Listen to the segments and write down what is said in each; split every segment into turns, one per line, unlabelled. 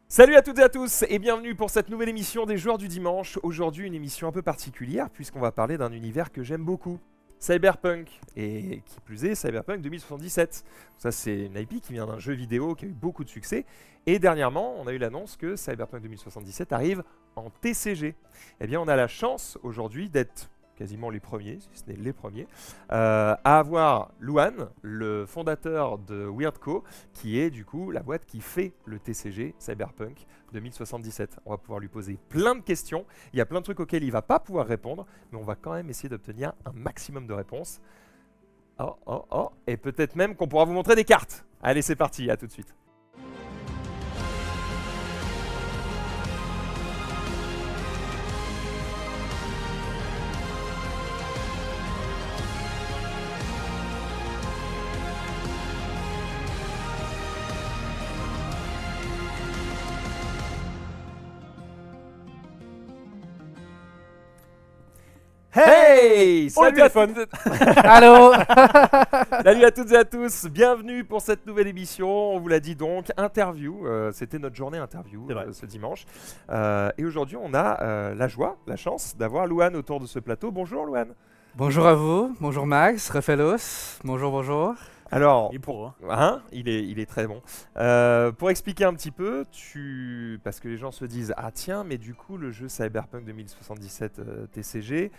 Salut à toutes et à tous et bienvenue pour cette nouvelle émission des joueurs du dimanche. Aujourd'hui une émission un peu particulière puisqu'on va parler d'un univers que j'aime beaucoup, Cyberpunk, et qui plus est Cyberpunk 2077. Ça c'est une IP qui vient d'un jeu vidéo qui a eu beaucoup de succès et dernièrement on a eu l'annonce que Cyberpunk 2077 arrive en TCG. Eh bien on a la chance aujourd'hui d'être quasiment les premiers, si ce n'est les premiers, à avoir Luan, le fondateur de Weirdco, qui est du coup la boîte qui fait le TCG Cyberpunk 2077. On va pouvoir lui poser plein de questions, il y a plein de trucs auxquels il va pas pouvoir répondre, mais on va quand même essayer d'obtenir un maximum de réponses. Et peut-être même qu'on pourra vous montrer des cartes. Allez, c'est parti, à tout de suite. Hey,
Oh, le
salut à
téléphone.
Allô.
Salut à toutes et à tous, bienvenue pour cette nouvelle émission. On vous l'a dit donc, interview. C'était notre journée interview
C'est vrai.
ce dimanche. Et aujourd'hui, on a la joie, la chance d'avoir Luan autour de ce plateau. Bonjour Luan.
Bonjour à vous, bonjour Max, Rafaelos, bonjour.
Alors,
Et pour
il est très bon. Pour expliquer un petit peu, parce que les gens se disent ah tiens, mais du coup le jeu Cyberpunk 2077 TCG,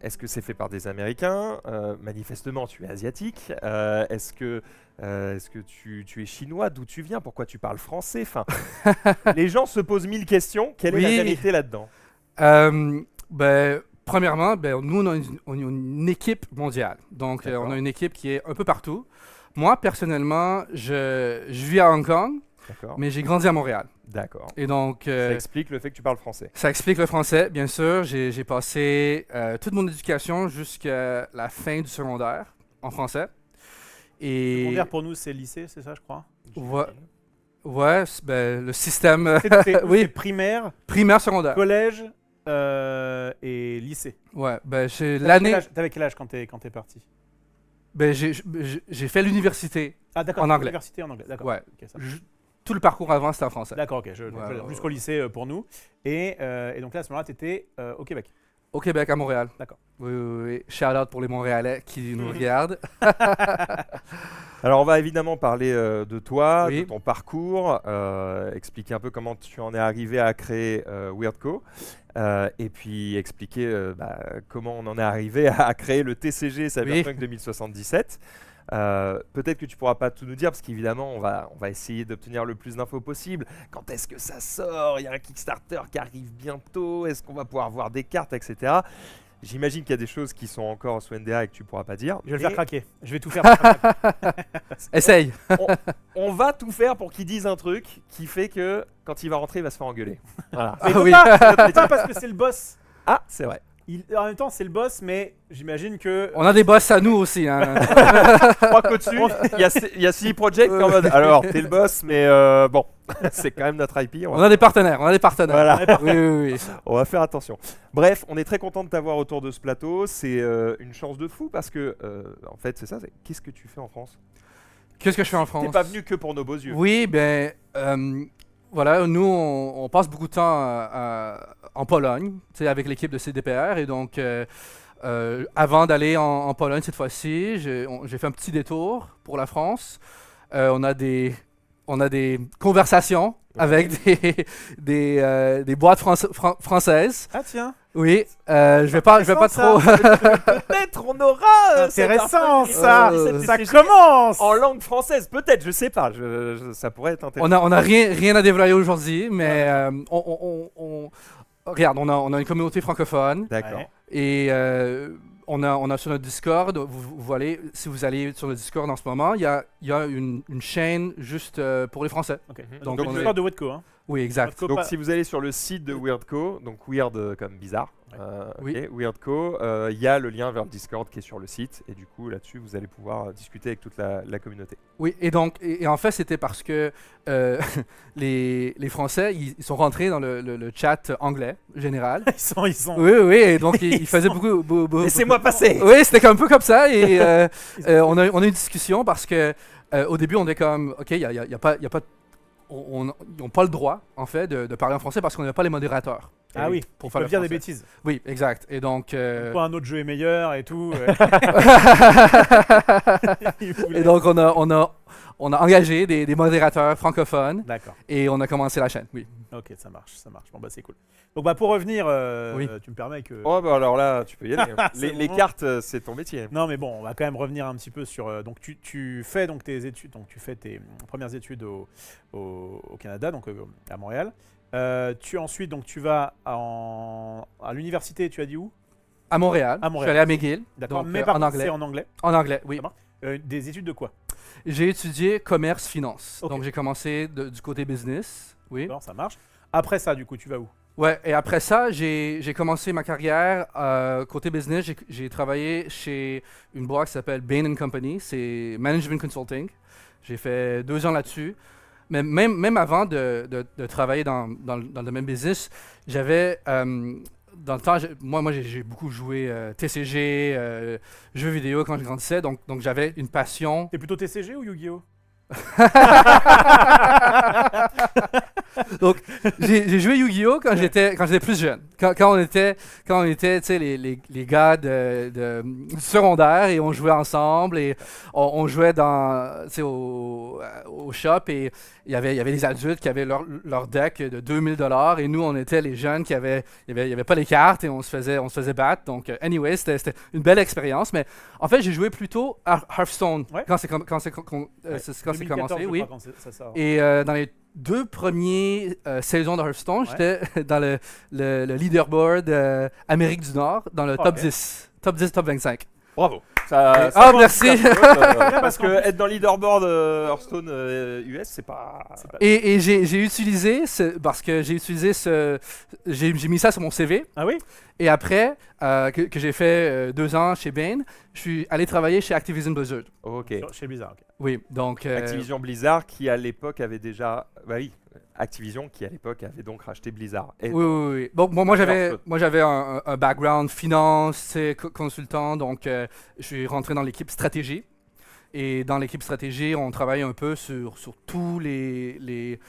est-ce que c'est fait par des Américains? Manifestement, tu es asiatique. Est-ce que tu es chinois? D'où tu viens? Pourquoi tu parles français? Enfin, les gens se posent mille questions. Quelle est la
Oui.
vérité là-dedans?
Premièrement, nous on a une équipe mondiale, donc
D'accord.
on a une équipe qui est un peu partout. Moi personnellement, je vis à Hong Kong,
D'accord.
mais j'ai grandi à Montréal.
D'accord.
Et donc,
Ça explique le fait que tu parles français.
ça explique le français, bien sûr. J'ai passé toute mon éducation jusqu'à la fin du secondaire en français. Et
secondaire pour nous, c'est lycée, c'est ça, je crois.
Ouais. Ouais, le système
C'est
Oui.
primaire,
primaire, secondaire.
collège et lycée.
Ouais, j'ai
L'année.
l'année.
T'avais quel âge quand t'es parti?
J'ai fait l'université.
Ah d'accord.
En anglais.
Université en anglais. D'accord.
Ouais.
Ok, ça.
Tout le parcours avant, c'était en français.
D'accord. Ok.
Ouais.
Jusqu'au lycée pour nous. Et donc là, à ce moment-là, t'étais au Québec.
Au Québec, à Montréal.
D'accord.
Oui. Shout out pour les Montréalais qui nous regardent.
Alors on va évidemment parler de toi,
Oui.
de ton parcours, expliquer un peu comment tu en es arrivé à créer Weirdco, et puis expliquer comment on en est arrivé à créer le TCG Cyberpunk 2077. Peut-être que tu pourras pas tout nous dire parce qu'évidemment on va essayer d'obtenir le plus d'infos possible. Quand est-ce que ça sort? Il y a un Kickstarter qui arrive bientôt. Est-ce qu'on va pouvoir voir des cartes, etc. J'imagine qu'il y a des choses qui sont encore sous NDA et que tu pourras pas dire.
Je vais le
mais
faire craquer. Je vais tout faire. Pour faire craquer.
Essaye.
on va tout faire pour qu'il dise un truc qui fait que quand il va rentrer, il va se faire engueuler. Voilà.
Mais
oui.
pas parce que c'est le boss.
Ah, c'est vrai.
En même temps, c'est le boss, mais j'imagine que.
On a des boss à nous aussi. Hein.
Je crois qu'au-dessus, il y a CD Projekt en mode alors, t'es le boss, mais bon, c'est quand même notre IP.
On a des partenaires.
Voilà.
Oui.
On va faire attention. Bref, on est très content de t'avoir autour de ce plateau. C'est une chance de fou parce que, en fait, c'est ça. Qu'est-ce que tu fais en France?
Qu'est-ce que je fais en
T'es
France?
pas venu que pour nos beaux yeux.
Oui, voilà, nous, on passe beaucoup de temps en Pologne, avec l'équipe de CDPR. Et donc, avant d'aller en Pologne cette fois-ci, j'ai fait un petit détour pour la France. On a des conversations avec des boîtes françaises.
Ah tiens.
Oui, je vais pas
Intéressant,
trop.
Peut-être on aura.
Intéressant
Cyberpunk
ça.
2077
Ça
TCG
commence.
en langue française. Peut-être, je sais pas. Ça pourrait être intéressant.
On a rien à dévoiler aujourd'hui, mais regarde, on a une communauté francophone.
D'accord.
Ouais.
Et on a sur notre Discord, si vous allez sur le Discord en ce moment, il y a une chaîne juste pour les Français.
Ok.
Donc,
Donc
on
l'histoire de Wetco, hein.
Oui, exact.
Wetco,
Donc
pas-
si vous allez sur le site de Weirdco, donc Weird comme bizarre,
Oui.
ok, Weirdco, il y a le lien vers le Discord qui est sur le site et du coup là-dessus vous allez pouvoir discuter avec toute la communauté.
Oui, et donc, et en fait, c'était parce que les Français, ils sont rentrés dans le chat anglais général.
ils sont.
Oui, et donc ils faisaient beaucoup.
Laissez-moi passer.
Oui, c'était un peu comme ça. Et on a eu une discussion parce que au début, on était comme, OK, il y a pas ils n'ont pas le droit, en fait, de parler en français parce qu'on n'a pas les modérateurs.
Ah oui,
pour
pour
faire le
dire des
français.
bêtises.
Oui, exact. Et donc,
Pourquoi un autre jeu est meilleur et tout. Il voulait-
et donc on a engagé des modérateurs francophones
D'accord.
et on a commencé la chaîne. Oui.
Ok, ça marche. Bon, bah, c'est cool. Donc, bah, pour revenir,
Oui.
tu me permets que.
Oh, bah alors là, tu peux y aller.
C'est
les
bon.
cartes, c'est ton métier.
Non, mais bon, on va quand même revenir un petit peu sur. Donc, tu fais donc tes études. Donc, tu fais tes premières études au Canada, donc à Montréal. Ensuite, donc, tu vas à l'université. Tu as dit où?
À Montréal.
À
Je
Montréal.
suis allé à McGill.
D'accord.
Donc,
Mais
en
par contre,
anglais.
c'est en anglais.
En anglais, oui.
Ça marche. Des études de quoi?
J'ai étudié commerce, finance.
Ok.
Donc j'ai commencé du côté business. Oui.
D'accord, ça marche. Après ça, du coup, tu vas où?
Ouais, et après ça, j'ai commencé ma carrière côté business. J'ai travaillé chez une boîte qui s'appelle Bain & Company. C'est Management Consulting. J'ai fait 2 ans là-dessus. Mais même avant de travailler dans le domaine business, j'avais... dans le temps, moi j'ai beaucoup joué TCG, jeux vidéo quand je grandissais. Donc j'avais une passion.
T'es plutôt TCG ou Yu-Gi-Oh?
Donc, j'ai joué Yu-Gi-Oh quand j'étais plus jeune. Quand on était tu sais, les gars du secondaire et on jouait ensemble et on jouait tu sais, au shop et il y avait des adultes qui avaient leur deck de 2000$ et nous on était les jeunes il y avait pas les cartes et on se faisait battre. Donc anyway, c'était une belle expérience, mais en fait, j'ai joué plutôt à Hearthstone
Ouais.
quand c'est commencé,
2014, je
oui.
crois, quand ça sort.
Et dans les 2 premières saisons de Hearthstone, j'étais dans le leaderboard Amérique du Nord, dans le top
ok.
10. Top 10, top 25.
Bravo.
Ah,
compte,
merci.
ça compte, parce que être dans le leaderboard Hearthstone US, c'est pas.
Et j'ai utilisé j'ai mis ça sur mon CV.
Ah oui?
Et après, que j'ai fait 2 ans chez Bain, je suis allé travailler chez Activision Blizzard.
Ok.
Chez Blizzard, ok.
Oui, donc...
Activision Blizzard qui à l'époque avait déjà. Bah oui. Activision qui à l'époque avait donc racheté Blizzard. Et
Oui. Bon, moi
Hearthstone.
j'avais un background finance, tu sais, consultant, donc je suis rentré dans l'équipe stratégie. Et dans l'équipe stratégie, on travaille un peu sur tous les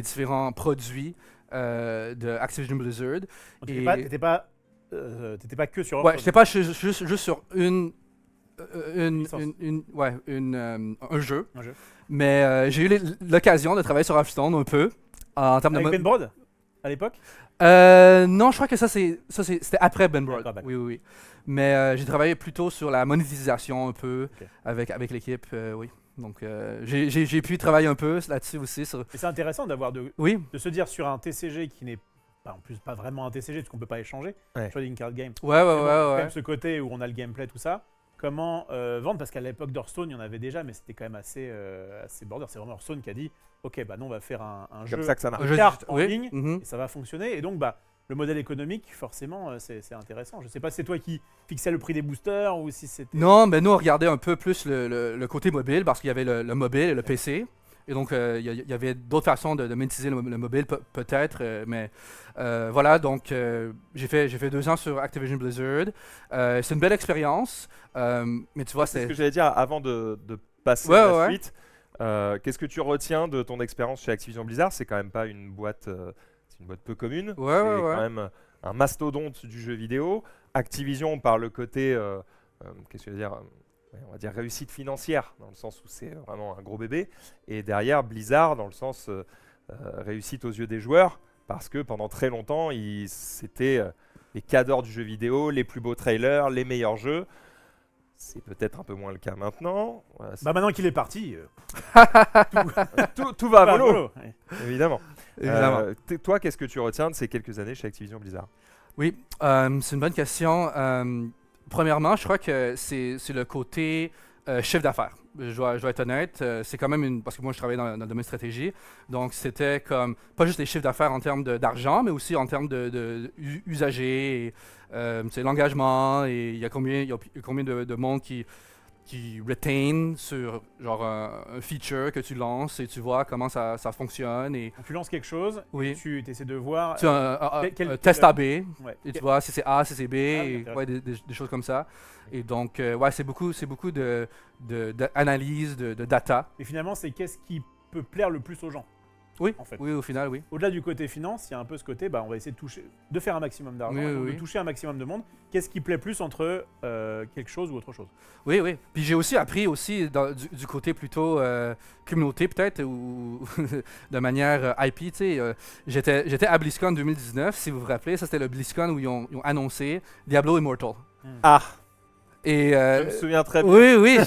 différents produits de Activision Blizzard.
Donc,
Et-
t'étais pas que sur
Ouais,
Hearthstone.
je sais pas juste sur
Licence.
un jeu.
Un jeu.
Mais j'ai eu l'occasion de travailler sur Hearthstone un peu en termes
Avec
de
Ben Brode à l'époque?
non, je crois que c'était après Ben Broad.
D'accord.
Oui. Mais j'ai travaillé plutôt sur la monétisation un peu
Ok.
avec l'équipe, oui. Donc j'ai pu travailler un peu là-dessus aussi.
Et c'est intéressant
Oui,
de se dire sur un TCG qui n'est en plus pas vraiment un TCG parce qu'on peut pas échanger,
Ouais.
trading card game.
ouais.
Quand même ce côté où on a le gameplay, tout ça. Comment vendre? Parce qu'à l'époque d'Hearthstone, il y en avait déjà, mais c'était quand même assez border. C'est vraiment Hearthstone qui a dit ok, bah non, on va faire un jeu
Comme ça que ça marche.
de cartes en
oui,
ligne
mhm.
et ça va fonctionner. Et donc, bah, le modèle économique, forcément, c'est intéressant. Je sais pas si c'est toi qui fixais le prix des boosters ou si c'était.
Non, mais nous on regardait un peu plus le côté mobile parce qu'il y avait le mobile et le PC. Et donc il y avait d'autres façons de monétiser le mobile peut-être, mais voilà, donc j'ai fait 2 ans sur Activision Blizzard. C'est une belle expérience, mais tu vois,
C'est ce
c'est...
que j'allais dire avant de passer
Ouais,
à la
ouais.
suite. Qu'est-ce que tu retiens de ton expérience chez Activision Blizzard? C'est quand même pas une boîte, c'est une boîte peu commune.
Ouais,
c'est
ouais.
quand même un mastodonte du jeu vidéo. Activision par le côté, qu'est-ce que je veux dire, on va dire réussite financière dans le sens où c'est vraiment un gros bébé. Et derrière Blizzard dans le sens réussite aux yeux des joueurs parce que pendant très longtemps c'était les cadors du jeu vidéo, les plus beaux trailers, les meilleurs jeux. C'est peut-être un peu moins le cas maintenant. Voilà,
Bah maintenant qu'il est parti,
tout va à
bah,
volo,
volo, ouais.
évidemment.
Évidemment.
Toi, qu'est-ce que tu retiens de ces quelques années chez Activision Blizzard?
Oui, c'est une bonne question. Premièrement, je crois que c'est le côté chiffre d'affaires. Je dois être honnête. C'est quand même parce que moi, je travaillais dans le domaine stratégie. Donc, c'était comme pas juste les chiffres d'affaires en termes d'argent, mais aussi en termes d'usagers, c'est l'engagement. Et il y a combien de monde qui retain sur genre un feature que tu lances et tu vois comment ça fonctionne. Et
Donc, tu lances quelque chose,
Oui.
et tu essaies de voir.
tu as
quel-
un test AB.
ouais.
Et tu vois si c'est A, si c'est B, et,
intéressant.
ouais, des choses comme ça. Et donc, ouais, c'est beaucoup d'analyse, de data.
Et finalement, c'est qu'est-ce qui peut plaire le plus aux gens.
Oui,
En fait.
oui, au final, oui.
Au-delà du côté finance, il y a un peu ce côté, on va essayer de faire un maximum d'argent,
Oui,
et donc
oui.
de toucher un maximum de monde. Qu'est-ce qui plaît plus entre quelque chose ou autre chose?
Oui, oui. Puis j'ai aussi appris aussi du côté plutôt communauté peut-être ou de manière IP. Tu sais, j'étais à BlizzCon 2019, si vous vous rappelez. Ça, c'était le BlizzCon où ils ont annoncé Diablo Immortal.
Ah,
Et
je me souviens très bien.
oui, oui,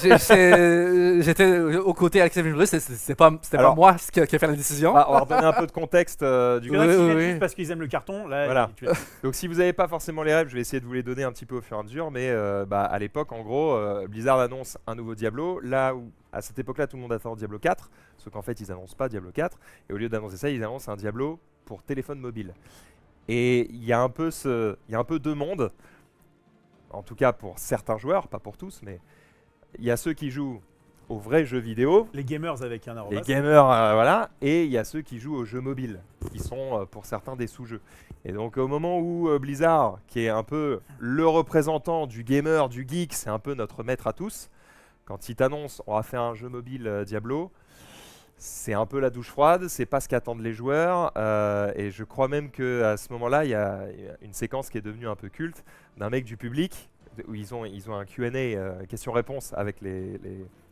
j'étais aux côtés Activision Blizzard. C'était pas
Alors,
moi qui a fait la décision.
On va redonner un peu de contexte du
Il y en a
Oui,
qui
oui,
viennent
oui.
juste parce qu'ils aiment le carton. Là,
Voilà.
tu-
Donc si vous n'avez pas forcément les rêves, je vais essayer de vous les donner un petit peu au fur et à mesure. Mais à l'époque, en gros, Blizzard annonce un nouveau Diablo. Là où, à cette époque-là, tout le monde attend Diablo 4. Sauf qu'en fait, ils n'annoncent pas Diablo 4. Et au lieu d'annoncer ça, ils annoncent un Diablo pour téléphone mobile. Et il y a un peu deux mondes. En tout cas pour certains joueurs, pas pour tous, mais il y a ceux qui jouent aux vrais jeux vidéo,
les gamers avec un
les
arrobas.
gamers, voilà, et il y a ceux qui jouent aux jeux mobiles, qui sont pour certains des sous-jeux. Et donc au moment où Blizzard, qui est un peu le représentant du gamer, du geek, c'est un peu notre maître à tous, quand il t'annonce on va faire un jeu mobile Diablo, c'est un peu la douche froide, c'est pas ce qu'attendent les joueurs, et je crois même qu'à ce moment-là, il y a une séquence qui est devenue un peu culte d'un mec du public où ils ont un Q&A, question-réponse avec les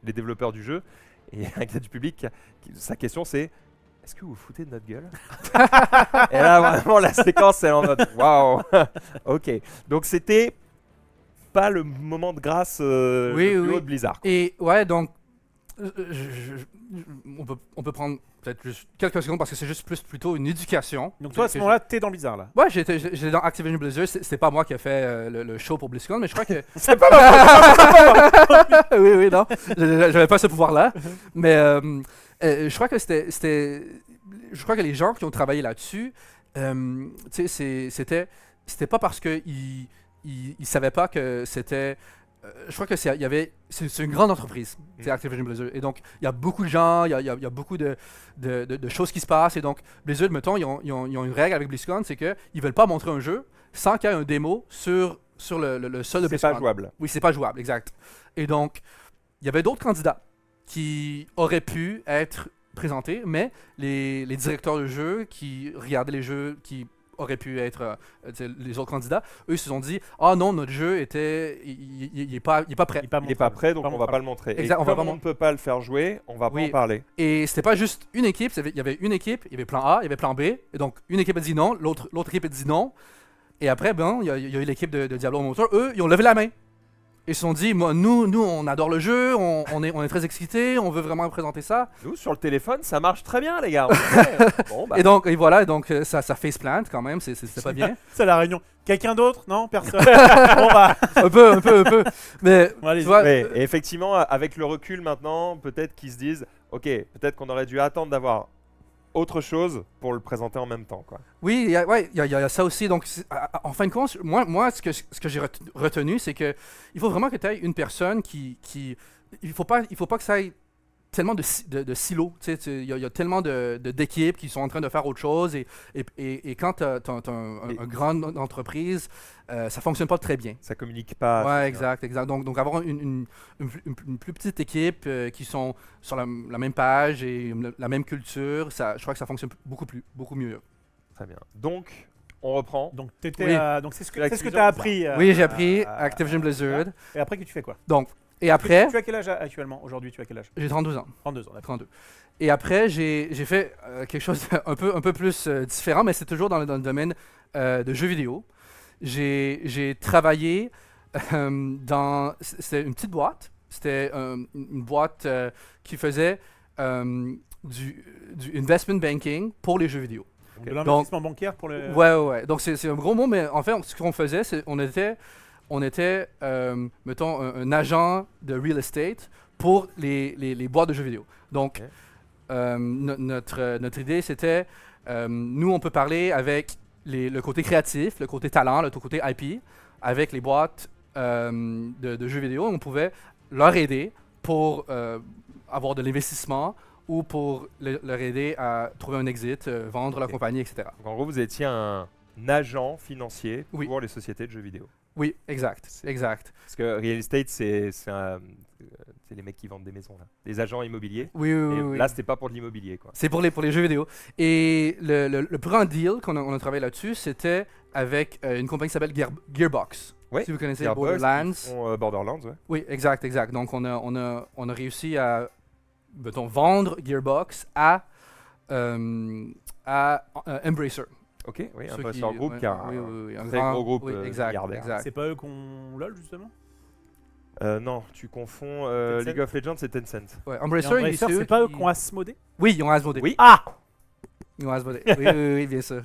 développeurs du jeu, et un gars du public, sa question c'est est-ce que vous vous foutez de notre gueule? Et là vraiment la séquence est en mode waouh, ok. Donc c'était pas le moment de grâce
Oui,
le plus
oui.
haut de Blizzard.
Et ouais, donc, on peut prendre peut-être juste quelques secondes parce que c'est juste plutôt une éducation.
Donc toi, à ce moment-là, t'es dans Blizzard, là.
Ouais, j'étais dans Activision Blizzard. C'est pas moi qui a fait le show pour BlizzCon, mais je crois que.
C'est pas mal.
Oui, oui, non. J'avais pas ce pouvoir-là. Mais je crois que je crois que les gens qui ont travaillé là-dessus, tu sais, c'était pas parce qu'ils savaient pas que c'était. Je crois que c'est une grande entreprise, c'est Activision Blizzard. Et donc, il y a beaucoup de gens, il y a beaucoup de choses qui se passent. Et donc, Blizzard, mettons, ils ont une règle avec BlizzCon, c'est qu'ils ne veulent pas montrer un jeu sans qu'il y ait un démo sur le sol de
C'est
BlizzCon.
pas jouable.
Oui, c'est pas jouable, exact. Et donc, il y avait d'autres candidats qui auraient pu être présentés, mais les directeurs de jeu qui regardaient les jeux qui auraient pu être les autres candidats, eux ils se sont dit ah non, notre jeu il est pas prêt.
Il n'est pas prêt, donc on va pas le montrer.
Exact,
Et
on va
comme
pas
on ne peut pas le faire jouer, on va pas
Oui.
en parler.
Et c'était pas juste une équipe, il y avait une équipe, il y avait plan A, il y avait plan B, et donc une équipe a dit non, l'autre équipe a dit non, et après il y a eu l'équipe de Diablo Immortal, eux ils ont levé la main. Ils se sont dit, nous on adore le jeu, on est très excités, on veut vraiment présenter ça.
Nous, sur le téléphone, ça marche très bien, les gars. Bon, bah,
Et voilà, ça faceplant quand même, c'est pas bien.
C'est la réunion. Quelqu'un d'autre? Non? Personne? Bon bah,
un peu. Mais
bon, allez-y.
tu vois,
ouais, et effectivement, avec le recul maintenant, peut-être qu'ils se disent, ok, peut-être qu'on aurait dû attendre d'avoir autre chose pour le présenter en même temps, quoi.
oui, il y a ça aussi. Donc, en fin de compte, moi ce que j'ai retenu, c'est que il faut vraiment que tu aies une personne qui il faut pas que ça aille tellement de silos. Tu sais, il y a tellement d'équipes qui sont en train de faire autre chose. Et quand tu as une grande entreprise, ça fonctionne pas très bien.
Ça communique pas.
Ouais, exact. Donc avoir une plus petite équipe qui sont sur la même page et la même culture, je crois que ça fonctionne beaucoup mieux.
Très bien. Donc, on reprend.
Donc, t'étais
Oui.
donc c'est ce que
Activision
tu as appris.
Oui, j'ai appris Activision Blizzard.
Et après, que tu fais quoi?
Donc, et après,
Tu as quel âge actuellement? Aujourd'hui, tu as quel âge?
j'ai 32 ans.
32 ans, d'accord.
32. Et après, j'ai fait quelque chose un peu plus différent, mais c'est toujours dans le domaine de jeux vidéo. J'ai travaillé c'était une petite boîte. C'était une boîte qui faisait du investment banking pour les jeux vidéo.
Donc, de l'investissement bancaire pour le...
Ouais. Donc c'est un gros mot, mais en fait, ce qu'on faisait, c'est on était mettons, un agent de real estate pour les boîtes de jeux vidéo. Donc, notre idée, c'était, nous, on peut parler avec le côté créatif, le côté talent, le côté IP, avec les boîtes de jeux vidéo. On pouvait leur aider pour avoir de l'investissement ou pour leur aider à trouver un exit, vendre la compagnie, etc.
Donc, en gros, vous étiez un agent financier
Oui.
pour les sociétés de jeux vidéo.
Oui, exact.
Parce que real estate, c'est c'est les mecs qui vendent des maisons là, des agents immobiliers.
Oui,
Et
oui.
là, c'était pas pour de l'immobilier quoi.
C'est pour les jeux vidéo. Et le plus grand deal on a travaillé là-dessus, c'était avec une compagnie qui s'appelle Gearbox.
Ouais,
Si vous connaissez
Gearbox,
Borderlands.
ils font, Borderlands, ouais.
Oui, exact. Donc on a réussi à mettons, vendre Gearbox à Embracer.
Ok, oui, un
Ceux
Embracer Group
ouais,
qui a un très gros groupe
exact,
milliardaire.
exact.
C'est pas eux qu'on LOL justement?
Non, tu confonds
Tencent.
League of Legends et Tencent.
Ouais,
Et
Embracer,
Embracer, c'est pas eux
qui-
qui ont Asmodée?
Oui, ils ont Asmodée.
Oui.
Ah!
Ils ont Asmodée. Oui, bien sûr.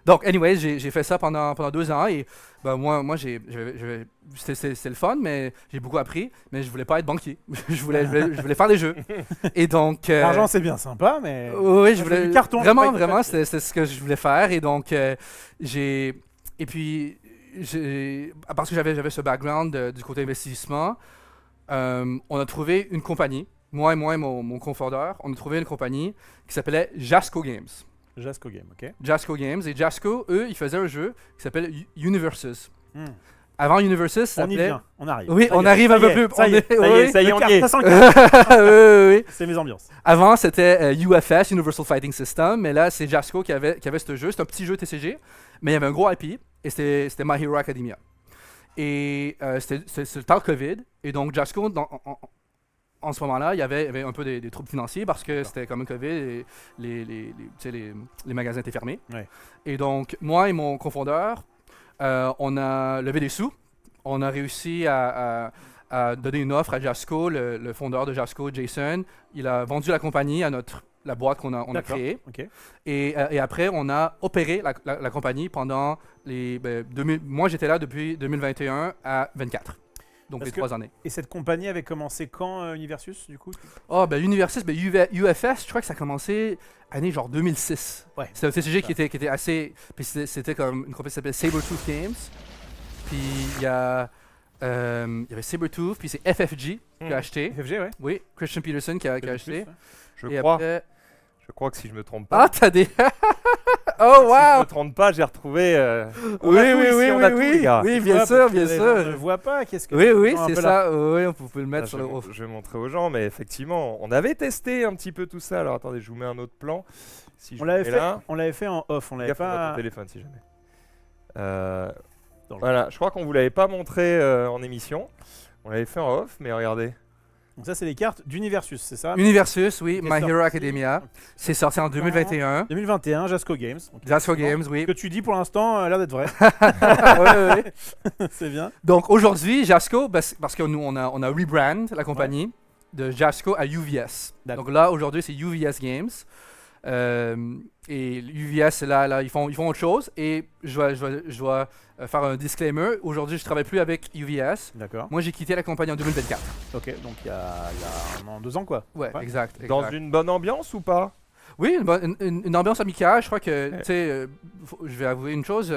Donc, anyway, j'ai fait ça pendant 2 ans et ben, moi c'était le fun, mais j'ai beaucoup appris, mais je voulais pas être banquier. je voulais faire des jeux. Et donc...
L'argent c'est bien sympa, mais.
Oui, je
Ça fait
voulais
du carton,
vraiment,
c'est pas
vraiment,
du papier.
c'était ce que je voulais faire et donc parce que j'avais ce background du côté investissement, on a trouvé une compagnie, moi et mon confondeur, on a trouvé une compagnie qui s'appelait Jasco Games.
Jasco Game, ok.
Jasco Games et Jasco, eux, ils faisaient un jeu qui s'appelle Universus.
Hmm.
Avant Universus, ça
On y
s'appelait...
vient, on arrive.
Oui,
Ça y
on
est,
arrive
ça
un
y
peu
est,
plus.
Ça y est,
ça y est, on y est.
Ça sent le
Oui.
C'est mes ambiances.
Avant, c'était UFS, Universal Fighting System, mais là, c'est Jasco qui avait ce jeu. C'est un petit jeu TCG, mais il y avait un gros IP, et c'était My Hero Academia. Et c'est le temps Covid, et donc Jasco, en ce moment-là, il y avait un peu des troubles financiers parce que c'était comme un Covid et tu sais, les magasins étaient fermés.
Ouais.
Et donc, moi et mon confondeur, on a levé des sous. On a réussi à donner une offre à Jasco, le fondeur de Jasco, Jason. Il a vendu la compagnie à la boîte qu'on a
D'accord.
créée.
Ok.
Et après, on a opéré la compagnie pendant moi, j'étais là depuis 2021 à 24. Donc
Parce
les
que-
3 années.
Et cette compagnie avait commencé quand, Universus, du coup?
Oh, ben Universus, UFS, je crois que ça a commencé année genre 2006.
Ouais.
C'était un TCG qui était assez. Puis c'était comme une compagnie qui s'appelle Sabertooth Games. Puis il y avait Sabertooth, puis c'est FFG qui a acheté.
FFG, ouais.
Oui, Christian Peterson qui a acheté.
Je
Et
crois.
après-
Je crois que si je me trompe pas.
Ah, t'as des.
Si
Oh,
je
wow!
me trompe pas, j'ai retrouvé. On
Oui,
a tout
oui,
ici,
oui,
on a
oui,
tout,
oui.
les gars.
Oui, bien
Ouais,
sûr,
parce que
bien
les gens ne
sûr.
voient pas. Qu'est-ce que
Oui, oui,
ils sont un
c'est
peu là.
ça. Oui, on peut le
Ah,
mettre
je,
sur le.
je vais montrer aux gens, mais effectivement, on avait testé un petit peu tout ça. Alors attendez, je vous mets un autre plan. Si je
On l'avait
mets
fait,
là,
on l'avait fait en off, on l'avait
gaffe, on voit
pas.
ton téléphone si jamais.
Dans le-
Voilà, je crois qu'on vous l'avait pas montré en émission. On l'avait fait en off, mais regardez.
Donc ça, c'est les cartes d'Universus, c'est ça?
Universus, oui,
Qui est
My Hero
sorti-
Academia. C'est sorti en 2021.
2021, Jasco Games. Donc,
Jasco
effectivement,
Games, oui.
Ce que tu dis pour l'instant a l'air d'être vrai.
Ouais, ouais.
C'est bien.
Donc aujourd'hui, Jasco, parce que nous, on a rebrand la compagnie de Jasco à UVS.
D'accord.
Donc là, aujourd'hui, c'est UVS Games. Et UVS, là ils font autre chose. Et je dois faire un disclaimer. Aujourd'hui, je ne travaille plus avec UVS.
D'accord.
Moi, j'ai quitté la compagnie en 2024.
Ok, donc il y a 1 an, 2 ans, quoi.
Ouais,
Ouais.
exact.
Dans
exact.
une bonne ambiance ou pas?
Oui, une ambiance amicale. Je crois que, tu sais, je vais avouer une chose.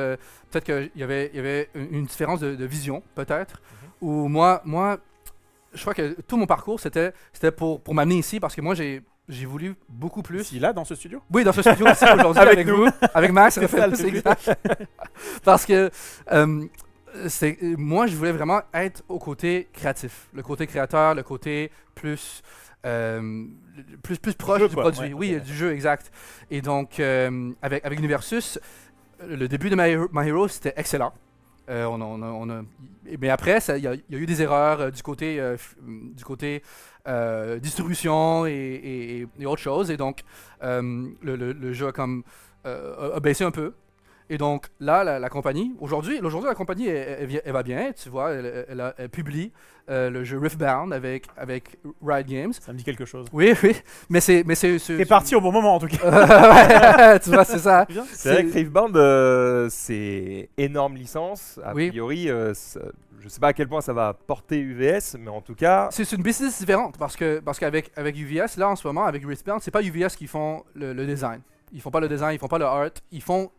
Peut-être qu'il y avait une différence de vision, peut-être. Ou moi, je crois que tout mon parcours, c'était pour m'amener ici parce que moi, j'ai voulu beaucoup plus.
Ici, là, dans ce studio.
Oui, dans ce studio aussi aujourd'hui
Avec
avec
nous.
vous, avec Max,
C'est ça, le
c'est
public.
exact. Parce que moi, je voulais vraiment être au côté créatif, le côté créateur, le côté plus proche
jeu,
du
quoi.
produit,
Ouais,
oui,
ok.
du jeu, exact. Et donc, avec Universus, le début de My Hero, c'était excellent. Mais après, il y a eu des erreurs du côté distribution et autre chose. Et donc, le jeu a baissé un peu. Et donc, là, la compagnie, aujourd'hui, la compagnie, elle va bien. Tu vois, elle publie le jeu Riftbound avec Riot Games.
Ça me dit quelque chose.
Oui, oui. Mais c'est.
T'es parti au bon moment, en tout cas.
Ouais, tu vois, c'est ça.
C'est bien.
C'est vrai que Riftbound, c'est énorme licence. A
Oui.
priori, je sais pas à quel point ça va porter UVS, mais en tout cas,
C'est une business différente parce qu'avec UVS, là en ce moment, avec Riftbound, c'est pas UVS qui font le design. Ils font pas le design, ils font pas le art, ils font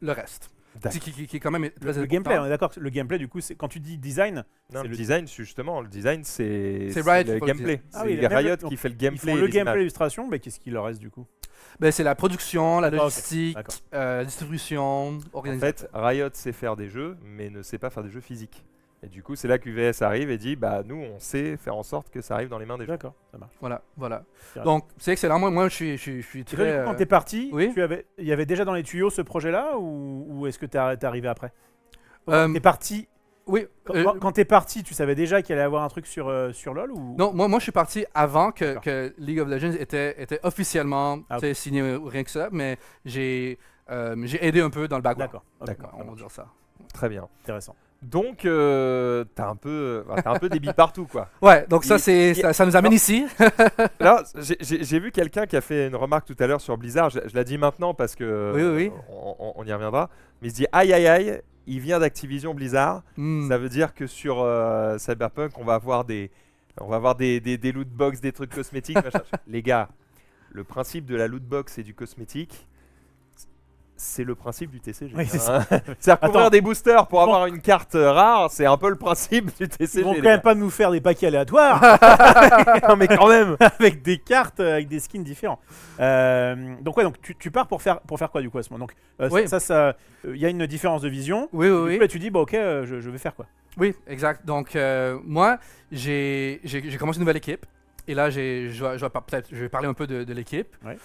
le reste.
D'accord.
Qui est quand même très
Le
important.
gameplay, on est d'accord. Le gameplay, du coup, c'est quand tu dis design,
non,
c'est
le
le-
design, justement, le design, c'est
C'est Riot qui
le
fait le
gameplay.
design.
Ah
C'est
oui,
les
même
Riot
le-
qui fait le
ils
gameplay.
font
et
le
les
gameplay,
images.
l'illustration, mais qu'est-ce qu'il leur reste, du coup?
Ben, c'est la production, la
ok.
logistique,
D'accord.
la distribution,
En
organisation.
fait, Riot sait faire des jeux, mais ne sait pas faire des jeux physiques. Et du coup, c'est là qu'UVS arrive et dit bah nous, on sait faire en sorte que ça arrive dans les mains des gens.
D'accord, ça marche.
Voilà.
Intéressant.
Donc, c'est excellent. Moi, je suis
Et toi,
très.
du coup, quand t'es parti,
oui.
il y avait déjà dans les tuyaux ce projet-là ou est-ce que t'es arrivé après?
Euh,
T'es parti.
oui.
Quand t'es parti, tu savais déjà qu'il allait y avoir un truc sur LoL ou?
Non, moi, je suis parti avant
D'accord.
que League of Legends était officiellement
Ah,
tu sais, signé ou rien que ça, mais j'ai aidé un peu dans le background.
D'accord.
D'accord.
On va dire ça.
Très bien.
Intéressant.
Donc, t'as un peu des billes partout, quoi.
Ouais, donc ça,
Il-
ça nous amène ici.
Là, j'ai vu quelqu'un qui a fait une remarque tout à l'heure sur Blizzard. Je la dis maintenant parce que
Oui.
On y reviendra. Mais il se dit aïe aïe aïe, il vient d'Activision Blizzard.
Hmm.
Ça veut dire que sur Cyberpunk, on va avoir des loot box, des trucs cosmétiques, machin. Les gars, le principe de la loot box et du cosmétique, c'est le principe du TCG.
Oui, c'est
hein. C'est-à-dire qu'ouvrir
Attends.
des boosters pour
Ils vont-
avoir une carte rare, c'est un peu le principe du
Ils
TCG.
vont
les
quand même
gars.
pas nous faire des paquets aléatoires
Non, mais quand même.
avec des cartes, avec des skins différents. Donc ouais, donc tu pars pour faire quoi du coup à ce moment? Donc
Oui.
il y a une différence de vision.
Oui,
Du
oui.
coup, là, tu dis bah ok, je vais faire quoi?
Oui, exact. Donc, moi, j'ai commencé une nouvelle équipe. Et là, je vais parler un peu de l'équipe.
Ouais.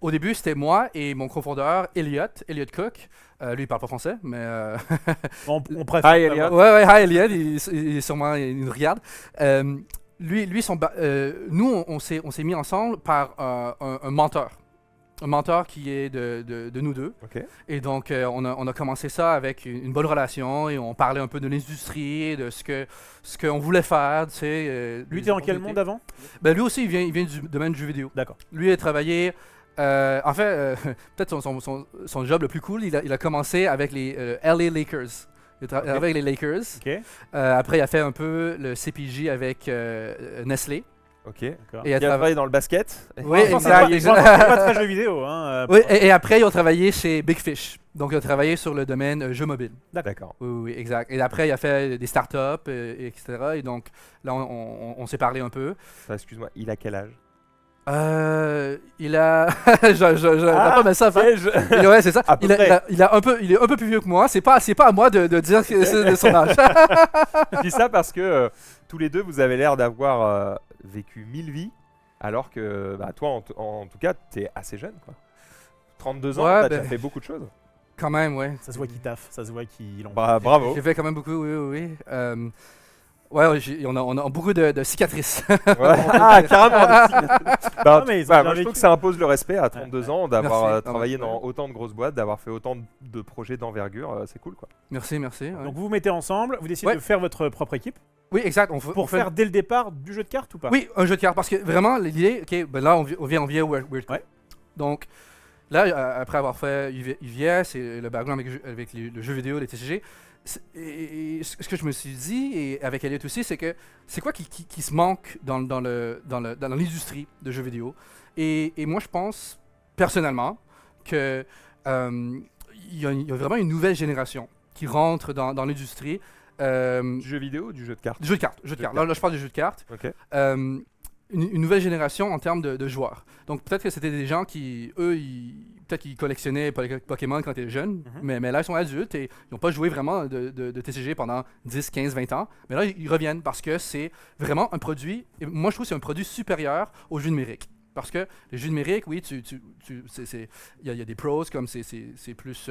Au début, c'était moi et mon cofondateur, Elliot Cook. Lui, il parle pas français, mais...
On préfère.
Hi, Elliot.
Ouais, hi Elliot, il est sûrement, il nous regarde. Nous, on s'est mis ensemble par un mentor. Un mentor qui est de nous deux.
Ok.
Et donc, on a commencé ça avec une bonne relation et on parlait un peu de l'industrie, de ce qu'on voulait faire. Tu sais,
Lui,
des
t'es dans quel
opportunités.
monde avant?
Ben, lui aussi, il vient du domaine du jeu vidéo.
D'accord.
Lui a travaillé. En fait, peut-être son job le plus cool, il a commencé avec les LA Lakers. Il a travaillé avec les Lakers.
Ok.
Après, il a fait un peu le CPJ avec Nestlé.
Ok.
D'accord.
Et
Il a travaillé dans le basket.
Oui,
Pour l'instant,
exact.
c'est pas très jeu vidéo. Hein,
Oui, et après, ils ont travaillé chez Big Fish. Donc, il a travaillé sur le domaine jeux mobiles.
D'accord.
Oui, exact. Et après, il a fait des startups, etc. Et donc, là, on s'est parlé un peu.
Excuse-moi, il a quel âge?
Il a. T'as pas mis ça, hein? Ouais, c'est ça.
À peu
Il
près.
est un peu plus vieux que moi. C'est pas à moi de dire que c'est de son âge.
Je dis ça parce que tous les deux, vous avez l'air d'avoir vécu 1000 vies, alors que bah, toi, en tout cas, t'es assez jeune, quoi. 32 ans,
Ouais,
t'as
ben-
déjà fait beaucoup de choses.
Quand même, ouais.
Ça se voit qu'il taffe, ça se voit qu'il en.
Bah, bravo.
J'ai fait quand même beaucoup, oui. Ouais, on a beaucoup de cicatrices.
Ouais. Ah, carrément. Bah,
mais ils ont
bah,
bien
moi, je
vécu.
trouve que ça impose le respect à 32 ans d'avoir
Merci.
travaillé
Ouais.
dans autant de grosses boîtes, d'avoir fait autant de projets d'envergure. C'est cool, quoi.
Merci. Ouais.
Donc vous vous mettez ensemble, vous décidez
Ouais.
de faire votre propre équipe
Oui, exact. On
pour
fait-
faire dès le départ du jeu de cartes ou pas?
Oui, un jeu de cartes. Parce que vraiment, l'idée, ok, ben là, on vient Weird Code.
Ouais.
Donc, là, après avoir fait UVS et le background avec le jeu vidéo, les TCG, et ce que je me suis dit, et avec Elliot aussi, c'est que c'est quoi qui se manque dans l'industrie de jeux vidéo. Et moi, je pense, personnellement, que il y a vraiment une nouvelle génération qui rentre dans l'industrie.
Du jeu vidéo ou du jeu de cartes?
Jeux de cartes. Là, je parle de jeux de cartes.
Ok.
Une nouvelle génération en termes de joueurs. Donc peut-être que c'était des gens qui, eux, peut-être qu'ils collectionnaient Pokémon quand ils étaient jeunes, mais là ils sont adultes et ils n'ont pas joué vraiment de TCG pendant 10, 15, 20 ans. Mais là ils reviennent parce que c'est vraiment un produit, et moi je trouve que c'est un produit supérieur aux jeux numériques. Parce que les jeux numériques, oui, il y a des pros comme c'est plus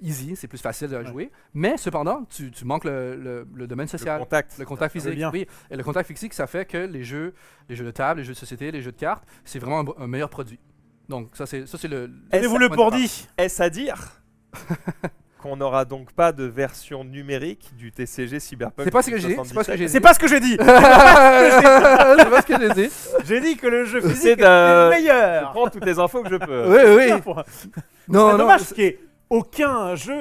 easy, c'est plus facile à jouer. Mais cependant, tu manques le domaine social. Le contact
Ça, c'est
physique,
bien.
oui. Et le contact physique, ça fait que les jeux de table, les jeux de société, les jeux de cartes, c'est vraiment un meilleur produit. Donc ça c'est le.
Tenez-vous le pour dit.
Est-ce à dire qu'on n'aura donc pas de version numérique du TCG Cyberpunk?
C'est pas ce que j'ai dit. C'est pas ce que j'ai dit.
C'est pas ce que j'ai dit.
C'est pas ce que j'ai dit.
J'ai dit que le jeu
J'essaie
physique
de-
était le
Je
meilleur.
prends toutes les infos que je peux.
Oui.
C'est
Non,
dommage qu'il n'y ait aucun jeu.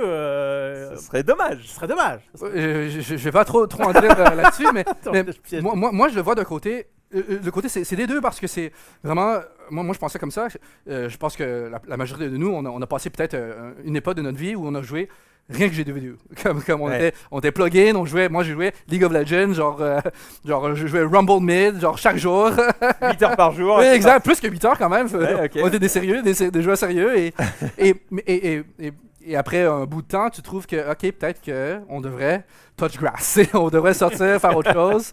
Ce serait dommage.
Ce serait dommage.
Je vais pas trop entrer là-dessus, mais
Attends,
mais
je piège.
moi je le vois d'un côté. Le côté, c'est des deux parce que c'est vraiment. Moi, je pensais comme ça. Je pense que la majorité de nous, on a passé peut-être une époque de notre vie où on a joué rien que jeux de vidéo. Comme on était plug-in, moi j'ai joué League of Legends, genre je jouais Rumble Mid, genre chaque jour.
8 heures par jour.
Oui, exact, plus que 8 heures quand même.
Ouais, ok.
On était des joueurs sérieux et et après un bout de temps, tu trouves que, ok, peut-être qu'on devrait touch grass. On devrait sortir, faire autre chose.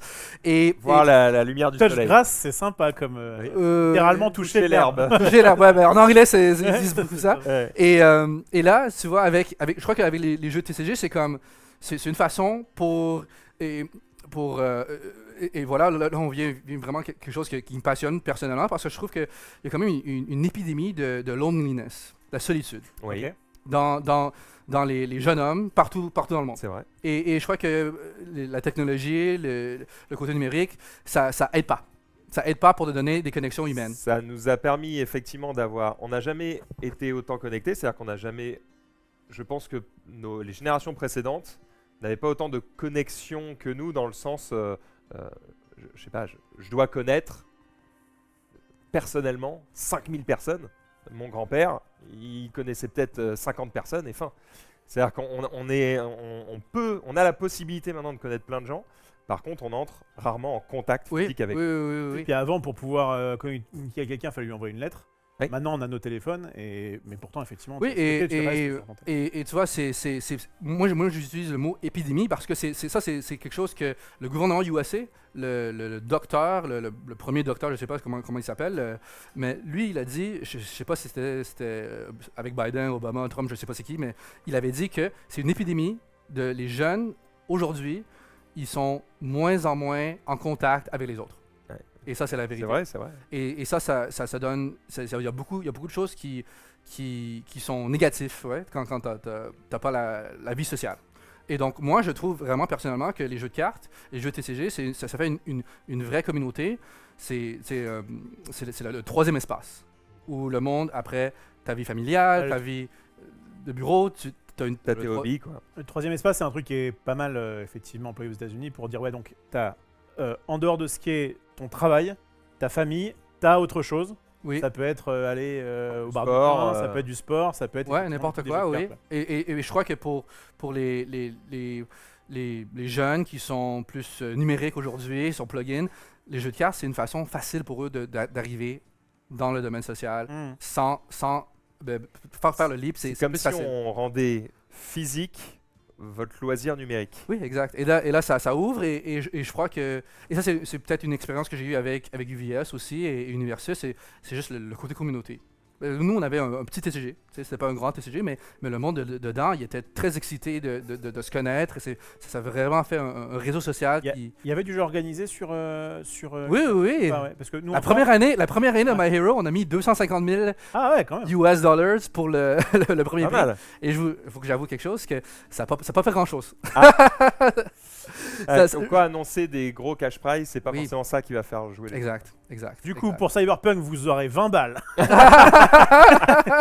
Voir la lumière du
Touch
soleil.
grass, c'est sympa comme littéralement toucher l'herbe.
Toucher l'herbe, ouais, ben, en anglais, ils disent beaucoup ça.
Ouais.
Et là, tu vois, je crois qu'avec les jeux de TCG, c'est une façon et voilà, là, on vient vraiment quelque chose qui me passionne personnellement parce que je trouve qu'il y a quand même une épidémie de loneliness, de la solitude,
Oui,
Ok.
dans les jeunes hommes partout dans le monde.
c'est vrai.
Et je crois que la technologie, le côté numérique, ça aide pas. Ça aide pas pour te donner des connexions humaines.
Ça nous a permis effectivement d'avoir. On n'a jamais été autant connectés, c'est-à-dire qu'on n'a jamais. Je pense que les générations précédentes n'avaient pas autant de connexions que nous, dans le sens. Je sais pas, je dois connaître personnellement 5000 personnes. Mon grand-père, il connaissait peut-être 50 personnes et fin. C'est-à-dire on a la possibilité maintenant de connaître plein de gens. Par contre, on entre rarement en contact
Oui,
physique avec.
oui.
Et puis avant, pour pouvoir communiquer à quelqu'un, il fallait lui envoyer une lettre.
Oui.
Maintenant, on a nos téléphones, mais pourtant, effectivement,
Oui,
tu restes sur ton téléphone.
et tu vois, moi j'utilise le mot épidémie parce que c'est quelque chose que le gouvernement USA, le docteur, le premier docteur, je ne sais pas comment il s'appelle, mais lui, il a dit, je ne sais pas si c'était avec Biden, Obama, Trump, je ne sais pas c'est qui, mais il avait dit que c'est une épidémie les jeunes, aujourd'hui, ils sont moins en moins en contact avec les autres.
Ouais.
Et ça, c'est la vérité.
C'est vrai.
Et ça donne. Il y a beaucoup de choses qui sont négatives, ouais, quand t'as pas la vie sociale. Et donc, moi, je trouve vraiment personnellement que les jeux de cartes, les jeux TCG, ça fait une vraie communauté. C'est le troisième espace où le monde, après ta vie familiale, ta vie de bureau,
T'as tes hobbies, quoi.
Le troisième espace, c'est un truc qui est pas mal effectivement employé aux États-Unis pour dire ouais, donc t'as en dehors de ce qui est ton travail, ta famille, t'as autre chose.
Oui.
Ça peut être aller au bar
sport,
de vin, ça peut être du sport, ça peut être
Ouais, n'importe
des
quoi,
jeux de
oui.
cartes,
Et je crois que pour les jeunes qui sont plus numériques aujourd'hui, sont plug-in, les jeux de cartes, c'est une façon facile pour eux d'arriver dans le domaine social
là.
sans faire le leap. C'est
Comme
plus
si
facile.
on rendait physique votre loisir numérique.
Oui, exact. Et là ça ouvre et je crois que... Et ça, c'est peut-être une expérience que j'ai eue avec UVS aussi et Universus, c'est juste le côté communauté. Nous, on avait un petit TCG. C'était pas un grand TCG, mais le monde dedans, il était très excité de se connaître. Et ça a vraiment fait un réseau social qui...
Il y avait du jeu organisé sur
Oui.
Ah ouais, parce que nous,
La première année de My Hero, on a mis 250 000
Ah ouais, quand même.
US dollars pour le premier
Pas
prix.
mal.
Et il faut que j'avoue quelque chose, que ça n'a pas fait grand-chose.
Comme quoi, annoncer des gros cash prize, c'est pas
Oui.
forcément ça qui va faire jouer les gens.
Exact.
Du coup,
exact.
pour Cyberpunk, vous aurez 20 balles.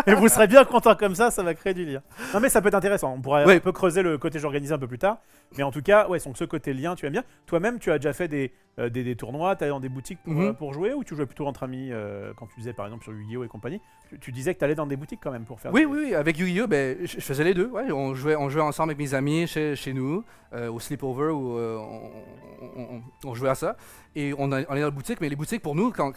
Et vous serez bien content comme ça va créer du lien. Non mais ça peut être intéressant, on pourra
Oui.
un peu creuser le côté jeu organisé un peu plus tard. Mais en tout cas, ouais, donc ce côté lien, tu aimes bien. Toi-même, tu as déjà fait des tournois, tu allé dans des boutiques pour jouer ou tu jouais plutôt entre amis quand tu disais par exemple sur Yu-Gi-Oh et compagnie tu disais que tu allais dans des boutiques quand même pour faire
Oui, avec Yu-Gi-Oh, je faisais les deux. Ouais. On jouait ensemble avec mes amis chez nous, au sleepover, où on jouait à ça. Et on est dans la boutique, mais les boutiques pour nous, quand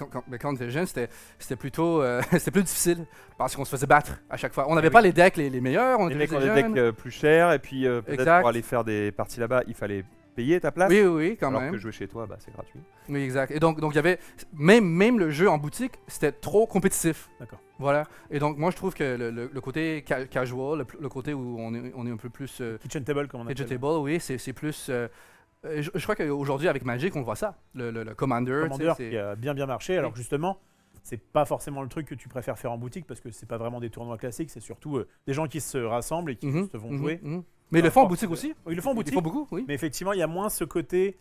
on était jeunes, c'était plutôt c'était plus difficile parce qu'on se faisait battre à chaque fois. On n'avait pas les decks les meilleurs, on
Les
était
mecs ont
plus
des
jeunes.
decks plus chers et puis peut-être
Exact.
pour aller faire des parties là-bas, il fallait payer ta place.
Oui, quand
alors
même.
que jouer chez toi, bah, c'est gratuit.
Oui, exact. Et donc il y avait même le jeu en boutique, c'était trop compétitif.
D'accord.
Voilà. Et donc moi je trouve que le côté casual, le côté où on est un peu plus
kitchen table comme on appelle.
vegetable, oui, c'est plus. Je crois qu'aujourd'hui avec Magic on voit ça, le Commander.
Commander
tu sais,
qui a bien marché. Alors que justement, c'est pas forcément le truc que tu préfères faire en boutique parce que c'est pas vraiment des tournois classiques, c'est surtout des gens qui se rassemblent et qui
Mhm,
juste vont
mhm,
jouer.
mhm. Mais ils le font en boutique aussi.
Ils le font en
Ils
boutique.
font beaucoup, oui.
Mais effectivement, il y a moins ce côté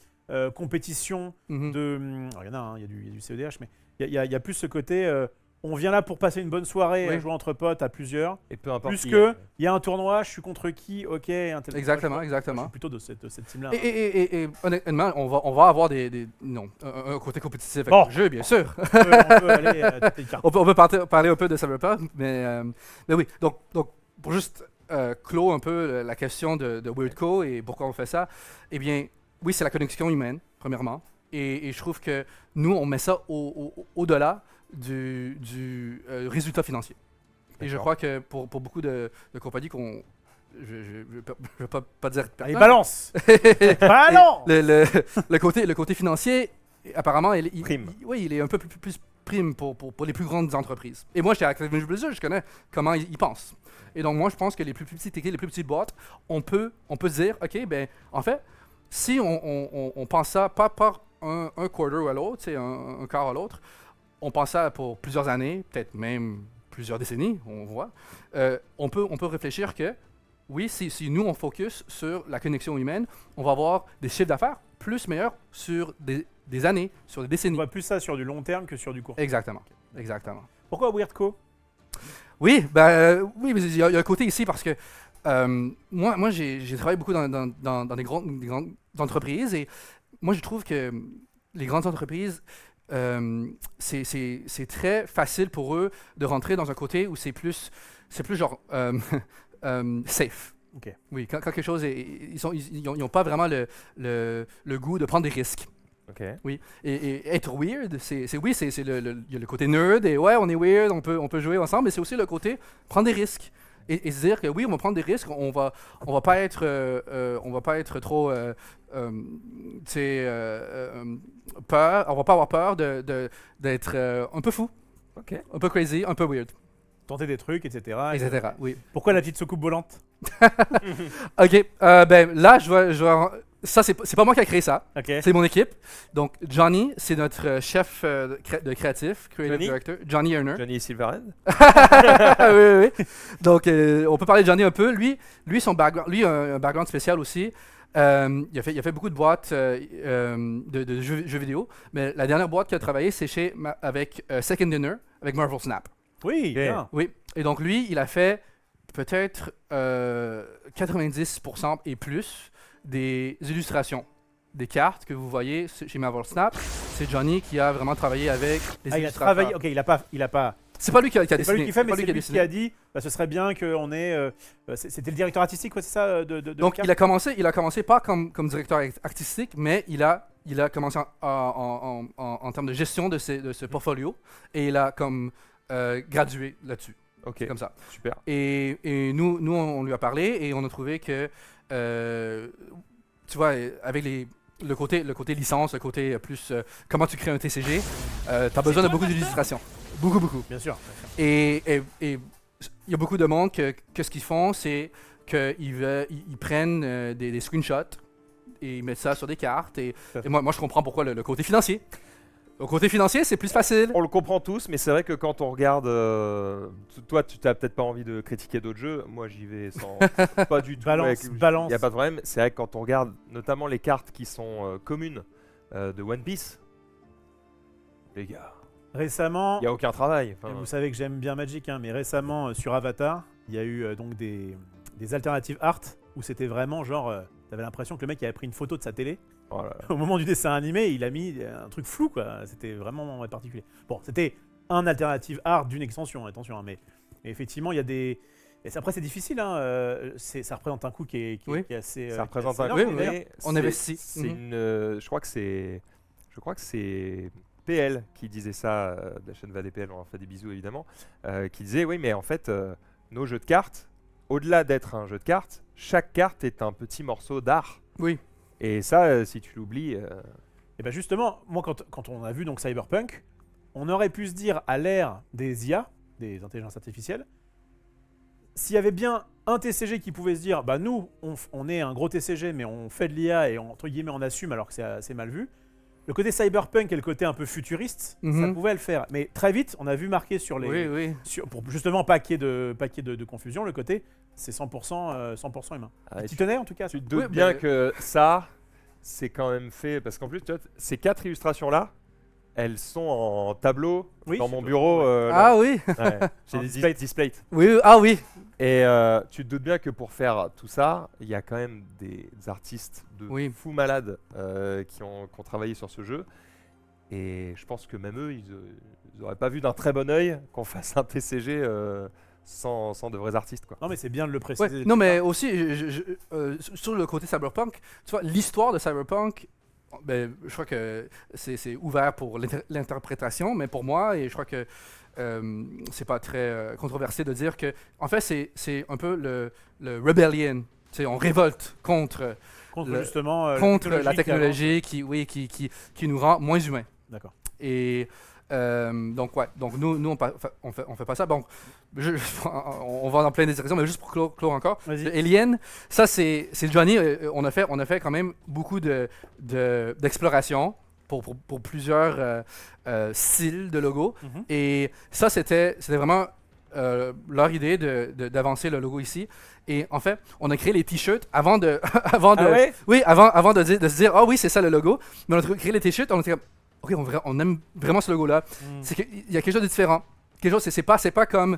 compétition
Mhm.
de. Alors, il y en a, il y a du CEDH, mais il y a plus ce côté. On vient là pour passer une bonne soirée,
Oui.
jouer entre potes à plusieurs.
Et peu importe.
Plus
qui
que,
est.
il y a un tournoi, je suis contre qui, ok. un tel-
Exactement,
Moi, je
exactement.
suis plutôt de cette team-là.
Et honnêtement, on va avoir un côté compétitif avec
Bon.
le jeu, bien sûr.
On peut aller tâter les cartes.
On peut parler un peu de Cyberpunk, mais oui. Donc pour juste clore un peu la question de Weirdco et pourquoi on fait ça, eh bien, oui, c'est la connexion humaine, premièrement. Et je trouve que nous, on met ça au-delà du résultat financier. Et je
D'accord.
crois que pour beaucoup de compagnies qu'on... Je vais pas dire...
Allez, balance.
le,
Balance.
le côté financier, apparemment,
Prime.
oui, il est un peu plus prime pour les plus grandes entreprises. Et moi, j'étais à Activision Blizzard, je connais comment ils pensent. Et donc, moi, je pense que les plus petites équipes, les plus petites boîtes, on peut se dire, OK, ben, en fait, si on pense ça pas par un quarter à l'autre, c'est un quart à l'autre, on pense ça pour plusieurs années, peut-être même plusieurs décennies, on voit, on peut réfléchir que, oui, si nous, on focus sur la connexion humaine, on va avoir des chiffres d'affaires plus meilleurs sur des années, sur des
On
décennies.
voit plus ça sur du long terme que sur du court terme.
Exactement. Exactement.
Pourquoi Weirdco?
Oui, oui, mais il y a un côté ici parce que moi j'ai travaillé beaucoup dans des grandes entreprises et moi je trouve que les grandes entreprises, c'est très facile pour eux de rentrer dans un côté où c'est plus genre safe.
Ok.
Oui, quand quelque chose ils n'ont pas vraiment le goût de prendre des risques.
Ok.
Oui, et être weird, il y a le côté nerd, et ouais, on est weird, on peut jouer ensemble, mais c'est aussi le côté prendre des risques. Et se dire que oui, on va prendre des risques, on va pas être trop, peur, on va pas avoir peur d'être un peu fou,
Ok.
un peu crazy, un peu weird,
Tenter des trucs, etc.
etc. Oui.
Pourquoi la petite soucoupe volante?
Ok, ben là, ça c'est pas moi qui a créé ça.
Ok.
C'est mon équipe. Donc, Johnny, c'est notre chef de créatif, creative
Johnny?
director, Johnny Erner.
Johnny Silverhand.
Oui, oui. Donc, on peut parler de Johnny un peu. Lui a un background spécial aussi. Il a fait beaucoup de boîtes de jeux vidéo. Mais la dernière boîte qu'il a travaillé, c'est avec Second Dinner, avec Marvel Snap.
Oui,
Ok.
bien.
Oui. Et donc, lui, il a fait peut-être 90% et plus des illustrations, des cartes que vous voyez chez Marvel Snap. C'est Johnny qui a vraiment travaillé avec les
Ah, il a
illustrateurs.
travaillé. Ok, il a pas.
C'est pas lui qui a
C'est pas
dessiné.
lui qui fait, mais
pas
c'est
qui a
lui qui
dessiné.
a dit. Bah, ce serait bien qu'on ait. C'était le directeur artistique, ouais, c'est ça, de
Donc
Lucas?
il a commencé pas comme directeur artistique, mais il a commencé en termes de gestion de ce portfolio et il a comme gradué là-dessus.
Ok.
C'est comme ça.
Super.
Et nous on lui a parlé et on a trouvé que tu vois, avec le côté licence, le côté plus comment tu crées un TCG, tu as besoin de beaucoup d'illustrations. Beaucoup.
Bien sûr.
Et il y a beaucoup de monde que ce qu'ils font, c'est qu'ils prennent des screenshots et ils mettent ça sur des cartes. Et moi, je comprends pourquoi le côté financier. Le côté financier, c'est plus facile.
On le comprend tous, mais c'est vrai que quand on regarde, toi, tu n'as peut-être pas envie de critiquer d'autres jeux. Moi, j'y vais sans, pas du tout.
Balance.
Il n'y a pas de problème. C'est vrai que quand on regarde, notamment les cartes qui sont communes de One Piece, les gars,
Récemment.
il n'y a aucun travail. Enfin,
Vous savez que j'aime bien Magic, hein, mais récemment sur Avatar, il y a eu donc des alternatives art où c'était vraiment genre, t'avais l'impression que le mec avait pris une photo de sa télé.
oh là là.
Au moment du dessin animé, il a mis un truc flou, quoi. C'était vraiment particulier. Bon, c'était un alternative art d'une extension, attention, hein, mais effectivement, il y a des. Et après, c'est difficile, hein, ça représente un coût qui est assez.
Ça représente
assez
un
énorme,
coût,
d'ailleurs.
mais
on
c'est-
investit.
C'est
Mhm.
une, je crois que c'est PL qui disait ça, de la chaîne VADPL, on leur fait des bisous évidemment, qui disait oui, mais en fait, nos jeux de cartes, au-delà d'être un jeu de cartes, chaque carte est un petit morceau d'art.
Oui.
Et ça, si tu l'oublies,
Et bien justement, moi, quand on a vu donc Cyberpunk, on aurait pu se dire à l'ère des IA, des intelligences artificielles, s'il y avait bien un TCG qui pouvait se dire, bah nous, on est un gros TCG, mais on fait de l'IA et entre guillemets on assume alors que c'est assez mal vu. Le côté cyberpunk et le côté un peu futuriste, ça
Mhm.
pouvait le faire. Mais très vite, on a vu marquer sur les,
Oui.
pour justement pas qu'il y ait de confusion, le côté c'est 100% humain.
ah,
Tu tenais en tout cas.
tu te doutes
Oui,
bien
mais-
que ça, c'est quand même fait, parce qu'en plus, tu vois, ces 4 illustrations-là, elles sont en tableau
Oui,
dans
je
mon
sais
bureau.
pas,
Ah oui.
Ouais. J'ai
Un
des
display.
displays.
Oui. Ah oui.
Et tu te doutes bien que pour faire tout ça, il y a quand même des artistes de
Oui.
fous malades qui ont travaillé sur ce jeu. Et je pense que même eux, ils auraient pas vu d'un très bon œil qu'on fasse un TCG sans de vrais artistes, quoi.
Non mais c'est bien de le
Ouais.
préciser.
Non, mais aussi, sur le côté cyberpunk, tu vois, l'histoire de cyberpunk, ben, je crois que c'est ouvert pour l'interprétation, mais pour moi, et je crois que c'est pas très controversé de dire que, en fait, c'est un peu le rebellion. Tu sais, on révolte contre
justement
contre la
qui
technologie qui nous rend moins humains.
D'accord.
Et donc, ouais. Donc, nous on fait pas ça. Donc, on va en plein des raisons, mais juste pour clore encore.
Vas-y.
Alien, ça, c'est Johnny. On a fait quand même beaucoup d'exploration pour plusieurs styles de logo.
Mhm.
Et ça, c'était vraiment leur idée d'avancer le logo ici. Et en fait, on a créé les t-shirts avant de, avant de,
Ah ouais?
oui, avant de se dire, ah oui, c'est ça le logo. Mais on a créé les t-shirts, on était comme, ok, on aime vraiment ce logo-là. C'est qu'il y a quelque chose de différent. Quelque chose, c'est pas comme,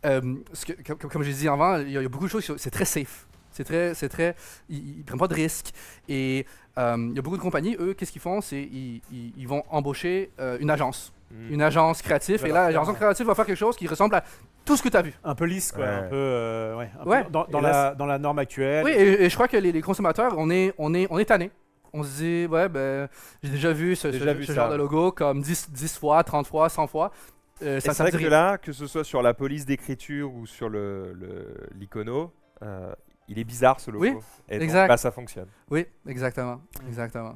comme j'ai dit avant, il y a beaucoup de choses, c'est très safe. C'est très, ils prennent pas de risques. Et il y a beaucoup de compagnies, eux, qu'est-ce qu'ils font, c'est ils vont embaucher une agence. Une agence créative. Et là, l'agence créative va faire quelque chose qui ressemble à tout ce que tu as vu.
Un peu lisse, quoi.
Ouais.
Un peu, un peu
Ouais.
dans la norme actuelle.
Oui, et je crois que les consommateurs, on est tannés. On se dit, ouais, ben, j'ai déjà vu ce
ça.
genre de logo comme 10 fois, 30 fois, 100 fois.
Et
Ça
c'est vrai
me dit
que
rien.
là, que ce soit sur la police d'écriture ou sur l'icono, il est bizarre ce logo.
Oui,
Et donc,
exact.
bah, ça fonctionne.
Oui, exactement. Exactement.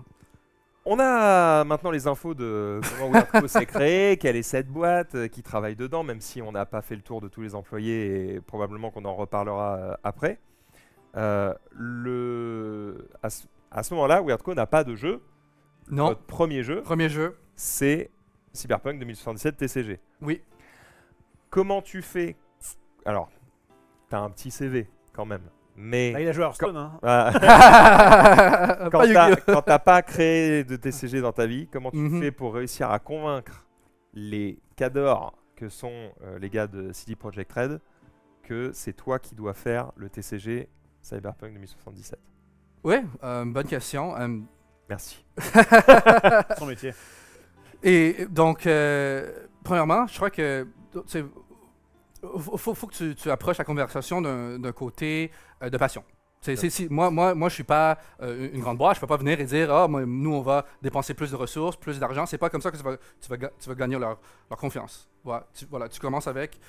On a maintenant les infos de comment Weirdco s'est créé, quelle est cette boîte, qui travaille dedans, même si on n'a pas fait le tour de tous les employés et probablement qu'on en reparlera après. À ce moment-là, Weirdco n'a pas de jeu.
Non,
Notre premier jeu,
premier jeu.
c'est Cyberpunk 2077 TCG.
Oui.
Comment tu fais? Alors, t'as un petit CV quand même, mais
Là, il a joué à Hearthstone. Hein.
quand
Pas Yu-Gi-Oh!
quand t'as pas créé de TCG dans ta vie, comment tu
Mhm.
fais pour réussir à convaincre les cadors que sont les gars de CD Projekt Red que c'est toi qui dois faire le TCG Cyberpunk 2077?
Oui, bonne question.
Merci.
Son métier.
Et donc, premièrement, je crois que faut que tu approches la conversation d'un côté de passion. Moi, je suis pas une grande boîte. Je peux pas venir et dire, nous, on va dépenser plus de ressources, plus d'argent. C'est pas comme ça que tu vas gagner leur confiance. Voilà, tu commences avec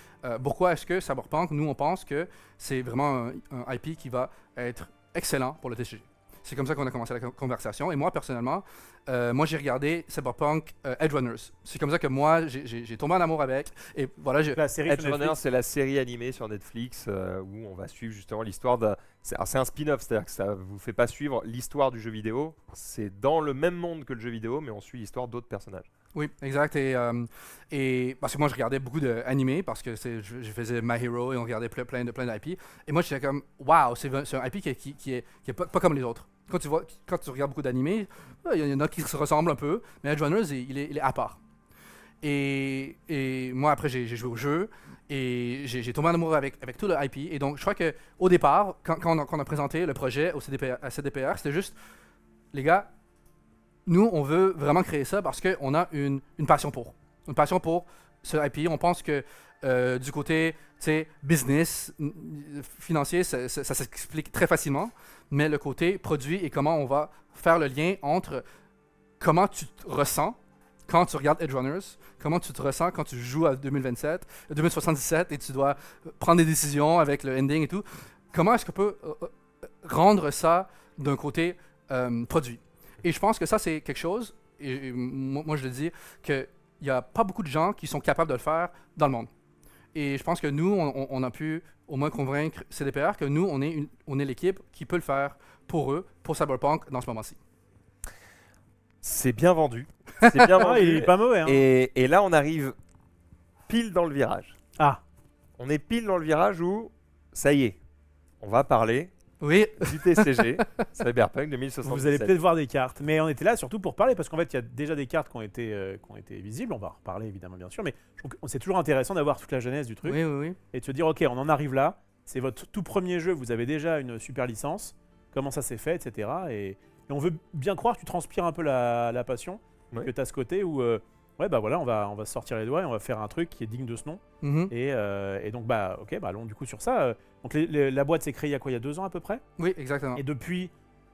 pourquoi est-ce que Cyberpunk, nous, on pense que c'est vraiment un IP qui va être excellent pour le TCG. C'est comme ça qu'on a commencé la conversation. Et moi, personnellement, j'ai regardé Cyberpunk Edgerunners. C'est comme ça que moi, j'ai tombé en amour avec. Et voilà,
La série sur
Edgerunners,
Netflix.
c'est la série animée sur Netflix où on va suivre justement l'histoire d'un. C'est un spin-off, c'est-à-dire que ça vous fait pas suivre l'histoire du jeu vidéo. C'est dans le même monde que le jeu vidéo, mais on suit l'histoire d'autres personnages.
oui, exact. Et parce que moi, je regardais beaucoup d'animés parce que je faisais My Hero et on regardait plein d'IP. Et moi, j'étais comme, waouh, c'est un IP qui est pas comme les autres. Quand tu regardes beaucoup d'animés, il y en a qui se ressemblent un peu, mais Edgerunners, il est à part. Et moi, après, j'ai joué au jeu et j'ai tombé en amour avec tout le IP. Et donc, je crois qu'au départ, quand on a présenté le projet à CDPR, c'était juste, les gars, nous, on veut vraiment créer ça parce qu'on a une passion pour. Une passion pour ce IP. On pense que du côté business, financier, ça s'explique très facilement. Mais le côté produit et comment on va faire le lien entre comment tu te ressens quand tu regardes Edgerunners, comment tu te ressens quand tu joues à 2077 et tu dois prendre des décisions avec le ending et tout. Comment est-ce qu'on peut rendre ça d'un côté produit? Et je pense que ça, c'est quelque chose, et moi je le dis, qu'il n'y a pas beaucoup de gens qui sont capables de le faire dans le monde. Et je pense que nous, on a pu au moins convaincre CDPR que nous, on est l'équipe qui peut le faire pour eux, pour Cyberpunk, dans ce moment-ci.
C'est bien vendu. C'est bien vendu.
Il est pas mauvais. Hein.
Et là, on arrive pile dans le virage.
Ah,
On est pile dans le virage où, ça y est, on va parler
Oui,
du TCG Cyberpunk 2077.
vous allez peut-être voir des cartes. Mais on était là surtout pour parler parce qu'en fait, il y a déjà des cartes qui ont été visibles. On va en reparler évidemment, bien sûr. Mais je trouve que c'est toujours intéressant d'avoir toute la genèse du truc
oui.
et de se dire, ok, on en arrive là. C'est votre tout premier jeu. Vous avez déjà une super licence. Comment ça s'est fait, etc. Et on veut bien croire que tu transpires un peu la passion.
Ouais.
Que tu as ce côté où, ouais, bah voilà, on va se sortir les doigts et on va faire un truc qui est digne de ce nom.
Mhm.
Et donc, bah, ok, bah, allons du coup sur ça. Donc, la boîte s'est créée il y a quoi? Il y a 2 ans à peu près.
Oui, exactement.
Et depuis,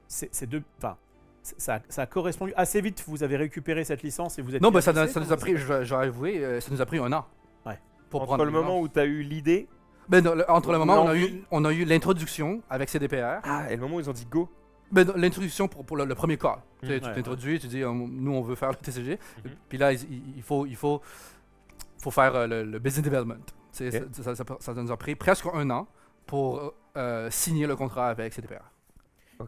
ça a correspondu assez vite. Vous avez récupéré cette licence et vous êtes.
Non,
mis à
ça
bosser,
nous a
comment
pris, je vais avouer, ça nous a pris 1 an.
Ouais.
Pour
Entre
prendre
le moment où tu as eu l'idée
Ben, entre le moment où
l'envie.
on a eu l'introduction avec CDPR,
et le moment où ils ont dit go.
ben, l'introduction pour le premier call. Tu sais, tu
Ouais,
t'introduis, tu dis nous on veut faire le TCG,
Mhm.
puis là il faut faire le business development. Tu sais,
Ok.
ça nous a pris presque 1 an pour signer le contrat avec CDPR.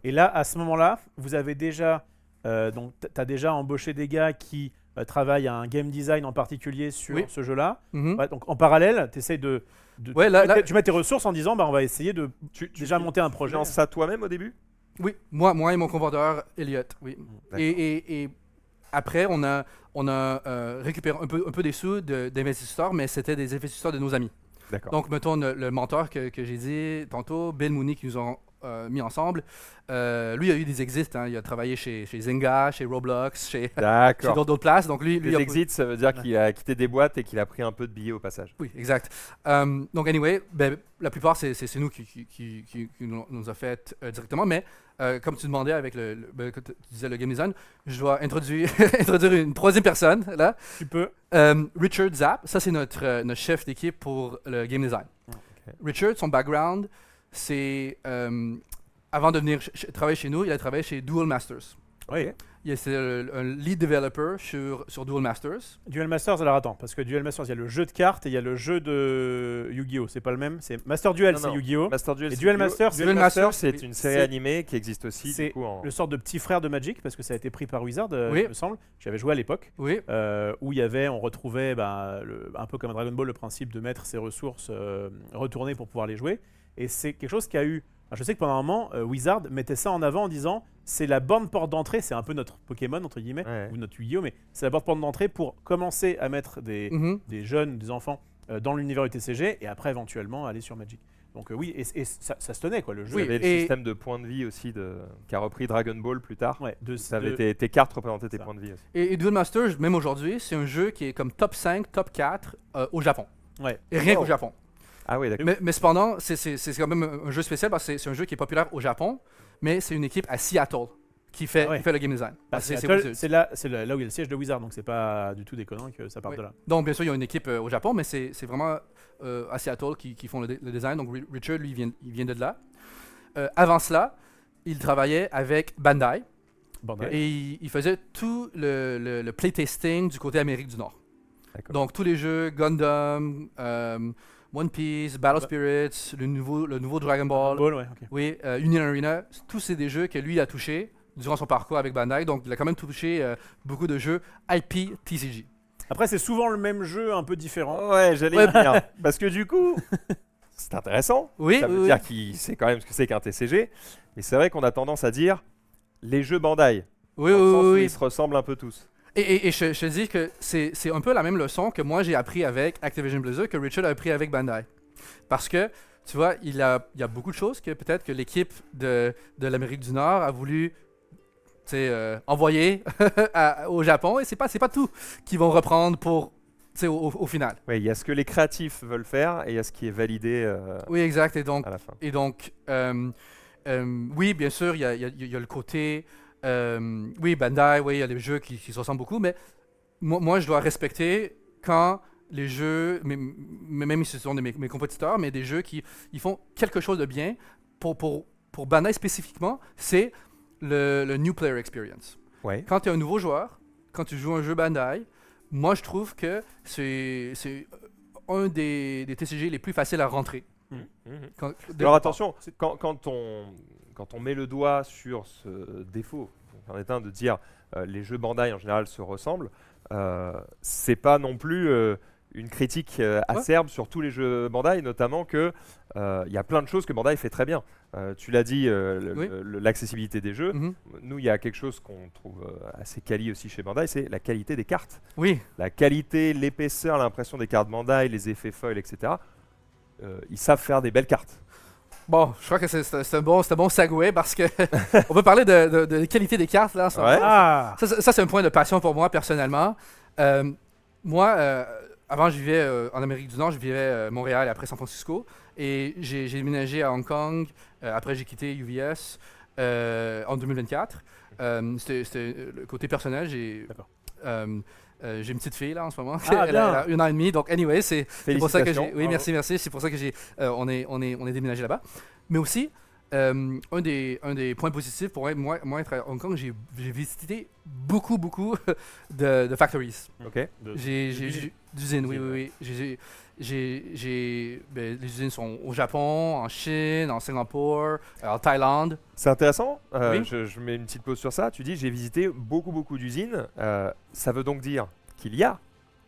Et là, à ce moment-là, vous avez déjà, donc, t'as déjà embauché des gars qui travaillent à un game design en particulier sur
Oui.
ce jeu-là.
Mhm.
Ouais, donc, en parallèle, tu essaies
Ouais, là-
tu mets tes ressources en disant, bah, on va essayer de
Tu
déjà monter un projet.
finances ça toi-même au début?
Oui, moi et mon cofondateur Elliot, oui.
D'accord.
Et après, on a récupéré un peu des sous d'investisseurs, mais c'était des investisseurs de nos amis.
D'accord.
Donc, mettons, le mentor que j'ai dit tantôt, Bill Mooney, qui nous ont mis ensemble, lui, il a eu des exits. Hein. Il a travaillé chez Zynga, chez Roblox, chez
D'accord.
d'autres places. Donc, lui
Les
a-
exits, ça veut dire qu'il a quitté des boîtes et qu'il a pris un peu de billets au passage.
Oui, exact. Donc, anyway, ben, la plupart, c'est nous qui nous a fait directement. Mais comme tu demandais avec que tu disais le game design, je dois introduire une troisième personne, là.
Tu peux.
Richard Zapp, ça c'est notre chef d'équipe pour le game design.
Ok.
Richard, son background, c'est avant de venir travailler chez nous, il a travaillé chez Duel Masters.
Oui.
C'est un lead developer sur Duel Masters.
Duel Masters, alors attends, parce que Duel Masters, il y a le jeu de cartes et il y a le jeu de Yu-Gi-Oh! C'est pas le même. C'est Master Duel,
Non,
c'est
non.
Yu-Gi-Oh!
Master Duel,
Et
c'est
Duel
Yu-Gi-Oh!
Masters,
Duel
Duel
Masters,
Masters,
c'est
oui.
une série
C'est-
animée qui existe aussi du
C'est
coup en...
le sort de petit frère de Magic, parce que ça a été pris par Wizard,
Oui.
il me semble. J'avais joué à l'époque.
Oui,
Où il y avait, on retrouvait un peu comme un Dragon Ball le principe de mettre ses ressources retournées pour pouvoir les jouer. Et c'est quelque chose qui a eu. Je sais que pendant un moment, Wizard mettait ça en avant en disant c'est la bonne porte d'entrée, c'est un peu notre Pokémon entre guillemets,
Ouais.
ou notre Yu-Gi-Oh! Mais c'est la bonne porte d'entrée pour commencer à mettre des jeunes, des enfants dans l'univers du TCG et après éventuellement aller sur Magic. Donc oui, et ça se tenait quoi le jeu.
Il y
Oui,
avait le
et-
système de points de vie aussi qui a repris Dragon Ball plus tard.
Ouais,
Ça avait tes cartes représentaient tes
Ça.
points de vie aussi.
et Duel Masters, même aujourd'hui, c'est un jeu qui est comme top 5, top 4 au Japon.
Ouais.
Et rien
Oh.
qu'au Japon.
Ah oui, d'accord.
Mais cependant, c'est quand même un jeu spécial parce que c'est un jeu qui est populaire au Japon, mais c'est une équipe à Seattle qui fait,
Ah ouais.
qui fait le game design.
Bah,
C'est
Seattle,
Wizards.
c'est là où il y a le siège de Wizard, donc c'est pas du tout déconnant que ça parte
Oui.
de là.
Donc, bien sûr, il y a une équipe au Japon, mais c'est vraiment à Seattle qui font le design. Donc, Richard, lui, il vient de là. Avant cela, il travaillait avec Bandai
Bandai.
et il faisait tout le playtesting du côté Amérique du Nord.
D'accord.
Donc, tous les jeux Gundam, One Piece, Battle
Bah.
Spirits, le nouveau Dragon Ball,
Ball, ouais, ok.
oui, Union Arena, tous c'est des jeux que lui a touché durant son parcours avec Bandai. Donc, il a quand même touché beaucoup de jeux IP TCG.
Après, c'est souvent le même jeu, un peu différent.
Ouais, j'allais
Ouais.
y venir. Parce que du coup, c'est intéressant.
Oui,
Ça veut
oui,
dire qu'il sait quand même ce que c'est qu'un TCG. Mais c'est vrai qu'on a tendance à dire les jeux Bandai.
oui,
Dans le sens
oui,
où
oui.
ils se ressemblent un peu tous.
Et je te dis que c'est un peu la même leçon que moi j'ai appris avec Activision Blizzard, que Richard a appris avec Bandai. Parce que, tu vois, il y a beaucoup de choses que peut-être que l'équipe de l'Amérique du Nord a voulu envoyer au Japon, et c'est pas tout qu'ils vont reprendre pour, au final.
Oui, il y a ce que les créatifs veulent faire et il y a ce qui est validé
Oui, exact.
à la fin.
Et donc, oui, bien sûr, il y a le côté. Oui, Bandai, oui, il y a des jeux qui se ressemblent beaucoup, mais moi, je dois respecter quand les jeux, même si ce sont mes compétiteurs, mais des jeux qui ils font quelque chose de bien. Pour Bandai spécifiquement, c'est le New Player Experience.
Ouais.
Quand tu es un nouveau joueur, quand tu joues un jeu Bandai, moi, je trouve que c'est un des TCG les plus faciles à rentrer.
Mhm.
Quand-
Alors attention, quand on met le doigt sur ce défaut, en est un de dire les jeux Bandai en général se ressemblent, c'est pas non plus une critique acerbe sur tous les jeux Bandai, notamment que il y a plein de choses que Bandai fait très bien. Tu l'as dit,
Oui.
l'accessibilité des jeux.
Mhm.
Nous, il y a quelque chose qu'on trouve assez quali aussi chez Bandai, c'est la qualité des cartes.
Oui,
La qualité, l'épaisseur, l'impression des cartes Bandai, les effets foils, etc. Ils savent faire des belles cartes.
bon, je crois que c'est un bon segue parce que on peut parler de la qualité des cartes là. en ce moment.
Ouais.
Ah
Ça, c'est un point de passion pour moi personnellement. Moi, avant, je vivais en Amérique du Nord, je vivais à Montréal et après San Francisco. Et j'ai déménagé à Hong Kong. Après, j'ai quitté UVS en 2024. C'était le côté personnel.
D'accord.
j'ai une petite fille là en ce moment.
Ah,
elle,
bien.
a 1 an et demi. Donc, anyway, c'est pour ça que j'ai.
Félicitations.
Oui,
Bravo.
merci. C'est pour ça que on est déménagé là-bas. Mais aussi, un des points positifs pour moi être à Hong Kong, j'ai visité beaucoup de factories.
Ok.
D'usines, oui. Les usines sont au Japon, en Chine, en Singapour, en Thaïlande.
C'est intéressant.
Oui.
Je mets une petite pause sur ça. Tu dis j'ai visité beaucoup d'usines. Ça veut donc dire qu'il y a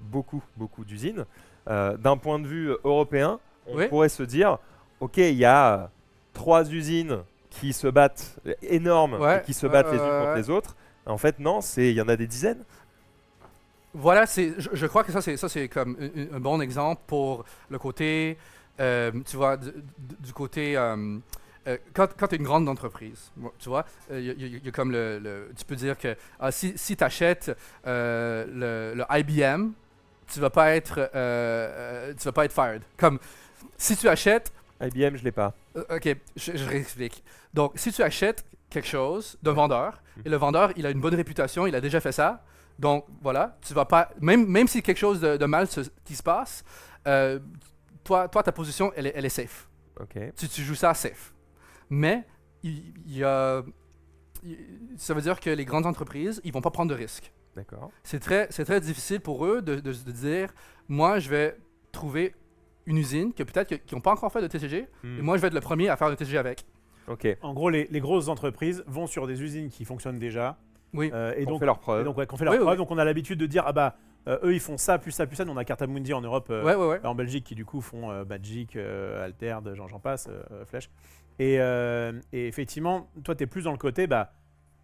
beaucoup d'usines. D'un point de vue européen, on
Oui.
pourrait se dire ok, il y a 3 usines qui se battent énormes
Ouais,
et qui se battent les unes
ouais.
contre les autres. En fait, non, il y en a des dizaines.
Voilà, je crois que ça c'est comme un bon exemple pour le côté, tu vois, du côté, quand tu es une grande entreprise, tu vois, il y a comme tu peux dire que si tu achètes le IBM, tu vas pas être fired. Comme si tu achètes,
IBM, je l'ai pas.
ok, je réexplique. Donc, si tu achètes quelque chose d'un vendeur, et le vendeur, il a une bonne réputation, il a déjà fait ça, donc voilà, tu vas pas, même si quelque chose de mal qui se passe, toi, ta position, elle est safe.
Ok.
Tu joues ça safe. Mais, ça veut dire que les grandes entreprises, ils vont pas prendre de risques.
D'accord.
C'est très difficile pour eux de dire, moi, je vais trouver une usine que peut-être qui n'ont pas encore fait de TCG, et moi, je vais être le premier à faire le TCG avec.
Ok.
En gros, les grosses entreprises vont sur des usines qui fonctionnent déjà.
Oui.
Et
On
donc,
fait leurs preuves.
qu'on fait leur
Oui,
preuve.
oui.
Donc, on a l'habitude de dire, ah bah, eux, ils font ça, plus ça, plus ça. Nous, on a Cartamundi en Europe,
Ouais.
en Belgique, qui du coup font Magic, Altered, j'en passe, Flèche. Et effectivement, toi, tu es plus dans le côté, bah,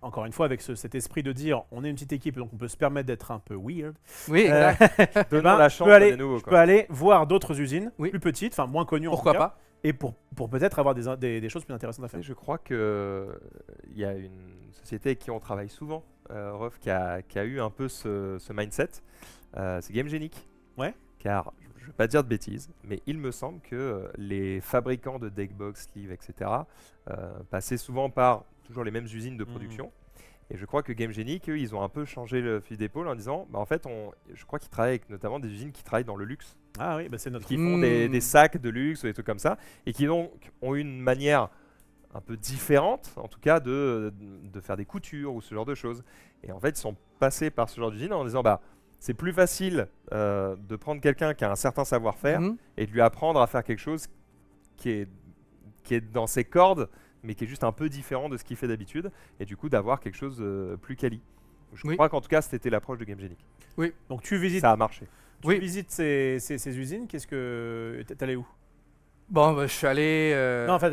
encore une fois, avec cet esprit de dire, on est une petite équipe, donc on peut se permettre d'être un peu weird.
Oui, exact.
Donnons
Ben,
la
je
chance
peux
à
aller-
des nouveaux.
Je
quoi.
peux aller voir d'autres usines,
Oui.
plus petites, enfin moins connues en
Pourquoi
tout cas,
pas?
et pour peut-être avoir des choses plus intéressantes à faire.
Et je crois que il y a une société avec qui on travaille souvent, Ruff, qui a eu un peu ce mindset. C'est GameGenic.
Ouais.
Car je ne vais pas dire de bêtises, mais il me semble que les fabricants de deckbox, sleeves, etc. Passaient souvent par toujours les mêmes usines de production. Et je crois que GameGenic, eux, ils ont un peu changé le fusil d'épaule en disant, bah, en fait, je crois qu'ils travaillent avec notamment des usines qui travaillent dans le luxe,
Ah oui, bah c'est notre
qui font des
Hmm.
sacs de luxe ou des trucs comme ça, et qui donc ont une manière un peu différente, en tout cas, de faire des coutures ou ce genre de choses. Et en fait, ils sont passés par ce genre d'usine en disant, bah, c'est plus facile de prendre quelqu'un qui a un certain savoir-faire
Mhm.
et de lui apprendre à faire quelque chose qui est dans ses cordes, mais qui est juste un peu différent de ce qu'il fait d'habitude, et du coup d'avoir quelque chose plus quali. Je
Oui.
crois qu'en tout cas, c'était l'approche de GameGenic.
Donc tu visites,
Ça a marché.
Oui.
visites ces usines. Qu'est-ce que t'es allé où?
Bon, bah, je suis allé.
Non, enfin,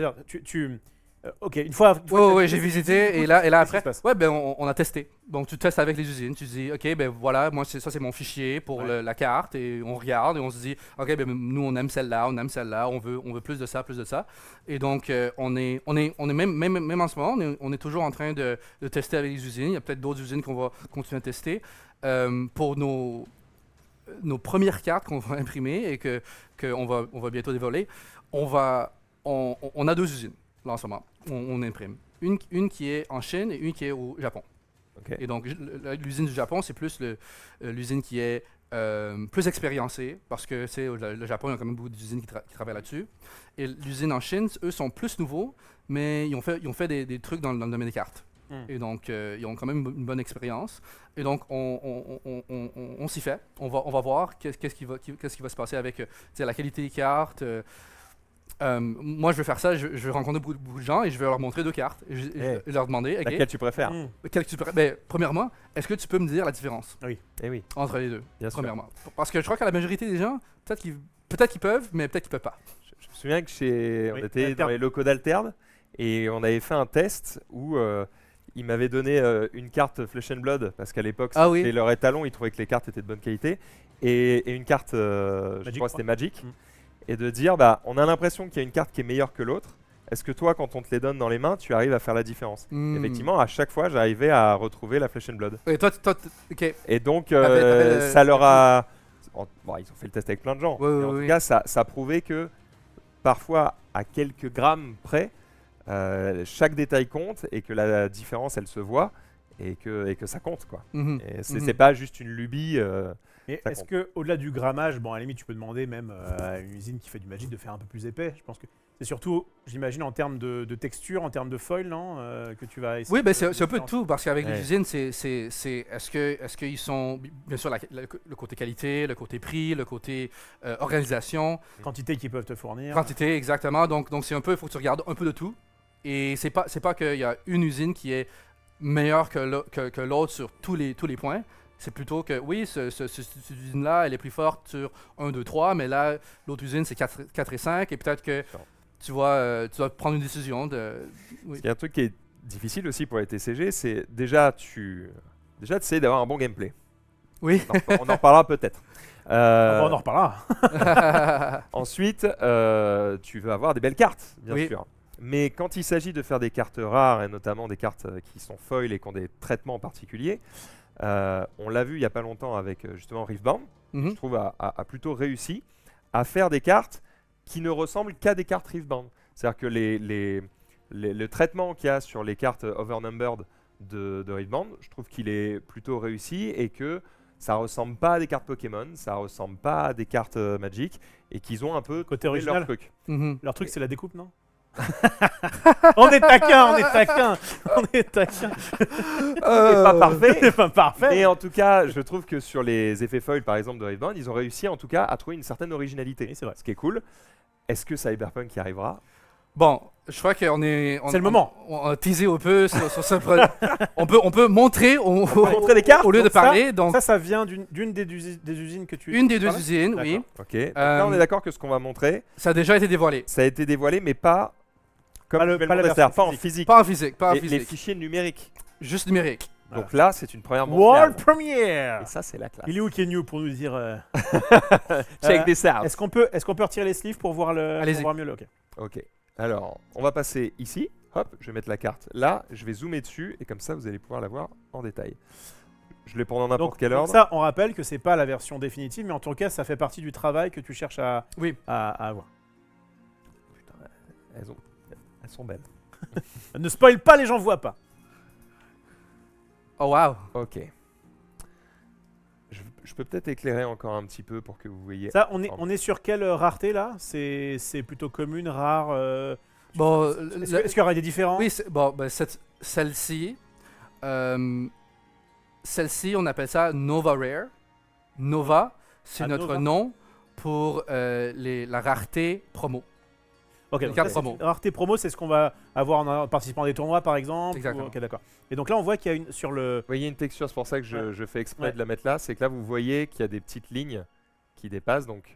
ok, une fois.
Ouais,
que t'as
ouais,
visité
j'ai
ces
visité
usines,
et là
qu'est-ce qui
après,
se passe?
ouais, ben on a testé. Donc tu testes avec les usines, tu dis, ok, ben voilà, moi ça c'est mon fichier pour
Ouais.
la carte et on regarde et on se dit, ok, ben nous on aime celle-là, on veut plus de ça, Et donc on est même en ce moment, on est toujours en train de tester avec les usines. Il y a peut-être d'autres usines qu'on va continuer à tester pour nos premières cartes qu'on va imprimer et que on va bientôt dévoiler. On a 2 usines là en ce moment. On imprime. Une qui est en Chine et une qui est au Japon.
Ok.
Et donc, l'usine du Japon, c'est plus l'usine qui est plus expériencée, parce que le Japon, il y a quand même beaucoup d'usines qui travaillent là-dessus. Et l'usine en Chine, eux, sont plus nouveaux, mais ils ont fait des trucs dans le domaine des cartes. Et donc, ils ont quand même une bonne expérience. Et donc, on s'y fait. On va voir qu'est-ce qui va se passer avec la qualité des cartes. Moi, je vais faire ça, je vais rencontrer beaucoup de gens et je vais leur montrer 2 cartes. Et je leur demander, ok,
Laquelle tu préfères
quelle que tu préfères. Ben, premièrement, est-ce que tu peux me dire la différence
Eh oui,
entre les deux,
bien sûr.
premièrement? Parce que je crois que la majorité des gens, peut-être qu'ils peuvent, mais peut-être qu'ils peuvent pas.
Je me souviens que
Oui,
on était
Alterne.
dans les locaux d'Alterne et on avait fait un test où ils m'avaient donné une carte Flesh and Blood parce qu'à l'époque
Ah
c'était
oui.
leur étalon, ils trouvaient que les cartes étaient de bonne qualité et une carte, je
Magic,
crois que c'était Magic,
Mm.
et de dire bah on a l'impression qu'il y a une carte qui est meilleure que l'autre. Est-ce que toi, quand on te les donne dans les mains, tu arrives à faire la différence Effectivement, à chaque fois, j'arrivais à retrouver la Flesh and Blood.
Et toi, ok.
Et donc,
T'avais le-
ça leur a... Bon, ils ont fait le test avec plein de gens.
Ouais,
mais en
ouais,
tout
ouais.
cas, ça prouvait que parfois, à quelques grammes près, chaque détail compte et que la différence, elle se voit. et que ça compte, quoi.
Mhm.
Et c'est pas juste une lubie.
Mais
Ça
est-ce
compte.
que au-delà du grammage, bon à la limite tu peux demander même à une usine qui fait du Magic de faire un peu plus épais. Je pense que c'est surtout, j'imagine, en termes de texture, en termes de foil, non, que tu vas essayer.
Oui, ben
de
c'est un peu de
différencier.
tout, parce qu'avec
Ouais.
les usines, est-ce qu'ils sont, bien sûr, le côté qualité, le côté prix, le côté organisation,
Quantité qu'ils peuvent te fournir.
quantité, exactement. Donc c'est un peu, il faut que tu regardes un peu de tout. Et c'est pas qu'il y a une usine qui est meilleure que l'autre sur tous les points. C'est plutôt que, oui, cette usine-là, elle est plus forte sur 1, 2, 3, mais là, l'autre usine, c'est 4 et 5, et peut-être que tu dois prendre une décision de... Oui.
Il y a un truc qui est difficile aussi pour les TCG, c'est déjà tu essaies d'avoir un bon gameplay.
Oui.
On en parlera peut-être.
On en reparlera.
Ensuite, tu veux avoir des belles cartes, bien
Oui.
sûr. Mais quand il s'agit de faire des cartes rares, et notamment des cartes qui sont foil et qui ont des traitements particuliers, on l'a vu il n'y a pas longtemps avec justement Riftbound,
Mhm.
je trouve a plutôt réussi à faire des cartes qui ne ressemblent qu'à des cartes Riftbound. C'est-à-dire que le traitement qu'il y a sur les cartes Overnumbered de Riftbound, je trouve qu'il est plutôt réussi et que ça ressemble pas à des cartes Pokémon, ça ressemble pas à des cartes Magic, et qu'ils ont un peu
Côté
trouvé leur
original.
truc.
Mhm.
Leur truc, c'est la découpe, non? On est taquin, on est taquin, on est taquin.
C'est pas parfait.
C'est pas parfait.
Mais en tout cas, je trouve que sur les effets foil, par exemple, de Riftbound, ils ont réussi en tout cas à trouver une certaine originalité.
Oui, c'est vrai.
Ce qui est cool. Est-ce que Cyberpunk y arrivera?
Bon, je crois qu'on est...
C'est le moment.
On a teasé un peu sur ce produit. on peut montrer
montrer des cartes,
au lieu de
donc ça-
parler. Donc,
Ça vient d'une des usines que tu.
une des deux
parlais
usines, oui.
D'accord.
Ok. Donc là, on est d'accord que ce qu'on va montrer,
Ça a déjà été dévoilé.
ça a été dévoilé, mais pas comme
Pas
je
le-
vais le
pas la
montrer, c'est-à-dire
version
pas en
physique.
physique.
Pas en physique, pas en
Les
physique.
fichiers numériques.
Juste numérique.
Voilà.
Donc là, c'est une première
World
mondiale.
Premiere.
Et ça, c'est la classe.
Il est où Kenyu pour nous dire
Check this out.
Est-ce qu'on peut retirer les sleeves pour voir
Allez-y.
pour voir mieux le. Ok.
Ok. Alors, on va passer ici. Hop, je vais mettre la carte là. Je vais zoomer dessus et comme ça, vous allez pouvoir la voir en détail. Je les prends dans n'importe quel
donc
ordre.
ça, on rappelle que c'est pas la version définitive, mais en tout cas, ça fait partie du travail que tu cherches à
Oui.
avoir.
Putain, elles sont belles.
Ne spoil pas, les gens voient pas.
Oh, wow.
Ok. Je peux peut-être éclairer encore un petit peu pour que vous voyez.
Ça, on est sur quelle rareté là? C'est plutôt commune, rare.
Bon,
Est-ce qu'il y aura des différents?
oui, bon, ben, celle-ci, on appelle ça Nova Rare. Nova, c'est
Ah,
notre
Nova.
nom pour la rareté promo.
Ok,
Une
donc
carte
là, c'est-
promo.
rareté promo, c'est ce qu'on va avoir en participant à des tournois par exemple.
Exactement.
Ok, d'accord. Et donc là, on voit qu'il y a une sur le.
Vous voyez une texture, c'est pour ça que je fais exprès
Ouais.
de la mettre là. C'est que là, vous voyez qu'il y a des petites lignes qui dépassent, donc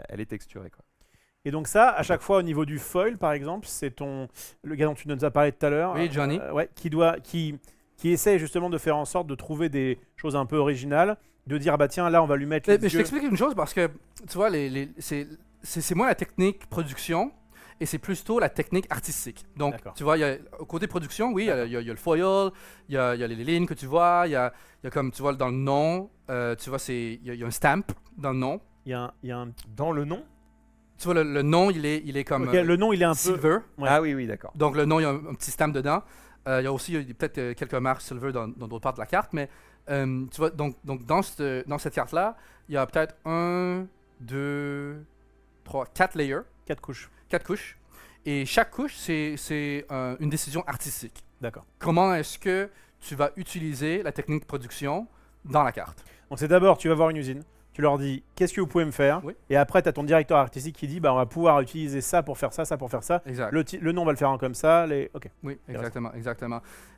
elle est texturée, quoi.
Et donc ça, à chaque fois au niveau du foil, par exemple, c'est le gars dont tu nous as parlé tout à l'heure.
Oui, Johnny.
Ouais, qui essaie justement de faire en sorte de trouver des choses un peu originales, de dire ah bah tiens là on va lui mettre
Mais
les
je
yeux.
t'explique une chose parce que, tu vois, c'est moins la technique production et c'est plutôt la technique artistique. Donc,
D'accord.
tu vois, au côté production, oui, il y a le foil, il y a les lignes que tu vois, il y a comme, tu vois, dans le nom, tu vois, il y a un stamp dans le nom.
Il y a un.
Dans le nom?
Tu vois, le nom, il est comme
Ok, le nom il est un peu.
silver.
Ouais.
Ah oui, d'accord.
Donc, le nom, il y a un petit stamp dedans. Il y a aussi peut-être quelques marques silver dans d'autres parts de la carte, mais tu vois, donc dans cette carte-là, il y a peut-être 1, 2, 3, 4 layers,
4 couches.
4 couches. Et chaque couche, c'est une décision artistique.
D'accord.
Comment est-ce que tu vas utiliser la technique de production dans la carte?
Donc c'est d'abord tu vas voir une usine, tu leur dis qu'est-ce que vous pouvez me faire,
Oui.
et après tu as ton directeur artistique qui dit bah on va pouvoir utiliser ça pour faire ça, ça pour faire ça.
Exact.
Le nom on va le faire en comme ça. Ok.
Oui, exactement.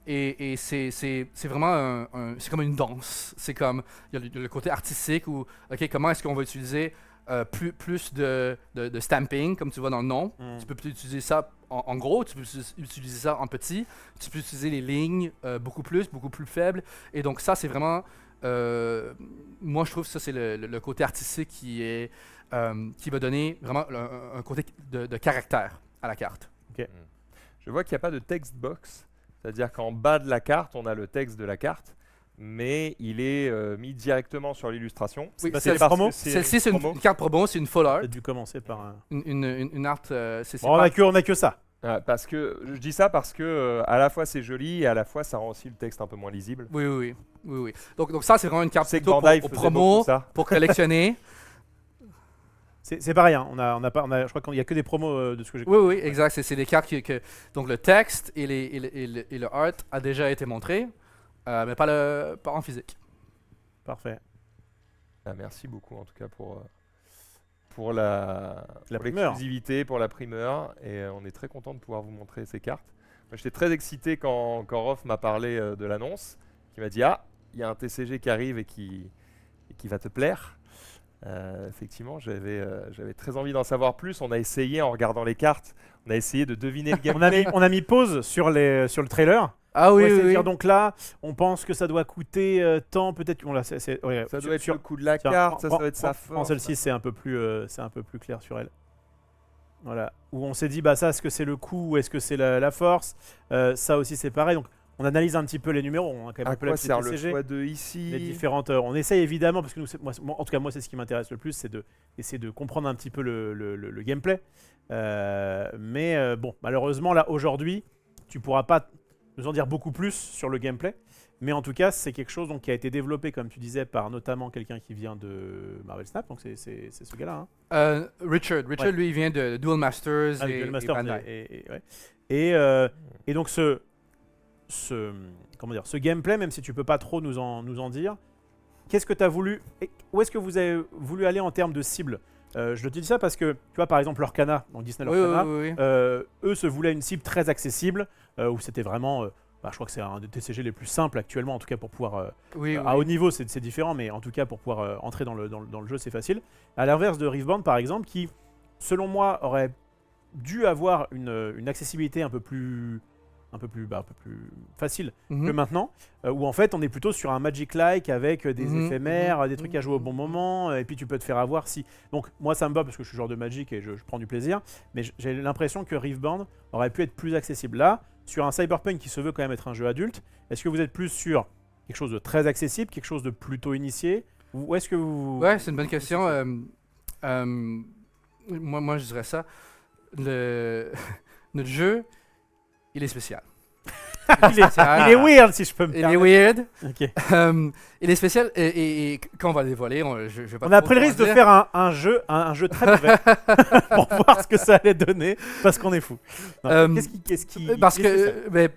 Et c'est vraiment c'est comme une danse. C'est comme, il y a le côté artistique où, ok, comment est-ce qu'on va utiliser plus de stamping, comme tu vois dans le nom.
Mm.
Tu peux utiliser ça en gros, tu peux utiliser ça en petit, tu peux utiliser les lignes beaucoup plus faibles. Et donc ça, c'est vraiment, moi je trouve que ça c'est le côté artistique qui va donner vraiment un côté de caractère à la carte.
Je vois qu'il n'y a pas de text box. C'est-à-dire qu'en bas de la carte, on a le texte de la carte, mais il est mis directement sur l'illustration.
Oui,
Bah,
celle-
c'est les promos.
Celle-ci, c'est
promo.
une carte promo, c'est une full art.
T'as dû commencer par un.
Une art, c'est
Bon, on a que ça.
Parce que je dis ça parce que à la fois c'est joli et à la fois ça rend aussi le texte un peu moins lisible.
Oui. Donc ça, c'est vraiment une carte
C'est que
plutôt
Bandai
pour
faisait
promo,
beaucoup ça.
pour collectionner.
C'est pareil, hein. Je crois qu'il n'y a que des promos de ce que j'ai
Oui, exact. C'est des cartes donc le texte et le art a déjà été montré, mais pas en physique.
Parfait.
Merci beaucoup en tout cas pour la
primeur.
l'exclusivité, pour la primeur, et on est très content de pouvoir vous montrer ces cartes. Moi, j'étais très excité quand Rof m'a parlé de l'annonce, qui m'a dit il y a un TCG qui arrive et qui va te plaire. Effectivement, j'avais très envie d'en savoir plus. On a essayé en regardant les cartes, on a essayé de deviner le gameplay.
On a mis pause sur le trailer.
Ah oui,
Ouais,
oui,
c'est
oui.
dire, donc là, on pense que ça doit coûter tant, peut-être. Ouais,
Ça doit être
sur
le coup de la
tiens,
carte, ça
prends-
doit être sa
prends
force.
celle-ci, c'est un peu plus clair sur elle. Voilà. Où on s'est dit, bah ça, est-ce que c'est le coup ou est-ce que c'est la force Ça aussi, c'est pareil. Donc, on analyse un petit peu les numéros. On a quand même
À
un peu
quoi
la
sert le
TCG.
x2 ici
Les différentes. On essaye évidemment, parce que nous, en tout cas, moi, c'est ce qui m'intéresse le plus, c'est d'essayer de comprendre un petit peu le gameplay. Mais bon, malheureusement, là, aujourd'hui, tu pourras pas nous en dire beaucoup plus sur le gameplay. Mais en tout cas, c'est quelque chose donc, qui a été développé, comme tu disais, par notamment quelqu'un qui vient de Marvel Snap. Donc, c'est ce gars-là. Hein.
Richard,
Ouais.
lui, il vient de Duel Masters
Ah,
et,
Duel Masters
et Bandai.
et donc comment dire, ce gameplay, même si tu peux pas trop nous en dire, qu'est-ce que tu as voulu, où est-ce que vous avez voulu aller en termes de cible? Je te dis ça parce que, tu vois, par exemple, Lorcana, donc Disney
Oui,
Lorcana,
oui.
eux se voulaient une cible très accessible, où c'était vraiment, je crois que c'est un des TCG les plus simples actuellement, en tout cas pour pouvoir,
Oui,
à haut niveau c'est différent, mais en tout cas pour pouvoir entrer dans le jeu c'est facile. À l'inverse de Riftbound par exemple, qui selon moi aurait dû avoir une accessibilité un peu plus facile
Mhm.
que maintenant, où en fait on est plutôt sur un Magic-like avec des
Mhm,
éphémères,
mhm,
des trucs à jouer au bon moment, et puis tu peux te faire avoir si... Donc moi ça me va parce que je suis joueur de Magic et je prends du plaisir, mais j'ai l'impression que Riftbound aurait pu être plus accessible. Là, sur un Cyberpunk qui se veut quand même être un jeu adulte, est-ce que vous êtes plus sur quelque chose de très accessible, quelque chose de plutôt initié, ou est-ce que vous...
Ouais, c'est une bonne question. Moi, je dirais ça. Notre jeu, il est spécial.
il est weird si je peux me
Il est
permettre.
weird.
Ok.
Il est spécial et quand on va le dévoiler, je vais pas
On a
trop
pris le
en
risque de
dire.
faire un jeu très mauvais pour voir ce que ça allait donner, parce qu'on est fou. Non, qu'est-ce qui
Parce
qu'est-ce
que
c'est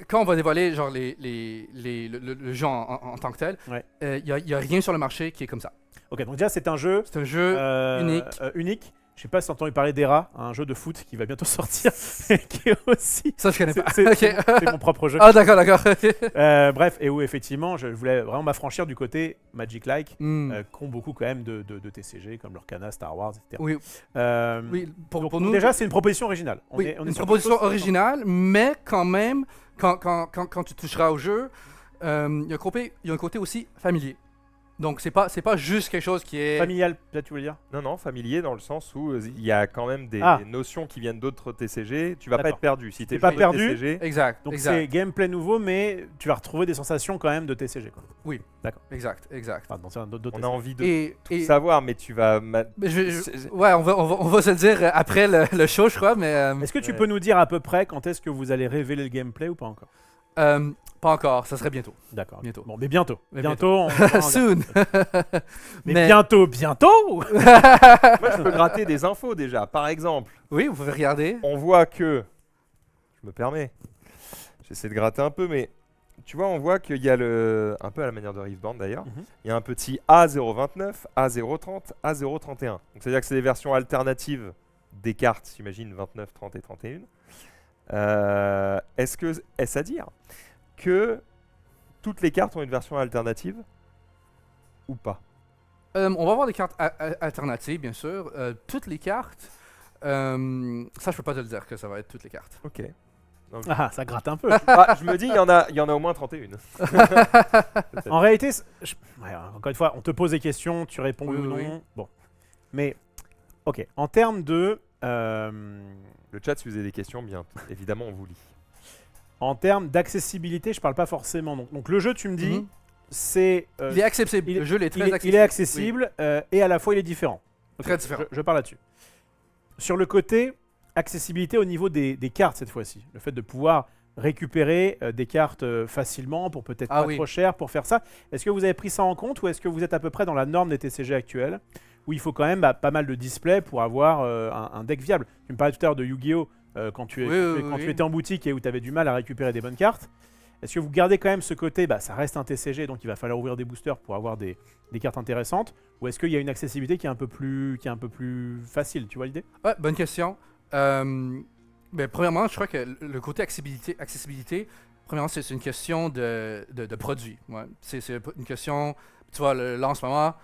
quand on va dévoiler genre le jeu en tant que tel,
Ouais.
il y a rien sur le marché qui est comme ça.
Ok, donc déjà c'est un jeu
C'est un jeu unique.
unique. Je sais pas si t'as entendu parler d'Era, un jeu de foot qui va bientôt sortir, qui est aussi.
Ça, je connais pas.
C'est
Ok.
c'est mon propre jeu.
Ah, d'accord.
Bref, et où effectivement, je voulais vraiment m'affranchir du côté Magic-like,
Hmm.
qu'ont beaucoup quand même de TCG, comme Lorcana, Star Wars, etc.
Oui,
Euh,
oui. Pour
donc,
nous,
déjà, c'est une proposition originale. On
oui,
est
une
sur
proposition
quelque chose-
originale, mais quand même, quand tu toucheras au jeu, il y a un côté aussi familier. Donc c'est pas juste quelque chose qui est
Familial, peut-être tu voulais dire.
Non, familier dans le sens où il y a quand même des
Ah.
notions qui viennent d'autres TCG. Tu vas pas
D'accord.
être perdu. Si t'es
T'es pas
joueur de
perdu.
TCG,
exact.
Donc
exact.
c'est gameplay nouveau, mais tu vas retrouver des sensations quand même de TCG. Quoi.
Exact.
Enfin, dans d'autres
on a
TCG.
envie de
Et
savoir, mais tu vas.
mais ouais, on va se le dire après le show, je crois, mais
Est-ce que tu
Ouais.
peux nous dire à peu près quand est-ce que vous allez révéler le gameplay ou pas encore?
pas encore. Ça serait bientôt.
D'accord.
Bientôt.
Bon, mais bientôt.
Mais
Bientôt. on fera un-
Soon.
mais bientôt.
Moi, je peux gratter des infos déjà. Par exemple,
Oui, vous pouvez regarder.
on voit que. Je me permets. J'essaie de gratter un peu, mais. Tu vois, on voit qu'il y a un peu à la manière de Riftbound d'ailleurs,
Mhm.
il y a un petit A029, A030, A031. Donc c'est-à-dire que c'est des versions alternatives des cartes, j'imagine 29, 30 et 31. Est-ce à dire que toutes les cartes ont une version alternative ou pas?
On va avoir des cartes alternatives, bien sûr. Toutes les cartes. Ça, je peux pas te le dire que ça va être toutes les cartes.
Ok. Donc,
Ah, ça gratte un peu.
je me dis, il y en a au moins 31.
En réalité, ouais, encore une fois, on te pose des questions, tu réponds oui,
Oui,
ou non.
oui.
Bon. Mais, ok. En termes de.
Le chat, si vous avez des questions, bien évidemment, on vous lit.
En termes d'accessibilité, je parle pas forcément. Donc le jeu, tu me dis,
Mhm.
c'est.
Il est accessible.
il-
Le jeu il est très accessible.
Il est accessible et à la fois il est différent.
Très différent.
Je parle là-dessus. Sur le côté accessibilité au niveau des cartes cette fois-ci. Le fait de pouvoir récupérer des cartes facilement pour peut-être pas
oui.
trop cher pour faire ça. Est-ce que vous avez pris ça en compte ou est-ce que vous êtes à peu près dans la norme des TCG actuels où il faut quand même pas mal de displays pour avoir un deck viable? Tu me parlais tout à l'heure de Yu-Gi-Oh! Quand tu étais en boutique et où tu avais du mal à récupérer des bonnes cartes. Est-ce que vous gardez quand même ce côté, ça reste un TCG donc il va falloir ouvrir des boosters pour avoir des cartes intéressantes, ou est-ce qu'il y a une accessibilité qui est un peu plus facile, tu vois l'idée?
Ouais, bonne question. Premièrement, je crois que le côté accessibilité, premièrement, c'est une question de produit. Ouais. C'est une question, tu vois, là en ce moment,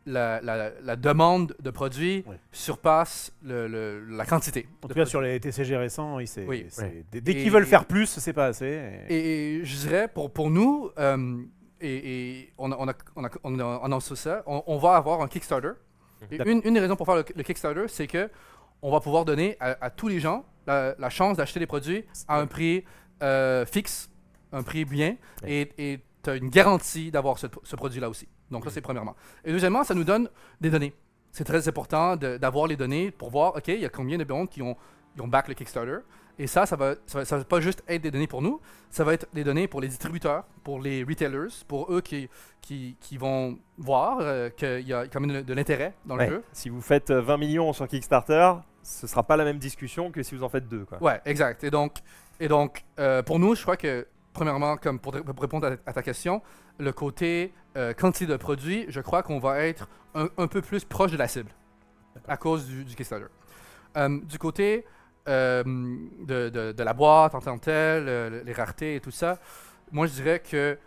la demande de produits surpasse la quantité.
En tout cas, sur les TCG récents, dès qu'ils
Et-
veulent faire plus, c'est pas assez.
Et je dirais, pour nous, on annonce ça, on va avoir un Kickstarter. Et
D'accord.
une des raisons pour faire le Kickstarter, c'est que on va pouvoir donner à tous les gens la chance d'acheter des produits à un prix fixe, un prix bien, et tu as une garantie d'avoir ce produit-là aussi. Donc ça, c'est premièrement. Et deuxièmement, ça nous donne des données. C'est très important d'avoir les données pour voir, OK, il y a combien de personnes qui ont back le Kickstarter. Et ça va pas juste être des données pour nous, ça va être des données pour les distributeurs, pour les retailers, pour eux qui vont voir qu'il y a quand même de l'intérêt dans le jeu.
Si vous faites 20 millions sur Kickstarter, ce sera pas la même discussion que si vous en faites 2. Quoi.
Ouais, exact. Et donc pour nous, je crois que, premièrement, comme pour répondre à ta question, le côté quantité de produits, je crois qu'on va être un peu plus proche de la cible à cause du Kickstarter. Du côté de la boîte en tant que telle, les raretés et tout ça, moi je dirais que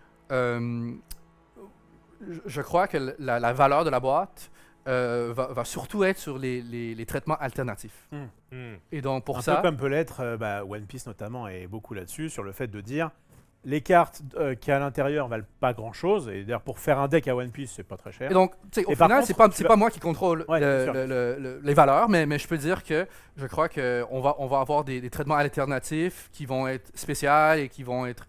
je crois que la valeur de la boîte va surtout être sur les traitements alternatifs. Et donc pour
un
ça...
peu comme peut l'être One Piece notamment, et beaucoup là-dessus, sur le fait de dire les cartes qu'il y a à l'intérieur valent pas grand-chose, et d'ailleurs pour faire un deck à One Piece, c'est pas très cher.
Et donc, tu sais, au
par
final,
contre,
c'est pas moi qui contrôle
Ouais, bien sûr.
les valeurs, mais je peux dire que je crois qu'on va avoir des traitements alternatifs qui vont être spéciaux et qui vont être...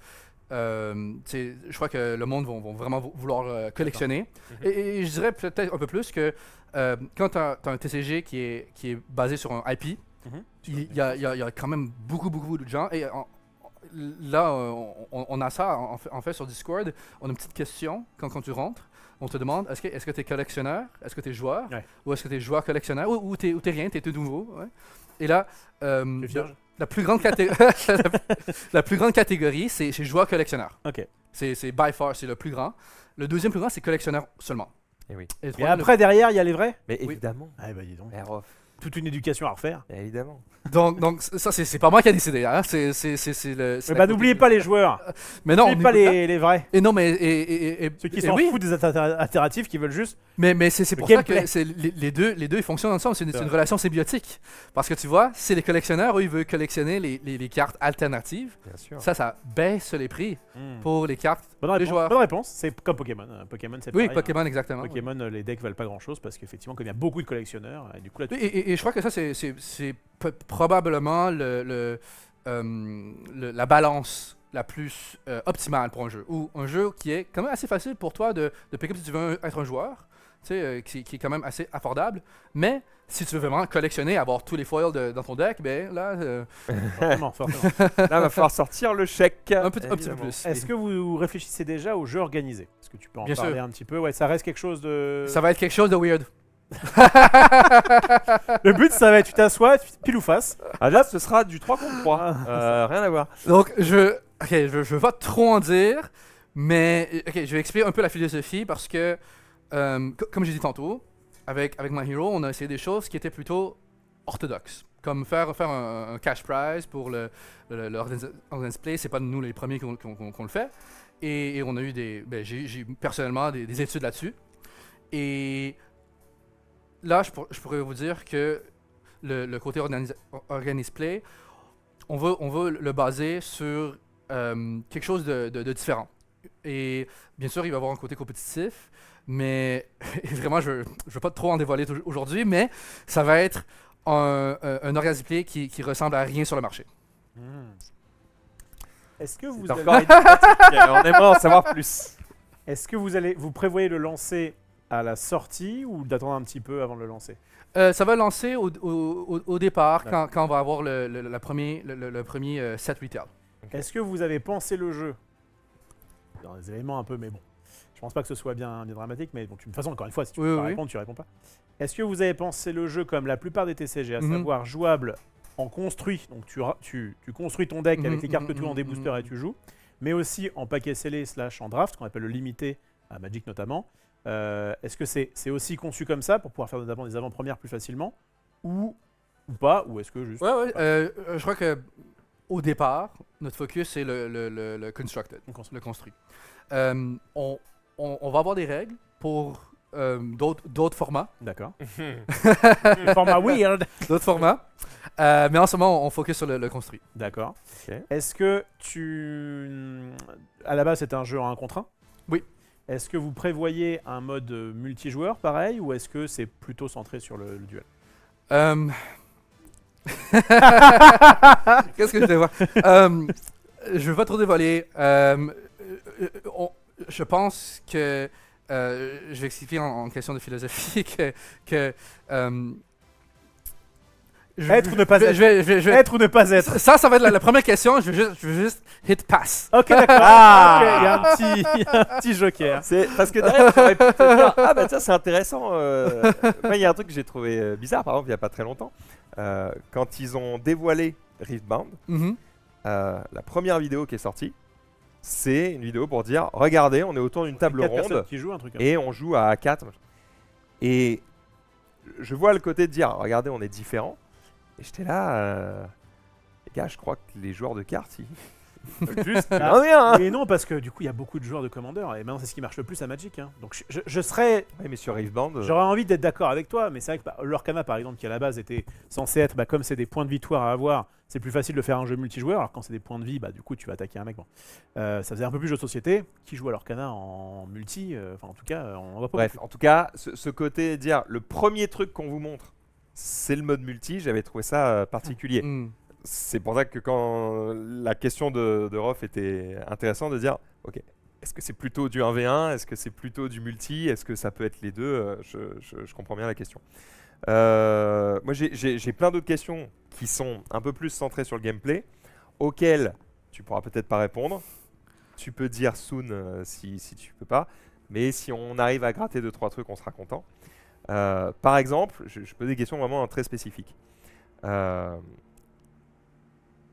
je crois que le monde va vraiment vouloir collectionner. Et je dirais peut-être un peu plus que quand tu as un TCG qui est basé sur un IP, il y a quand même beaucoup de gens. Et là, on a ça en fait sur Discord. On a une petite question quand tu rentres. On te demande est-ce que tu es collectionneur, est-ce que tu es joueur, ou est-ce que tu es joueur collectionneur, ou tu n'es rien, tu es tout nouveau. Ouais. Et là, la plus grande la plus grande catégorie, c'est joueur collectionneur.
Ok.
C'est by far, c'est le plus grand. Le deuxième plus grand, c'est collectionneur seulement.
Et oui.
Et le
Et
troisième,
après, derrière, il y a les vrais.
Mais évidemment.
Ah bah dis donc.
Rof.
Toute une éducation à refaire.
Évidemment.
donc ça, c'est pas moi qui a décidé. Hein. C'est le.
Mais bah n'oubliez pas les joueurs.
Mais non,
N'oubliez pas les vrais.
Et non, mais
Ceux qui s'en foutent des alternatifs, qui veulent juste.
Mais c'est pour ça que les deux ils fonctionnent ensemble. C'est une relation symbiotique. Parce que tu vois, c'est les collectionneurs, eux, ils veulent collectionner les cartes alternatives.
Bien sûr.
Ça baisse les prix pour les cartes des joueurs.
Bonne réponse. C'est comme Pokémon. Pokémon, c'est
Oui,
pareil,
Pokémon,
hein.
exactement.
Pokémon, les decks valent pas grand chose parce qu'effectivement, comme il y a beaucoup de collectionneurs, du coup là.
Et je crois que ça, c'est probablement la balance la plus optimale pour un jeu. Ou un jeu qui est quand même assez facile pour toi de pick up si tu veux être un joueur, tu sais, qui est quand même assez affordable. Mais si tu veux vraiment collectionner, avoir tous les foils dans ton deck, ben là...
Fortement.
Là, va falloir sortir le chèque.
un petit peu plus.
Est-ce que vous réfléchissez déjà au jeu organisé? Est-ce que tu peux en
Bien
parler
sûr.
un petit peu? Ouais, ça reste quelque chose de.
Ça va être quelque chose de weird.
Le but, ça va être tu t'assois, pile ou face.
Ah, là, ce sera du 3 contre 3. Rien à voir.
Donc, je veux pas trop en dire, mais je vais expliquer un peu la philosophie parce que, comme j'ai dit tantôt, avec My Hero, on a essayé des choses qui étaient plutôt orthodoxes. Comme faire un cash prize pour le Organized Play, c'est pas nous les premiers qu'on le fait. Et on a eu j'ai personnellement des études là-dessus. Et là, je pourrais vous dire que le côté Organized Play, on veut le baser sur quelque chose de différent. Et bien sûr, il va y avoir un côté compétitif, mais vraiment, je ne veux pas trop en dévoiler aujourd'hui, mais ça va être un Organized Play qui ressemble à rien sur le marché.
Est-ce que vous
C'est encore éducatif. On aimerait en savoir plus.
Est-ce que vous prévoyez le lancer à la sortie ou d'attendre un petit peu avant de le lancer?
Ça va lancer au départ
D'accord.
quand on va avoir le premier set retail.
Est-ce que vous avez pensé le jeu dans des éléments un peu, mais bon, je pense pas que ce soit bien dramatique, mais bon, de toute façon, encore une fois, si tu
Oui,
veux pas
oui.
répondre, tu réponds pas. Est-ce que vous avez pensé le jeu comme la plupart des TCG, à
Mhm.
savoir jouable en construit, donc tu construis ton deck
Mhm,
avec les cartes que
mhm,
tu as en
mhm,
déboosters
mhm.
et tu joues, mais aussi en paquet scellé / en draft, qu'on appelle le limité, à Magic notamment. Est-ce que c'est aussi conçu comme ça pour pouvoir faire notamment des avant-premières plus facilement ou pas, ou est-ce que juste...
Ouais. Je crois que au départ, notre focus c'est le constructed, le construit. On va avoir des règles pour d'autres formats.
D'accord. Le format weird.
D'autres formats. Mais en ce moment, on focus sur le construit.
D'accord.
Ok.
Est-ce que à la base, c'est un jeu en 1 contre 1?
Oui.
Est-ce que vous prévoyez un mode multijoueur pareil ou est-ce que c'est plutôt centré sur le duel?
Qu'est-ce que je vais voir? Je vais pas trop dévoiler. Je pense que je vais expliquer en question de philosophie que
Être ou ne pas être.
je vais-
Être ou ne pas être?
ça va être la première question. Je vais juste hit pass.
Ok, d'accord.
Ah.
Ok, il y a un petit joker.
C'est parce que derrière, t'aurais pu te dire ah bah tiens c'est intéressant. Moi, il y a un truc que j'ai trouvé bizarre par exemple il y a pas très longtemps quand ils ont dévoilé Riftbound,
Mhm.
la première vidéo qui est sortie, c'est une vidéo pour dire regardez on est autour d'une table
4 personnes
ronde
qui jouent un truc.
et on joue à 4 et je vois le côté de dire regardez on est différents et j'étais là les gars je crois que les joueurs de cartes ils veulent juste
Ah.
rien dire, hein.
Mais non, parce que du coup, il y a beaucoup de joueurs de Commander et maintenant, c'est ce qui marche le plus à Magic. Hein. Donc, je serais.
Ouais, mais sur Riftbound
J'aurais envie d'être d'accord avec toi, mais c'est vrai que l'Orcana, par exemple, qui à la base était censé être, comme c'est des points de victoire à avoir, c'est plus facile de faire un jeu multijoueur. Alors quand c'est des points de vie, du coup, tu vas attaquer un mec. Bon. Ça faisait un peu plus jeu de société. Qui joue à l'Orcana en multi Enfin, en tout cas, on va pas.
bref, en tout cas, ce côté dire le premier truc qu'on vous montre, c'est le mode multi, j'avais trouvé ça particulier.
Mm.
C'est pour ça que quand la question de Rof était intéressante de dire, ok, est-ce que c'est plutôt du 1v1, est-ce que c'est plutôt du multi, est-ce que ça peut être les deux, je comprends bien la question. Moi j'ai plein d'autres questions qui sont un peu plus centrées sur le gameplay, auxquelles tu pourras peut-être pas répondre. Tu peux dire soon si tu peux pas, mais si on arrive à gratter 2-3 trucs, on sera content. Par exemple, je pose des questions vraiment très spécifiques.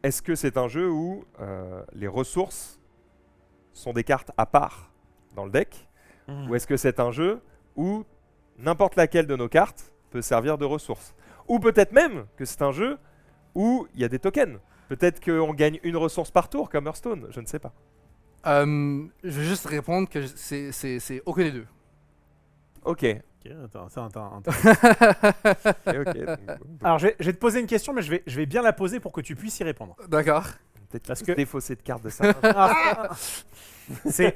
Est-ce que c'est un jeu où les ressources sont des cartes à part dans le deck, ou est-ce que c'est un jeu où n'importe laquelle de nos cartes peut servir de ressource? Ou peut-être même que c'est un jeu où il y a des tokens. Peut-être qu'on gagne une ressource par tour comme Hearthstone, je ne sais pas.
Je vais juste répondre que c'est aucun des deux.
Ok.
Ok, attends.
Ok.
Alors, je vais te poser une question, mais je vais bien la poser pour que tu puisses y répondre.
D'accord.
Peut-être
Parce
que
que-
défausser de cartes de ça.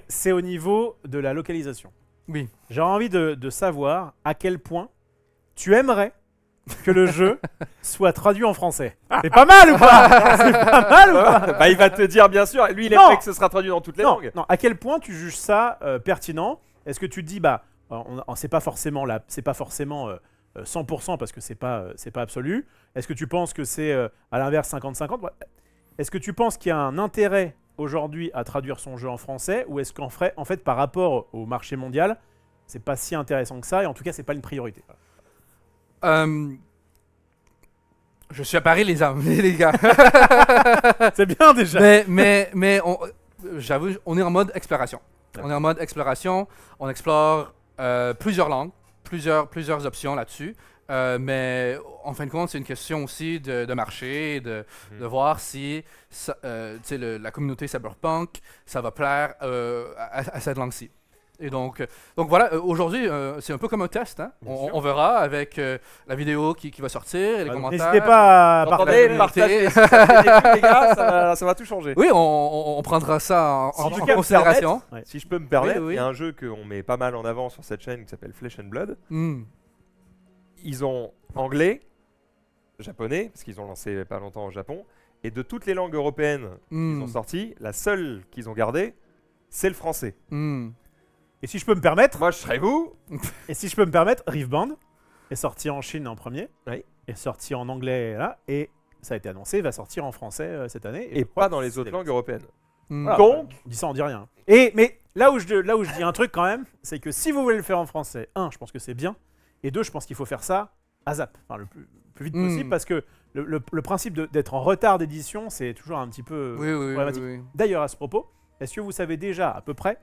C'est au niveau de la localisation.
Oui.
J'ai envie de savoir à quel point tu aimerais que le jeu soit traduit en français. C'est pas mal ou pas? C'est pas mal ou pas?
Bah il va te dire bien sûr, lui il
Non.
aimerait que ce sera traduit dans toutes les langues.
Non, à quel point tu juges ça pertinent? Est-ce que tu te dis c'est pas forcément 100% parce que c'est pas absolu. Est-ce que tu penses que c'est à l'inverse 50-50? Ouais. Est-ce que tu penses qu'il y a un intérêt aujourd'hui à traduire son jeu en français ou est-ce qu'en fait par rapport au marché mondial, c'est pas si intéressant que ça et en tout cas c'est pas une priorité?
Je suis à Paris, les amis, les gars.
C'est bien déjà.
mais j'avoue, on est en mode exploration. On est en mode exploration. On explore plusieurs langues, plusieurs options là-dessus. Mais en fin de compte, c'est une question aussi de marché, de voir si la communauté cyberpunk, ça va plaire à cette langue-ci. Et donc voilà, aujourd'hui, c'est un peu comme un test. Hein? On verra avec la vidéo qui va sortir et les commentaires.
N'hésitez pas à
Attendez,
partager.
partagez. Si ça fait des vues, les gars, ça va tout changer.
Oui, on prendra ça en
tout cas,
considération.
Si je peux me permettre,
Oui.
il y a un jeu qu'on met pas mal en avant sur cette chaîne qui s'appelle Flesh and Blood.
Hmm.
Ils ont anglais, japonais, parce qu'ils ont lancé pas longtemps au Japon, et de toutes les langues européennes qu'ils ont sorties, la seule qu'ils ont gardée, c'est le français.
Hmm.
Et si je peux me permettre,
Moi, je serais vous.
Rift Band est sorti en Chine en premier,
Oui.
est sorti en anglais là, et ça a été annoncé, va sortir en français cette année.
Et
je crois
pas dans
que
les
c'est
autres langues européennes.
Voilà,
Donc-
on dit ça, on dit rien. Mais là où je dis un truc quand même, c'est que si vous voulez le faire en français, je pense que c'est bien, et deux, je pense qu'il faut faire ça à zap, enfin le plus vite possible, parce que le principe d'être en retard d'édition, c'est toujours un petit peu
Oui, oui,
problématique.
oui.
D'ailleurs, à ce propos, est-ce que vous savez déjà à peu près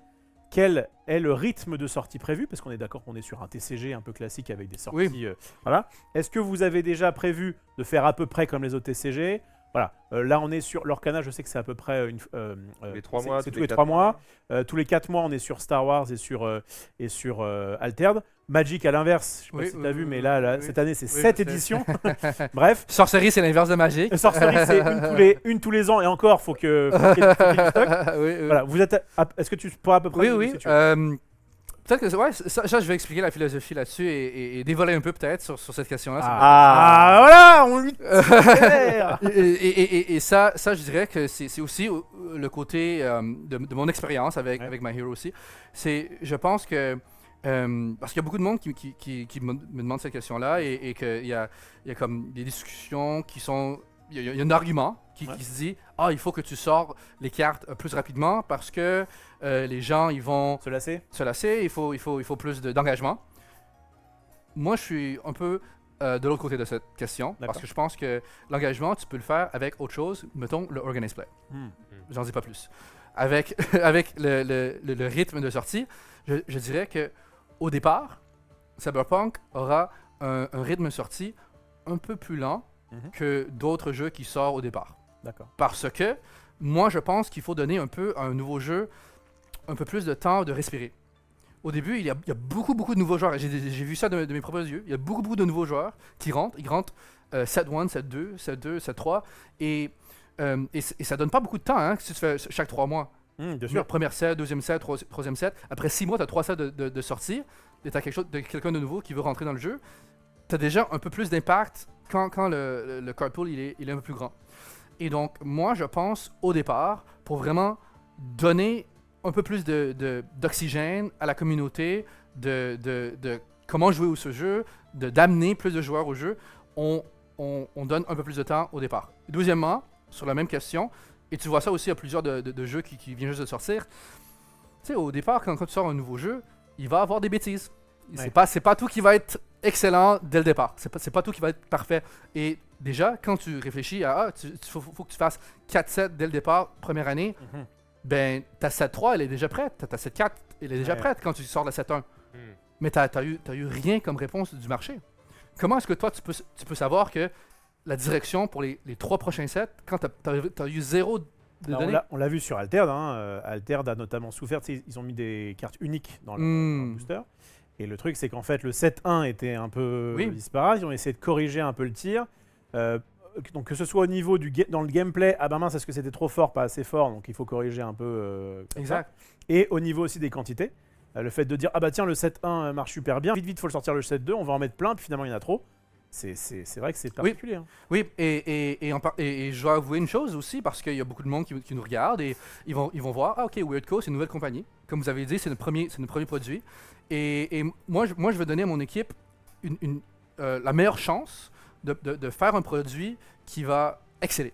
quel est le rythme de sortie prévu? Parce qu'on est d'accord qu'on est sur un TCG un peu classique avec des sorties.
Oui.
Voilà. Est-ce que vous avez déjà prévu de faire à peu près comme les autres TCG? Voilà. Là, on est sur l'Orcana, je sais que c'est à peu près
les 3 mois,
c'est
tous
tous
les
les
4
3 mois. Tous les 4 mois, on est sur Star Wars et sur Altered. Magic, à l'inverse, je sais pas
Oui,
si
oui,
tu as vu,
oui,
mais là,
oui.
cette année, c'est
Oui,
7
je sais.
éditions. Bref.
Sorcerie, c'est l'inverse de magique.
Sorcerie, c'est une tous les ans, et encore, faut qu'il y ait du stock.
Oui, oui.
Voilà, est-ce que tu pourras à peu près
Oui,
nous dire
oui.
si tu veux
Peut-être que ça, je vais expliquer la philosophie là-dessus et dévoiler un peu peut-être sur cette question-là.
Voilà, on lui
Et ça, je dirais que c'est aussi le côté de mon expérience avec My Hero aussi. Je pense que parce qu'il y a beaucoup de monde qui me demande cette question-là et qu'il y a comme des discussions qui sont... Il y a un argument qui se dit « Ah, il faut que tu sors les cartes plus rapidement parce que les gens, ils vont
se lasser.
se lasser, il faut plus d'engagement. » Moi, je suis un peu de l'autre côté de cette question parce que je pense que l'engagement, tu peux le faire avec autre chose, mettons le Organized Play. J'en dis pas plus. Avec le rythme de sortie, je dirais que au départ, Cyberpunk aura un rythme de sortie un peu plus lent que d'autres jeux qui sortent au départ.
D'accord.
Parce que moi, je pense qu'il faut donner un peu à un nouveau jeu un peu plus de temps de respirer. Au début, il y a beaucoup de nouveaux joueurs. J'ai vu ça de mes propres yeux. Il y a beaucoup de nouveaux joueurs qui rentrent. Ils rentrent 7-1, 7-2, 7-2, 7-3. Et ça donne pas beaucoup de temps si tu fais chaque 3 mois.
Bien sûr.
Première set, deuxième set, troisième set. Après 6 mois, tu as 3 sets de sortie. Et tu as quelqu'un de nouveau qui veut rentrer dans le jeu. Tu as déjà un peu plus d'impact quand le card pool il est un peu plus grand. Et donc, moi, je pense au départ, pour vraiment donner un peu plus d'oxygène à la communauté, de comment jouer au ce jeu, d'amener plus de joueurs au jeu, on donne un peu plus de temps au départ. Deuxièmement, sur la même question, et tu vois ça aussi à plusieurs de jeux qui viennent juste de sortir, tu sais, au départ, quand tu sors un nouveau jeu, il va avoir des bêtises. C'est pas tout qui va être excellent dès le départ. C'est pas tout qui va être parfait. Et déjà, quand tu réfléchis à faut que tu fasses 4 sets dès le départ, première année, ben ta 7-3 elle est déjà prête. Ta 7-4 elle est déjà prête quand tu sors la 7-1. Mais t'as eu rien comme réponse du marché. Comment est-ce que toi tu peux savoir que la direction pour les 3 prochains sets, quand t'as eu 0 de données?
On l'a vu sur Altered. Altered a notamment souffert. Ils ont mis des cartes uniques dans le booster. Et le truc, c'est qu'en fait, le 7-1 était un peu disparate. Ils ont essayé de corriger un peu le tir. Donc, que ce soit au niveau dans le gameplay, mince, est-ce que c'était trop fort, pas assez fort, donc il faut corriger un peu.
Exact.
Ça. Et au niveau aussi des quantités, le fait de dire tiens, le 7-1 marche super bien, vite, faut le sortir le 7-2, on va en mettre plein, puis finalement il y en a trop. C'est vrai que c'est particulier.
Oui, et je dois avouer une chose aussi, parce qu'il y a beaucoup de monde qui nous regarde et ils vont voir, OK, Weirdco, c'est une nouvelle compagnie. Comme vous avez dit, c'est notre premier produit. Et moi, je veux donner à mon équipe la meilleure chance de faire un produit qui va exceller.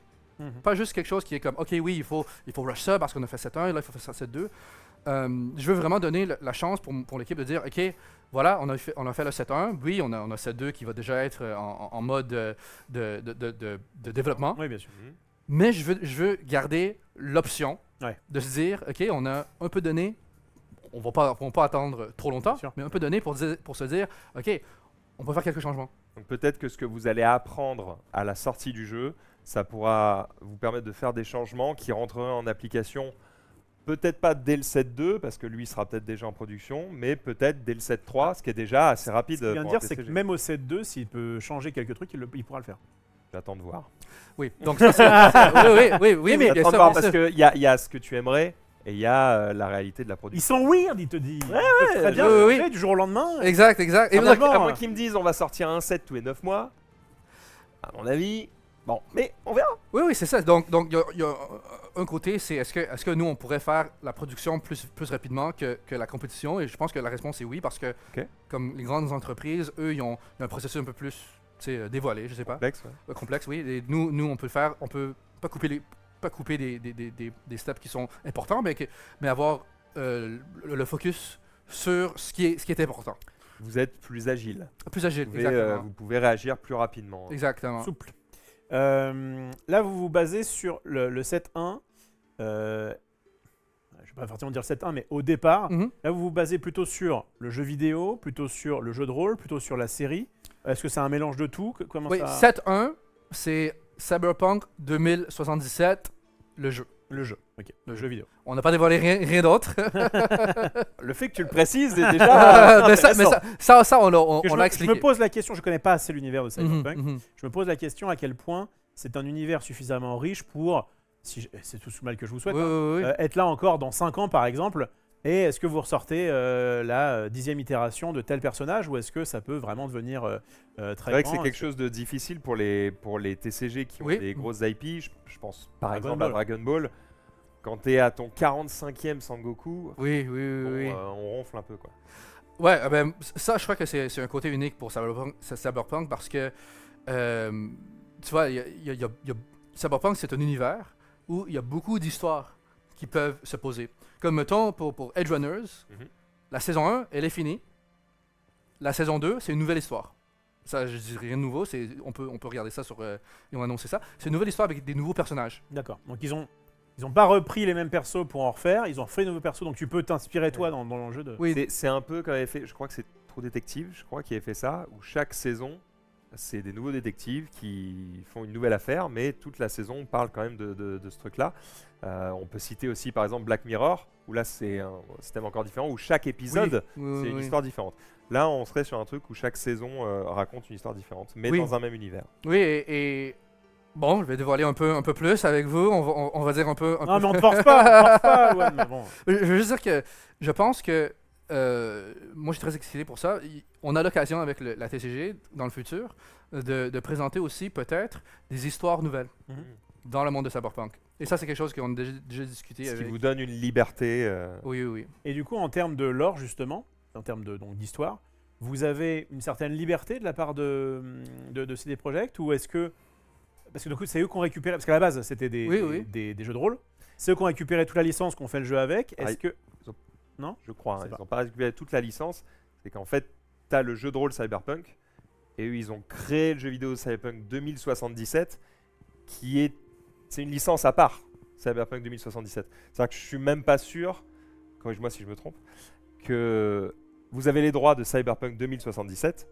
Pas juste quelque chose qui est comme, OK, oui, il faut rush ça parce qu'on a fait 7-1, là, il faut faire ça 7-2. Je veux vraiment donner la chance pour l'équipe de dire, OK, voilà, on a fait le 7-1, oui, on a 7-2 qui va déjà être en mode de développement.
Oui, bien sûr.
Mais je veux garder l'option de se dire, OK, on a un peu donné, on va pas attendre trop longtemps, mais un peu donné pour se dire, OK, on peut faire quelques changements.
Donc peut-être que ce que vous allez apprendre à la sortie du jeu, ça pourra vous permettre de faire des changements qui rentreraient en application. Peut-être pas dès le 7.2, parce que lui sera peut-être déjà en production, mais peut-être dès le 7.3, ce qui est déjà assez rapide.
Ce qu'il vient de dire, c'est que même au 7.2, s'il peut changer quelques trucs, il pourra le faire.
J'attends de voir.
Oui, donc ça, oui, mais
j'attends de voir, parce qu'il y a ce que tu aimerais, et il y a la réalité de la production.
Ils sont weird, il te dit.
Ouais,
très bien,
oui.
Du jour au lendemain.
Exact. Et
À moins qu'ils me disent on va sortir un set tous les 9 mois, à mon avis, bon, mais on verra.
Oui, c'est ça. Donc il y a un côté, c'est est-ce que nous, on pourrait faire la production plus rapidement que la compétition? Et je pense que la réponse est oui, parce que comme les grandes entreprises, eux, ils ont un processus un peu plus dévoilé, je sais pas.
Complexe, ouais.
Complexe, oui. Et nous, on peut le faire, on peut pas couper des steps qui sont importants, mais avoir le focus sur ce qui est important.
Vous êtes plus agile.
Plus agile,
Vous pouvez,
exactement.
vous pouvez réagir plus rapidement.
Exactement.
Souple. Là, vous vous basez sur le 7.1. Je ne vais pas forcément dire 7.1, mais au départ,
Mhm.
là, vous vous basez plutôt sur le jeu vidéo, plutôt sur le jeu de rôle, plutôt sur la série. Est-ce que c'est un mélange de tout? Comment
Oui,
ça...
7.1, c'est Cyberpunk 2077, le jeu.
Le jeu, ok. Le jeu vidéo.
On n'a pas dévoilé rien d'autre.
Le fait que tu le précises est déjà
mais ça,
Parce
on
que
l'a
je
expliqué.
me pose la question, je ne connais pas assez l'univers de Cyberpunk.
Mhm, mhm.
Je me pose la question à quel point c'est un univers suffisamment riche pour, c'est tout ce mal que je vous souhaite,
Oui,
hein,
oui, oui.
être là encore dans 5 ans par exemple. Et est-ce que vous ressortez la 10e itération de tel personnage, ou est-ce que ça peut vraiment devenir très
C'est vrai que
grand?
c'est quelque chose de difficile pour les TCG qui ont
Oui.
des grosses IP. Je pense par
Dragon
exemple
Ball.
à Dragon Ball. Quand tu es à ton 45e Sangoku,
Oui.
bon, on ronfle un peu, quoi.
Ouais, ben, ça, je crois que c'est un côté unique pour Cyberpunk parce que, tu vois, Cyberpunk, c'est un univers où il y a beaucoup d'histoires qui peuvent se poser. Comme, mettons, pour Edge Runners, la saison 1, elle est finie. La saison 2, c'est une nouvelle histoire. Ça, je dis rien de nouveau, on peut regarder ça ils ont annoncé ça. C'est une nouvelle histoire avec des nouveaux personnages.
D'accord. Donc ils ont pas repris les mêmes persos pour en refaire, ils ont fait de nouveaux persos, donc tu peux t'inspirer toi dans le jeu de...
Oui.
C'est un peu comme avait fait, je crois que c'est True Detective, je crois, qui avait fait ça, où chaque saison, c'est des nouveaux détectives qui font une nouvelle affaire, mais toute la saison, on parle quand même de ce truc-là. On peut citer aussi, par exemple, Black Mirror, où là, c'est un système encore différent, où chaque épisode,
Oui,
c'est une
oui.
histoire différente. Là, on serait sur un truc où chaque saison raconte une histoire différente, mais
Oui.
dans un même univers.
Oui, et bon, je vais dévoiler un peu plus avec vous. On va dire un peu.
Non mais on te force pas, ouais, mais bon.
Je veux juste dire que je pense que moi, je suis très excité pour ça. On a l'occasion avec la TCG dans le futur de présenter aussi peut-être des histoires nouvelles dans le monde de Cyberpunk. Et ça, c'est quelque chose qu'on a déjà discuté
Ce qui
avec.
vous donne une liberté.
Oui.
Et du coup, en termes de lore, justement, en termes d'histoire, vous avez une certaine liberté de la part de CD Projekt, ou est-ce que... Parce que du coup, c'est eux qui ont récupéré... Parce qu'à la base, c'était des jeux de rôle. C'est eux qui ont récupéré toute la licence, qu'on fait le jeu avec. Est-ce que... Non,
je crois.
Je sais
Ils
pas.
n'ont pas récupéré toute la licence. C'est qu'en fait, tu as le jeu de rôle Cyberpunk, et eux, ils ont créé le jeu vidéo Cyberpunk 2077, c'est une licence à part, Cyberpunk 2077. C'est-à-dire que je suis même pas sûr, corrige-moi si je me trompe, que vous avez les droits de Cyberpunk 2077,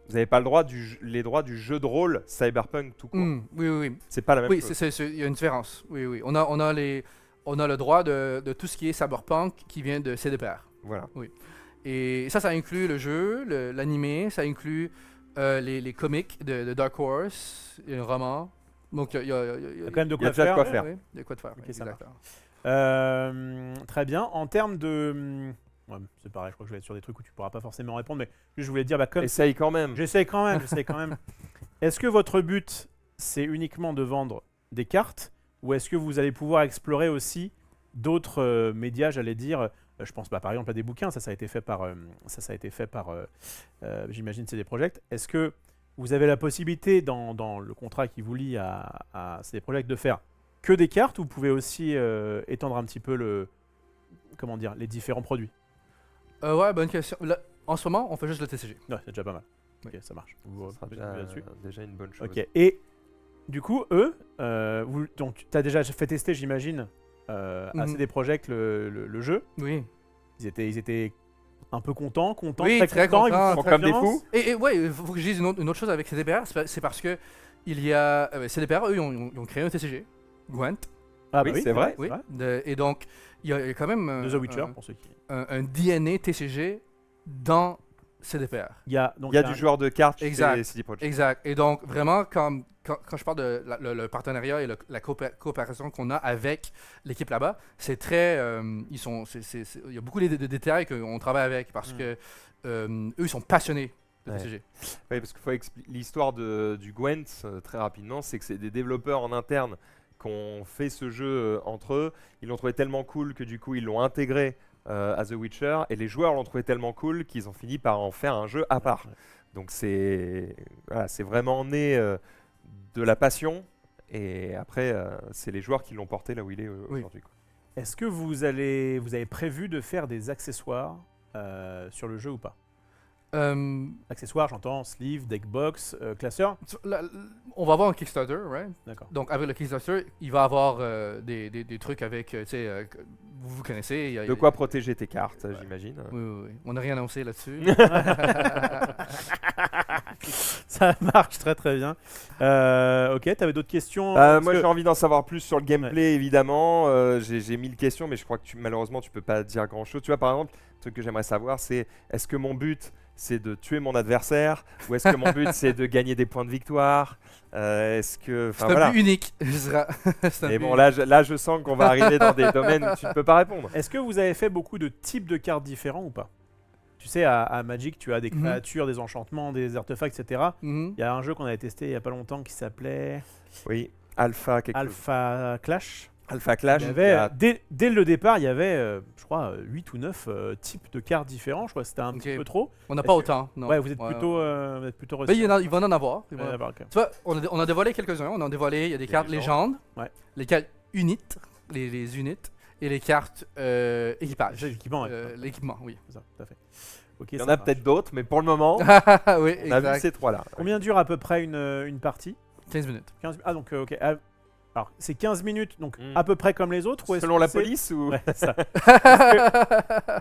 vous n'avez pas les droits du jeu de rôle Cyberpunk tout court.
Oui.
C'est pas la même
Oui,
chose.
il y a une différence. Oui. On a le droit de tout ce qui est Cyberpunk qui vient de CDPR.
Voilà.
Et ça inclut le jeu, l'animé, ça inclut les comics de Dark Horse, et un roman. Donc il y a
il y a quand même de
Il y a
quoi
déjà de
faire.
quoi faire.
Oui, il y a quoi de faire.
Ok, ça
exactement.
Très bien. En termes de... Ouais, c'est pareil, je crois que je vais être sur des trucs où tu pourras pas forcément répondre, mais juste, je voulais dire, comme...
Essaye quand même.
J'essaie quand même. Est-ce que votre but, c'est uniquement de vendre des cartes, ou est-ce que vous allez pouvoir explorer aussi d'autres médias, j'allais dire, je pense par exemple à des bouquins, ça a été fait par, j'imagine, CD Projekt. Est-ce que vous avez la possibilité, dans le contrat qui vous lie à CD Projekt, de faire que des cartes, ou vous pouvez aussi étendre un petit peu les différents produits?
Ouais, bonne question. Là, en ce moment, on fait juste le TCG.
Ouais, c'est déjà pas mal.
Oui.
Ok, ça marche.
Ça sera déjà une bonne chose.
Ok, et du coup, eux, donc tu as déjà fait tester, j'imagine, à CD Projekt le jeu.
Oui.
Ils étaient un peu contents,
Oui, très
contents, ils
contents.
vous font
Comme des
confiance.
fous.
Et ouais, il faut que je dise une autre chose avec CDPR, c'est parce que il y a CDPR, eux, ils ont créé un TCG, Gwent.
Ah
Oui,
bah
c'est vrai.
Oui. Et donc, il y a quand même
De The Witcher, pour ceux qui...
un DNA TCG dans CDPR.
Il y a
Du joueur de cartes
Exact.
chez CD Projekt.
Exact. Et donc, vraiment, quand je parle de le partenariat et la coopération qu'on a avec l'équipe là-bas, c'est très... il y a beaucoup de détails qu'on travaille avec parce que eux, ils sont passionnés de TCG.
Oui, parce qu'il faut l'histoire du Gwent, très rapidement, c'est que c'est des développeurs en interne ont fait ce jeu entre eux, ils l'ont trouvé tellement cool que du coup ils l'ont intégré à The Witcher, et les joueurs l'ont trouvé tellement cool qu'ils ont fini par en faire un jeu à part. Donc c'est vraiment né de la passion, et après c'est les joueurs qui l'ont porté là où il est aujourd'hui, quoi.
Est-ce que vous avez prévu de faire des accessoires sur le jeu ou pas? Accessoires, j'entends sleeve, deckbox, classeur.
On va avoir un Kickstarter, right?
D'accord.
Donc avec le Kickstarter, il va avoir des trucs avec, tu sais, vous connaissez.
De quoi protéger tes cartes, j'imagine.
Oui. On n'a rien annoncé là-dessus.
Ça marche très très bien. Ok, t'avais d'autres questions?
Moi j'ai envie d'en savoir plus sur le gameplay, évidemment. J'ai 1000 questions, mais je crois que malheureusement tu peux pas dire grand chose. Tu vois, par exemple, le truc que j'aimerais savoir, c'est est-ce que mon but c'est de tuer mon adversaire, ou est-ce que mon but c'est de gagner des points de victoire? Est-ce que,
c'est un but unique.
Et bon, là je sens qu'on va arriver dans des domaines où tu ne peux pas répondre.
Est-ce que vous avez fait beaucoup de types de cartes différents ou pas? Tu sais, à Magic, tu as des créatures, des enchantements, des artefacts, etc. Il y a un jeu qu'on avait testé il y a pas longtemps qui s'appelait...
Oui, Alpha
Clash.
Alpha Clash.
Il y avait, dès le départ, il y avait, je crois, 8 ou 9 types de cartes différents. Je crois que c'était un petit peu trop.
On n'a pas autant, non.
Ouais, vous êtes plutôt
Mais il va en avoir.
Okay.
Tu vois, on a dévoilé quelques-uns. On a dévoilé, il y a des cartes légendes, les cartes unites, les unités, et les cartes équipage.
L'équipement,
l'équipement, oui.
C'est ça, tout à fait. Okay,
il y en a peut-être d'autres, mais pour le moment,
oui,
on a vu ces trois-là.
Combien dure à peu près une partie?
15 minutes.
15... Ah, donc, ok. Alors, c'est 15 minutes, donc à peu près comme les autres, ou
selon la police ou...
Ouais, ça.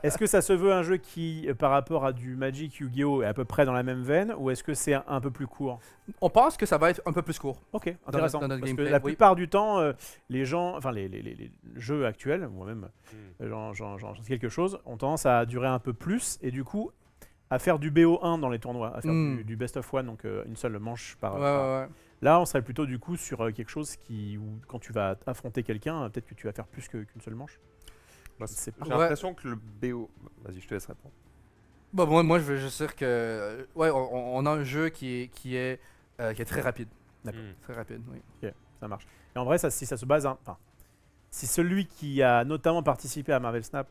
Est-ce que ça se veut un jeu qui, par rapport à du Magic, Yu-Gi-Oh, est à peu près dans la même veine, ou est-ce que c'est un peu plus court?
On pense que ça va être un peu plus court.
Ok, intéressant.
Dans notre
parce
gameplay,
que la plupart du temps, les gens, enfin les jeux actuels, moi-même, j'en sais quelque chose, ont tendance à durer un peu plus, et du coup, à faire du BO1 dans les tournois, à faire du best of one, donc une seule manche par...
Ouais.
Là, on serait plutôt du coup sur quelque chose où quand tu vas affronter quelqu'un, peut-être que tu vas faire plus qu'une seule manche.
J'ai l'impression que le BO... Vas-y, je te laisse répondre.
Bah, moi, je veux juste dire que... Ouais, on a un jeu qui est très rapide.
D'accord.
Très rapide, oui.
Ok, ça marche. Et en vrai, si ça se base... si celui qui a notamment participé à Marvel Snap...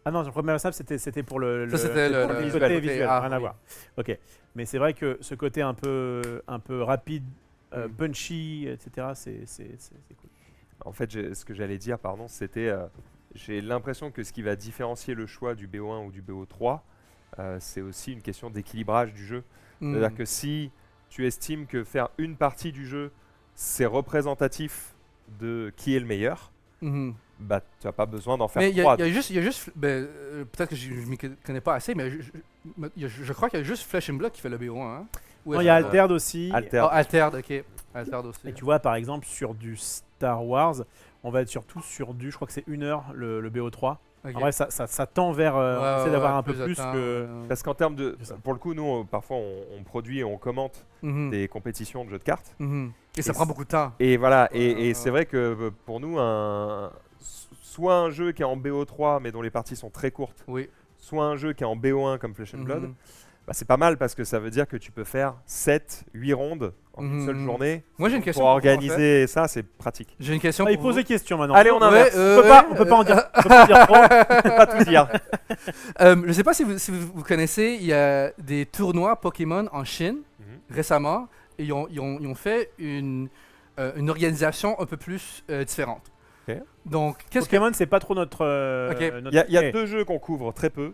Ah non, le premier Snap, c'était pour le côté visuel, rien à voir. Ok, mais c'est vrai que ce côté un peu rapide, punchy, etc., c'est cool.
En fait, ce que j'allais dire, c'était... j'ai l'impression que ce qui va différencier le choix du BO1 ou du BO3, c'est aussi une question d'équilibrage du jeu. C'est-à-dire que si tu estimes que faire une partie du jeu, c'est représentatif de qui est le meilleur, bah, tu n'as pas besoin d'en faire 3.
Il y a juste peut-être que je ne m'y connais pas assez, mais je crois qu'il y a juste Flesh and Blood qui fait le BO1. Hein?
Non, il y a Altered aussi.
Altered, ok. Altered aussi.
Et tu vois, par exemple, sur du Star Wars, on va être surtout sur je crois que c'est 1 heure le BO3. Okay. En vrai, ça tend vers on essaie d'avoir un peu plus que...
Parce qu'en termes de... Pour le coup, nous, parfois, on produit et on commente des compétitions de jeux de cartes.
Et ça prend beaucoup de temps.
Et voilà, et c'est vrai que pour nous, soit un jeu qui est en BO3, mais dont les parties sont très courtes, soit un jeu qui est en BO1 comme Flesh and Blood, bah, c'est pas mal parce que ça veut dire que tu peux faire 7-8 rondes en une seule journée.
Moi, j'ai une question
pour organiser ça, c'est pratique.
J'ai une question.
Il pose des questions maintenant.
Allez, on inverse.
On peut pas en dire. On peut pas dire trop.
On peut pas tout dire.
Je sais pas si vous connaissez, il y a des tournois Pokémon en Chine récemment et ils ont fait une organisation un peu plus différente.
Okay.
Donc,
Pokémon, c'est pas trop notre.
Il y a deux jeux qu'on couvre très peu.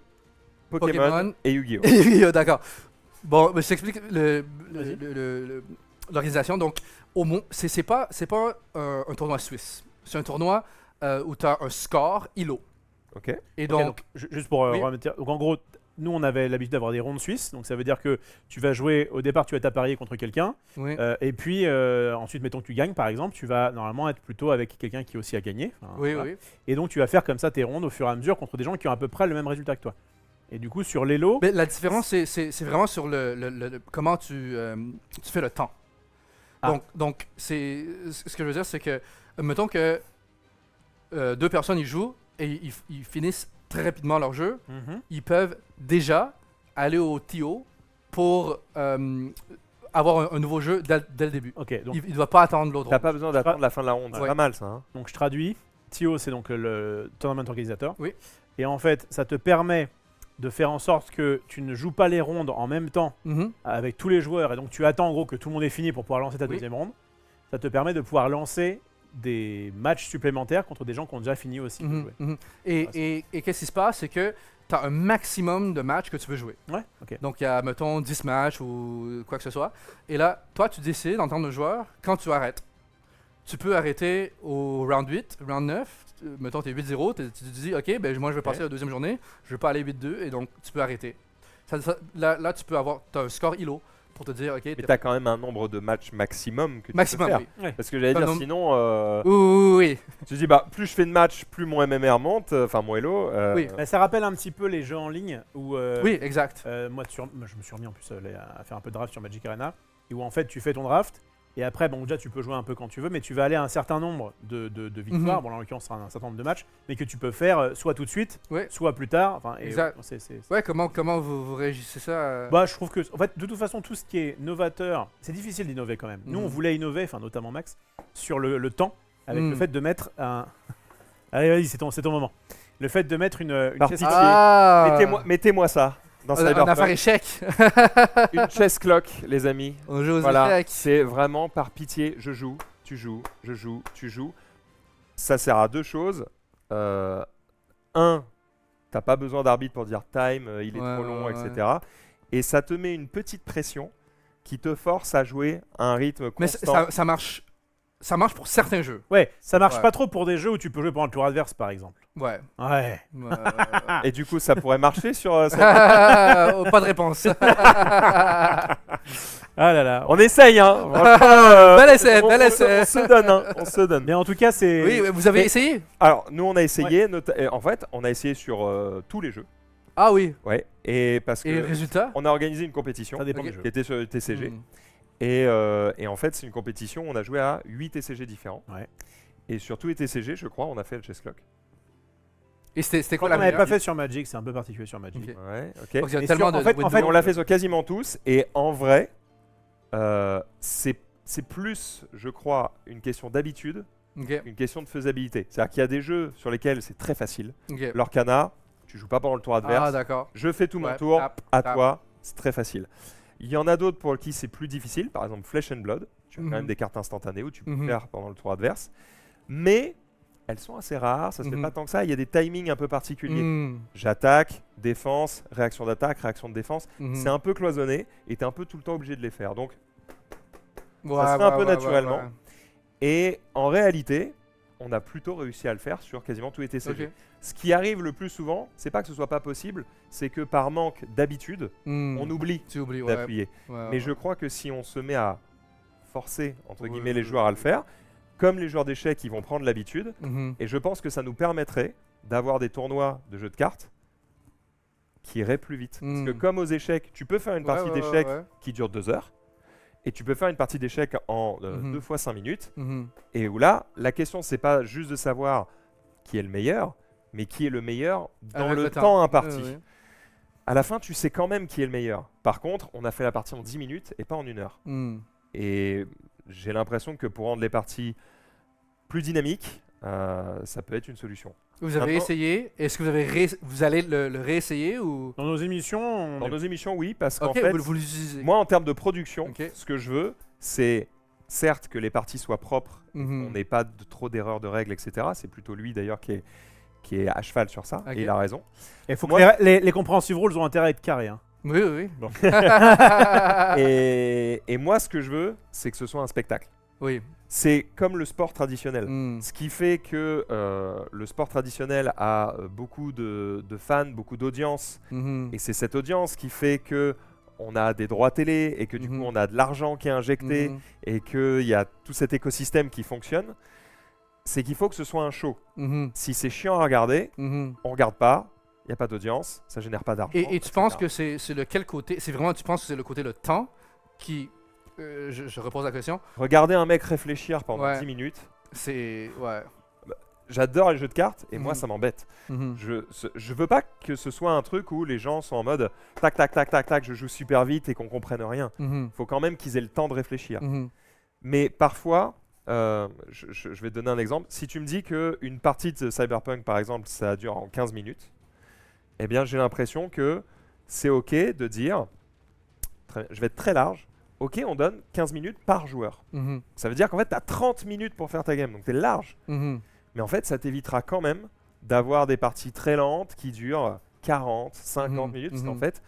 Pokémon et Yu-Gi-Oh!
Yu-Gi-Oh! D'accord. Bon, je t'explique l'organisation. Donc, c'est pas un tournoi suisse. C'est un tournoi où tu as un score ILO.
Ok.
Et donc juste pour remettre. Donc, en gros, nous, on avait l'habitude d'avoir des rondes suisses. Donc, ça veut dire que tu vas jouer. Au départ, tu vas t'apparier contre quelqu'un. Et puis, ensuite, mettons que tu gagnes, par exemple, tu vas normalement être plutôt avec quelqu'un qui aussi a gagné.
Oui.
Et donc, tu vas faire comme ça tes rondes au fur et à mesure contre des gens qui ont à peu près le même résultat que toi. Et du coup, sur l'Elo...
La différence, c'est vraiment sur comment tu fais le temps. Donc ce que je veux dire, c'est que, mettons que 2 personnes, ils jouent et ils finissent très rapidement leur jeu. Ils peuvent déjà aller au TO pour avoir un nouveau jeu dès le début.
Ok, donc,
Il ne doit pas attendre l'autre.
T'as pas besoin d'attendre la fin de la ronde. C'est
Ouais.
pas mal ça. Hein.
donc je traduis. Tio, c'est donc le tournament organisateur.
Oui.
Et en fait, ça te permet de faire en sorte que tu ne joues pas les rondes en même temps
Mhm.
avec tous les joueurs. Et donc, tu attends en gros que tout le monde ait fini pour pouvoir lancer ta
Oui.
deuxième ronde. Ça te permet de pouvoir lancer des matchs supplémentaires contre des gens qui ont déjà fini aussi. de
Mhm.
jouer.
Mhm. Et qu'est-ce qui se passe, c'est que tu as un maximum de matchs que tu veux jouer.
Ouais, ok.
Donc, il y a, mettons, 10 matchs ou quoi que ce soit. Et là, toi, tu décides, en termes de joueur, quand tu arrêtes. Tu peux arrêter au round 8, round 9. Mettons, tu es 8-0. Tu te dis, OK, ben, moi, je vais passer la deuxième journée. Je vais pas aller 8-2. Et donc, tu peux arrêter. Là, tu peux avoir un score ILO pour te dire, OK,
Mais t'as quand même un nombre de matchs maximum que tu
maximum,
peux faire.
oui.
Parce que j'allais
Un
dire
nombre-
sinon,
Oui.
tu te dis bah plus je fais de matchs, plus mon MMR monte, enfin mon Elo.
Oui.
Mais ça rappelle un petit peu les jeux en ligne où
Oui, exact.
moi, je me suis remis en plus à faire un peu de draft sur Magic Arena, et où en fait tu fais ton draft, et après, bon, déjà tu peux jouer un peu quand tu veux, mais tu vas aller à un certain nombre de victoires,
Mhm.
bon, là, en l'occurrence, ce sera un certain nombre de matchs, mais que tu peux faire soit tout de suite,
Ouais.
soit plus tard. Enfin, et,
Exact. Ouais, comment vous réagissez ça
Bah, je trouve que, en fait, de toute façon, tout ce qui est novateur, c'est difficile d'innover quand même. Nous, on
Mhm.
voulait innover, enfin, notamment Max, sur le temps, avec
Mhm.
le fait de mettre un. Allez, vas-y, c'est ton moment. Le fait de mettre une
Par
chess
pitié.
clock.
Mettez-moi ça dans
Un affaire
Cyberpunk.
échec.
Une chess clock, les amis.
On joue aux
Voilà,
échecs.
c'est vraiment par pitié. Je joue, tu joues, je joue, tu joues. Ça sert à deux choses. Un, t'as pas besoin d'arbitre pour dire time, il est
Ouais,
trop long,
ouais,
etc. Et ça te met une petite pression qui te force à jouer à un rythme
Mais
constant.
ça marche. Ça marche pour certains jeux.
Ouais, ça marche
Ouais.
pas trop pour des jeux où tu peux jouer pendant le tour adverse, par exemple.
Ouais.
Ouais.
Et du coup, ça pourrait marcher sur.
Pas de réponse.
Ah là là.
On essaye, hein. Franchement,
Bel essai,
on-
bel
on-
essai.
On se donne, hein. On se donne.
Mais en tout cas, c'est.
Oui, vous avez
Mais-
essayé?
Alors, nous, on a essayé. En fait, on a essayé sur tous les jeux.
Ah oui.
Ouais. Et parce
Et le
que
résultat?
on a organisé une compétition
Ça dépend
Ok.
des jeux.
qui était sur le TCG.
Hmm.
Et en fait, c'est une compétition où on a joué à 8 TCG différents.
Ouais.
Et sur tous les TCG, je crois, on a fait le chess clock.
Et c'était
Quand
quoi
on
la
n'avait
meilleure?
pas fait sur Magic, c'est un peu particulier sur Magic.
Ok.
Ouais, ok.
Donc, il y a
Et
tellement
sur-
de
en fait-
windows.
en fait,
On l'a fait sur quasiment tous. Et en vrai, c'est plus, je crois, une question d'habitude,
Ok,
une question de faisabilité. C'est-à-dire qu'il y a des jeux sur lesquels c'est très facile.
ok.
L'Orcana, tu joues pas pendant le tour adverse.
Ah d'accord.
Je fais tout mon
Ouais,
tour,
tap,
à
tap.
toi, c'est très facile. Il y en a d'autres pour qui c'est plus difficile, par exemple Flesh and Blood, tu as quand même
Mhm.
des cartes instantanées où tu peux
Mhm.
faire pendant le tour adverse, mais elles sont assez rares, ça se fait
Mhm.
pas tant que ça, il y a des timings un peu particuliers.
Hmm.
J'attaque, défense, réaction d'attaque, réaction de défense,
Mhm.
c'est un peu cloisonné et tu es un peu tout le temps obligé de les faire. Donc,
Ouais,
se fait un peu
ouais,
naturellement.
ouais.
et en réalité, on a plutôt réussi à le faire sur quasiment tous les TCG.
Ok.
Ce qui arrive le plus souvent, c'est pas que ce soit pas possible, c'est que par manque d'habitude,
Hmm.
on oublie
Tu oublies, ouais.
d'appuyer.
Ouais,
Mais
ouais.
je crois que si on se met à forcer, entre
Ouais,
guillemets, les
ouais,
joueurs à le
ouais.
faire, comme les joueurs d'échecs, ils vont prendre l'habitude,
Mhm.
et je pense que ça nous permettrait d'avoir des tournois de jeux de cartes qui iraient plus vite. Parce que
Mm.
comme aux échecs, tu peux faire une partie
Ouais, ouais,
d'échecs
ouais.
qui dure 2 heures, et tu peux faire une partie d'échecs en
Mhm.
2 fois 5 minutes,
Mhm.
et où là, la question, c'est pas juste de savoir qui est le meilleur, mais qui est le meilleur dans
Avec
le temps imparti.
Ouais, ouais.
À la fin, tu sais quand même qui est le meilleur. Par contre, on a fait la partie en 10 minutes et pas en 1 heure.
Hmm.
Et j'ai l'impression que pour rendre les parties plus dynamiques, ça peut être une solution.
Vous avez
Maintenant-
essayé? Est-ce que vous allez le réessayer ou?
Dans nos émissions, on
Dans
est-
nos émissions, oui, parce qu'en
Ok,
fait,
vous l'utilisez.
moi, en termes de production,
Ok.
ce que je veux, c'est certes que les parties soient propres,
Mhm.
on n'ait pas trop d'erreurs de règles, etc. C'est plutôt lui d'ailleurs qui est à cheval sur ça,
Ok.
et il a raison.
il faut que
Moi-
les comprehensive rules ont intérêt à être carrés. Hein.
Oui, oui.
Bon.
Et moi, ce que je veux, c'est que ce soit un spectacle.
Oui.
C'est comme le sport traditionnel.
Hmm.
Ce qui fait que le sport traditionnel a beaucoup de fans, beaucoup d'audience,
Mhm.
et c'est cette audience qui fait que on a des droits télé et que du
Mhm.
coup on a de l'argent qui est injecté
Mhm.
et qu'il y a tout cet écosystème qui fonctionne. C'est qu'il faut que ce soit un show.
Mhm.
Si c'est chiant à regarder,
Mhm.
on regarde pas, il n'y a pas d'audience, ça génère pas d'argent.
Et tu
etc.
penses que c'est le quel côté? C'est vraiment, tu penses que c'est le côté le temps qui. Je repose la question.
Regarder un mec réfléchir pendant
Ouais.
10 minutes,
C'est. Ouais.
j'adore les jeux de cartes et moi
Mhm.
ça m'embête.
Mhm.
Je veux pas que ce soit un truc où les gens sont en mode tac tac tac tac tac, je joue super vite et qu'on comprenne rien.
Mhm.
Faut quand même qu'ils aient le temps de réfléchir.
Mhm.
Mais parfois, je vais te donner un exemple. Si tu me dis qu'une partie de Cyberpunk, par exemple, ça dure en 15 minutes, eh bien, j'ai l'impression que c'est OK de dire, je vais être très large, OK, on donne 15 minutes par joueur.
Mhm.
Ça veut dire qu'en fait, tu as 30 minutes pour faire ta game, donc tu es large.
Mhm.
Mais en fait, ça t'évitera quand même d'avoir des parties très lentes qui durent 40, 50
Mhm.
minutes, parce qu'en
Mhm.
fait,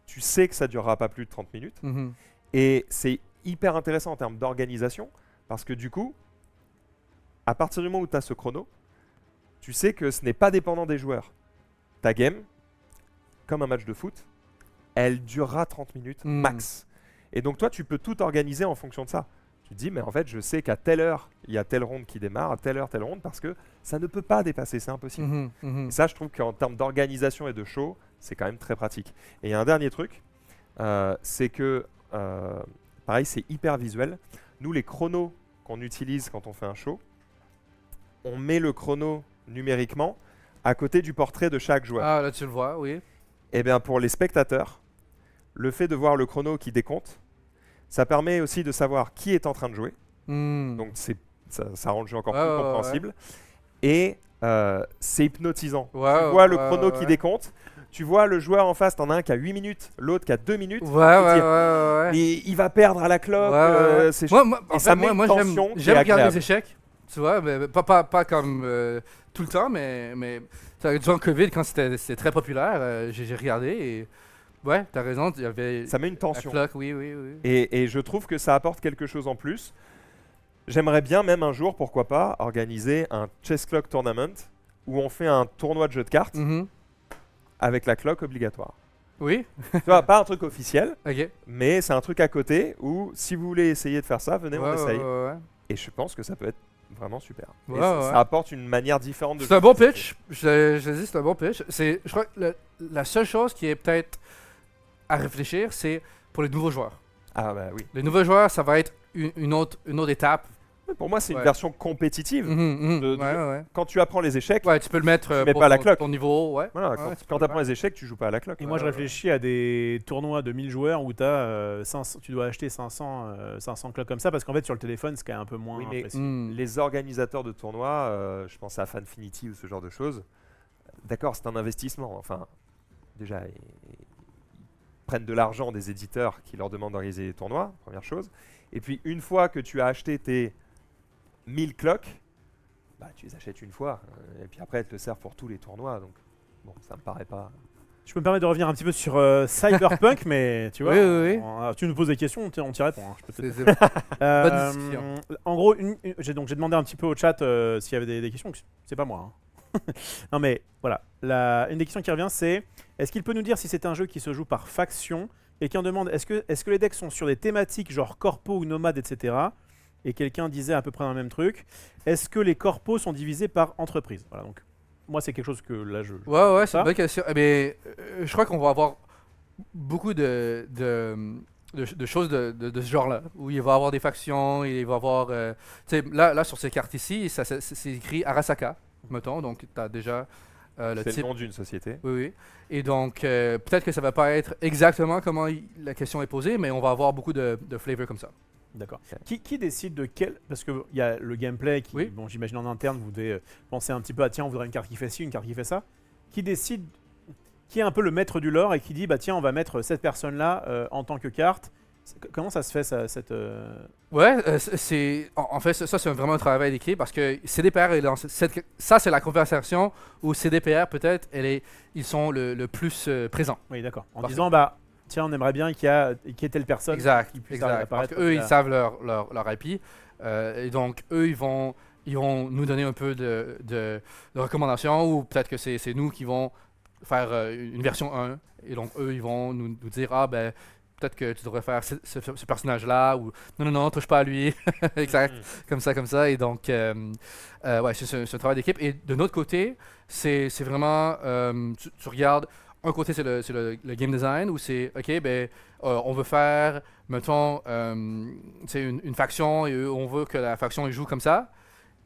tu sais que ça durera pas plus de 30 minutes.
Mhm.
Et c'est hyper intéressant en termes d'organisation, parce que du coup, à partir du moment où tu as ce chrono, tu sais que ce n'est pas dépendant des joueurs. Ta game, comme un match de foot, elle durera 30 minutes
Mm.
max. Et donc toi, tu peux tout organiser en fonction de ça. Tu te dis, mais en fait, je sais qu'à telle heure, il y a telle ronde qui démarre, à telle heure, telle ronde, parce que ça ne peut pas dépasser, c'est impossible.
Mhm. Mhm.
Et ça, je trouve qu'en termes d'organisation et de show, c'est quand même très pratique. Et il y a un dernier truc, c'est que, pareil, c'est hyper visuel. Nous, les chronos qu'on utilise quand on fait un show, on met le chrono numériquement à côté du portrait de chaque joueur.
Ah, là, tu le vois, oui.
Et bien, pour les spectateurs, le fait de voir le chrono qui décompte, ça permet aussi de savoir qui est en train de jouer.
Mm.
Donc, ça rend le jeu encore
Ouais,
plus
ouais, ouais.
compréhensible. Et c'est hypnotisant.
Ouais,
Tu vois le
ouais,
chrono
ouais,
qui
ouais.
décompte. Tu vois le joueur en face, t'en as un qui a 8 minutes, l'autre qui a 2 minutes.
Ouais,
Tu
ouais,
te dis,
ouais, ouais.
mais il va perdre à la cloque.
Ouais, ouais, ouais.
C'est
Moi,
et
en
ça
fait,
met une
moi
tension qui est
j'aime regarder
agréable.
les échecs, tu vois, mais pas comme tout le temps, mais durant le Covid, quand c'était très populaire, j'ai regardé et ouais, t'as raison, il y avait
Ça met une
la
tension.
cloque, oui, oui, oui.
Et je trouve que ça apporte quelque chose en plus. J'aimerais bien même un jour, pourquoi pas, organiser un Chess Clock Tournament où on fait un tournoi de jeux de cartes
Mhm.
avec la cloque obligatoire.
Oui,
Tu vois, pas un truc officiel,
ok.
mais c'est un truc à côté où si vous voulez essayer de faire ça, venez, on
Ouais,
essaye.
ouais, ouais.
Et je pense que ça peut être vraiment super. Et
Ouais,
ça,
ouais.
ça apporte une manière différente de
C'est un
jouer.
bon pitch, je dis c'est un bon pitch. Je crois que la seule chose qui est peut-être à réfléchir, c'est pour les nouveaux joueurs.
Ah bah oui.
Les nouveaux joueurs, ça va être une autre étape.
Pour moi, c'est une
Ouais.
version compétitive.
Mhm, mhm.
de-
Ouais, ouais.
Quand tu apprends les échecs,
Ouais, tu peux le mettre
mets
pour
pas à la
ton-
cloque.
ton niveau, ouais.
voilà,
Ouais,
quand,
tu
quand
peux
tu apprends
le
les échecs, tu joues pas à la cloque.
Et moi, je
ouais.
réfléchis à des tournois de 1000 joueurs où tu dois acheter 500 clocks comme ça, parce qu'en fait, sur le téléphone, c'est quand même un peu moins
Oui, mais
précis.
Mm.
Les organisateurs de tournois, je pense à Fanfinity ou ce genre de choses, d'accord, c'est un investissement. Enfin, déjà, ils prennent de l'argent des éditeurs qui leur demandent d'organiser des tournois, première chose. Et puis, une fois que tu as acheté tes 1000 clocks, bah, tu les achètes une fois. Et puis après, elles te servent pour tous les tournois. Donc, bon, ça me paraît pas.
Je peux me permettre de revenir un petit peu sur Cyberpunk, mais tu vois,
Oui, oui, oui.
tu nous poses des questions, on t'y répond. Hein, je peux te-
C'est-
Euh,
discussion.
en gros, j'ai demandé un petit peu au chat s'il y avait des questions. C'est pas moi. Hein. Non mais voilà, une des questions qui revient, c'est est-ce qu'il peut nous dire si c'est un jeu qui se joue par faction? Quelqu'un demande est-ce que les decks sont sur des thématiques genre corpo ou nomade, etc. Et quelqu'un disait à peu près dans le même truc. Est-ce que les corpos sont divisés par entreprise? Voilà, donc moi c'est quelque chose que là je.
Ouais, ouais, c'est
Ça.
une bonne question. Eh bien, je crois qu'on va avoir beaucoup de choses de ce genre-là, où il va y avoir des factions, il va y avoir... tu sais, là, sur ces cartes ici, c'est écrit Arasaka, mettons, donc tu as déjà le
C'est
type...
le nom d'une société.
Oui, oui. Et donc, peut-être que ça va pas être exactement comment la question est posée, mais on va avoir beaucoup de flavor comme ça.
D'accord.
Ok.
Qui décide de quel... Parce qu'il y a le gameplay qui,
Oui.
bon, j'imagine en interne, vous devez penser un petit peu à tiens, on voudrait une carte qui fait ci, une carte qui fait ça. Qui décide, qui est un peu le maître du lore et qui dit bah tiens, on va mettre cette personne-là en tant que carte. Comment ça se fait cette
Ouais, en fait, ça c'est vraiment un travail d'équipe parce que CDPR est dans ça c'est la conversation où CDPR peut-être ils sont le plus présents.
Oui, d'accord. En
Parfait.
disant bah tiens, on aimerait bien qu'il y ait telle personne.
Exact,
qui puisse
exact. Parce
apparaître
qu'eux, ils
là.
savent leur IP. Et donc, eux, ils vont nous donner un peu de recommandations ou peut-être que c'est nous qui vont faire une version 1. Et donc, eux, ils vont nous dire, ah ben, peut-être que tu devrais faire ce personnage-là ou non, touche pas à lui. Exact.
Mhm.
Comme ça. Et donc, ouais, c'est un travail d'équipe. Et de notre côté, c'est vraiment, tu regardes, un côté, c'est le game design où c'est, OK, ben, on veut faire, mettons, une faction et on veut que la faction elle joue comme ça.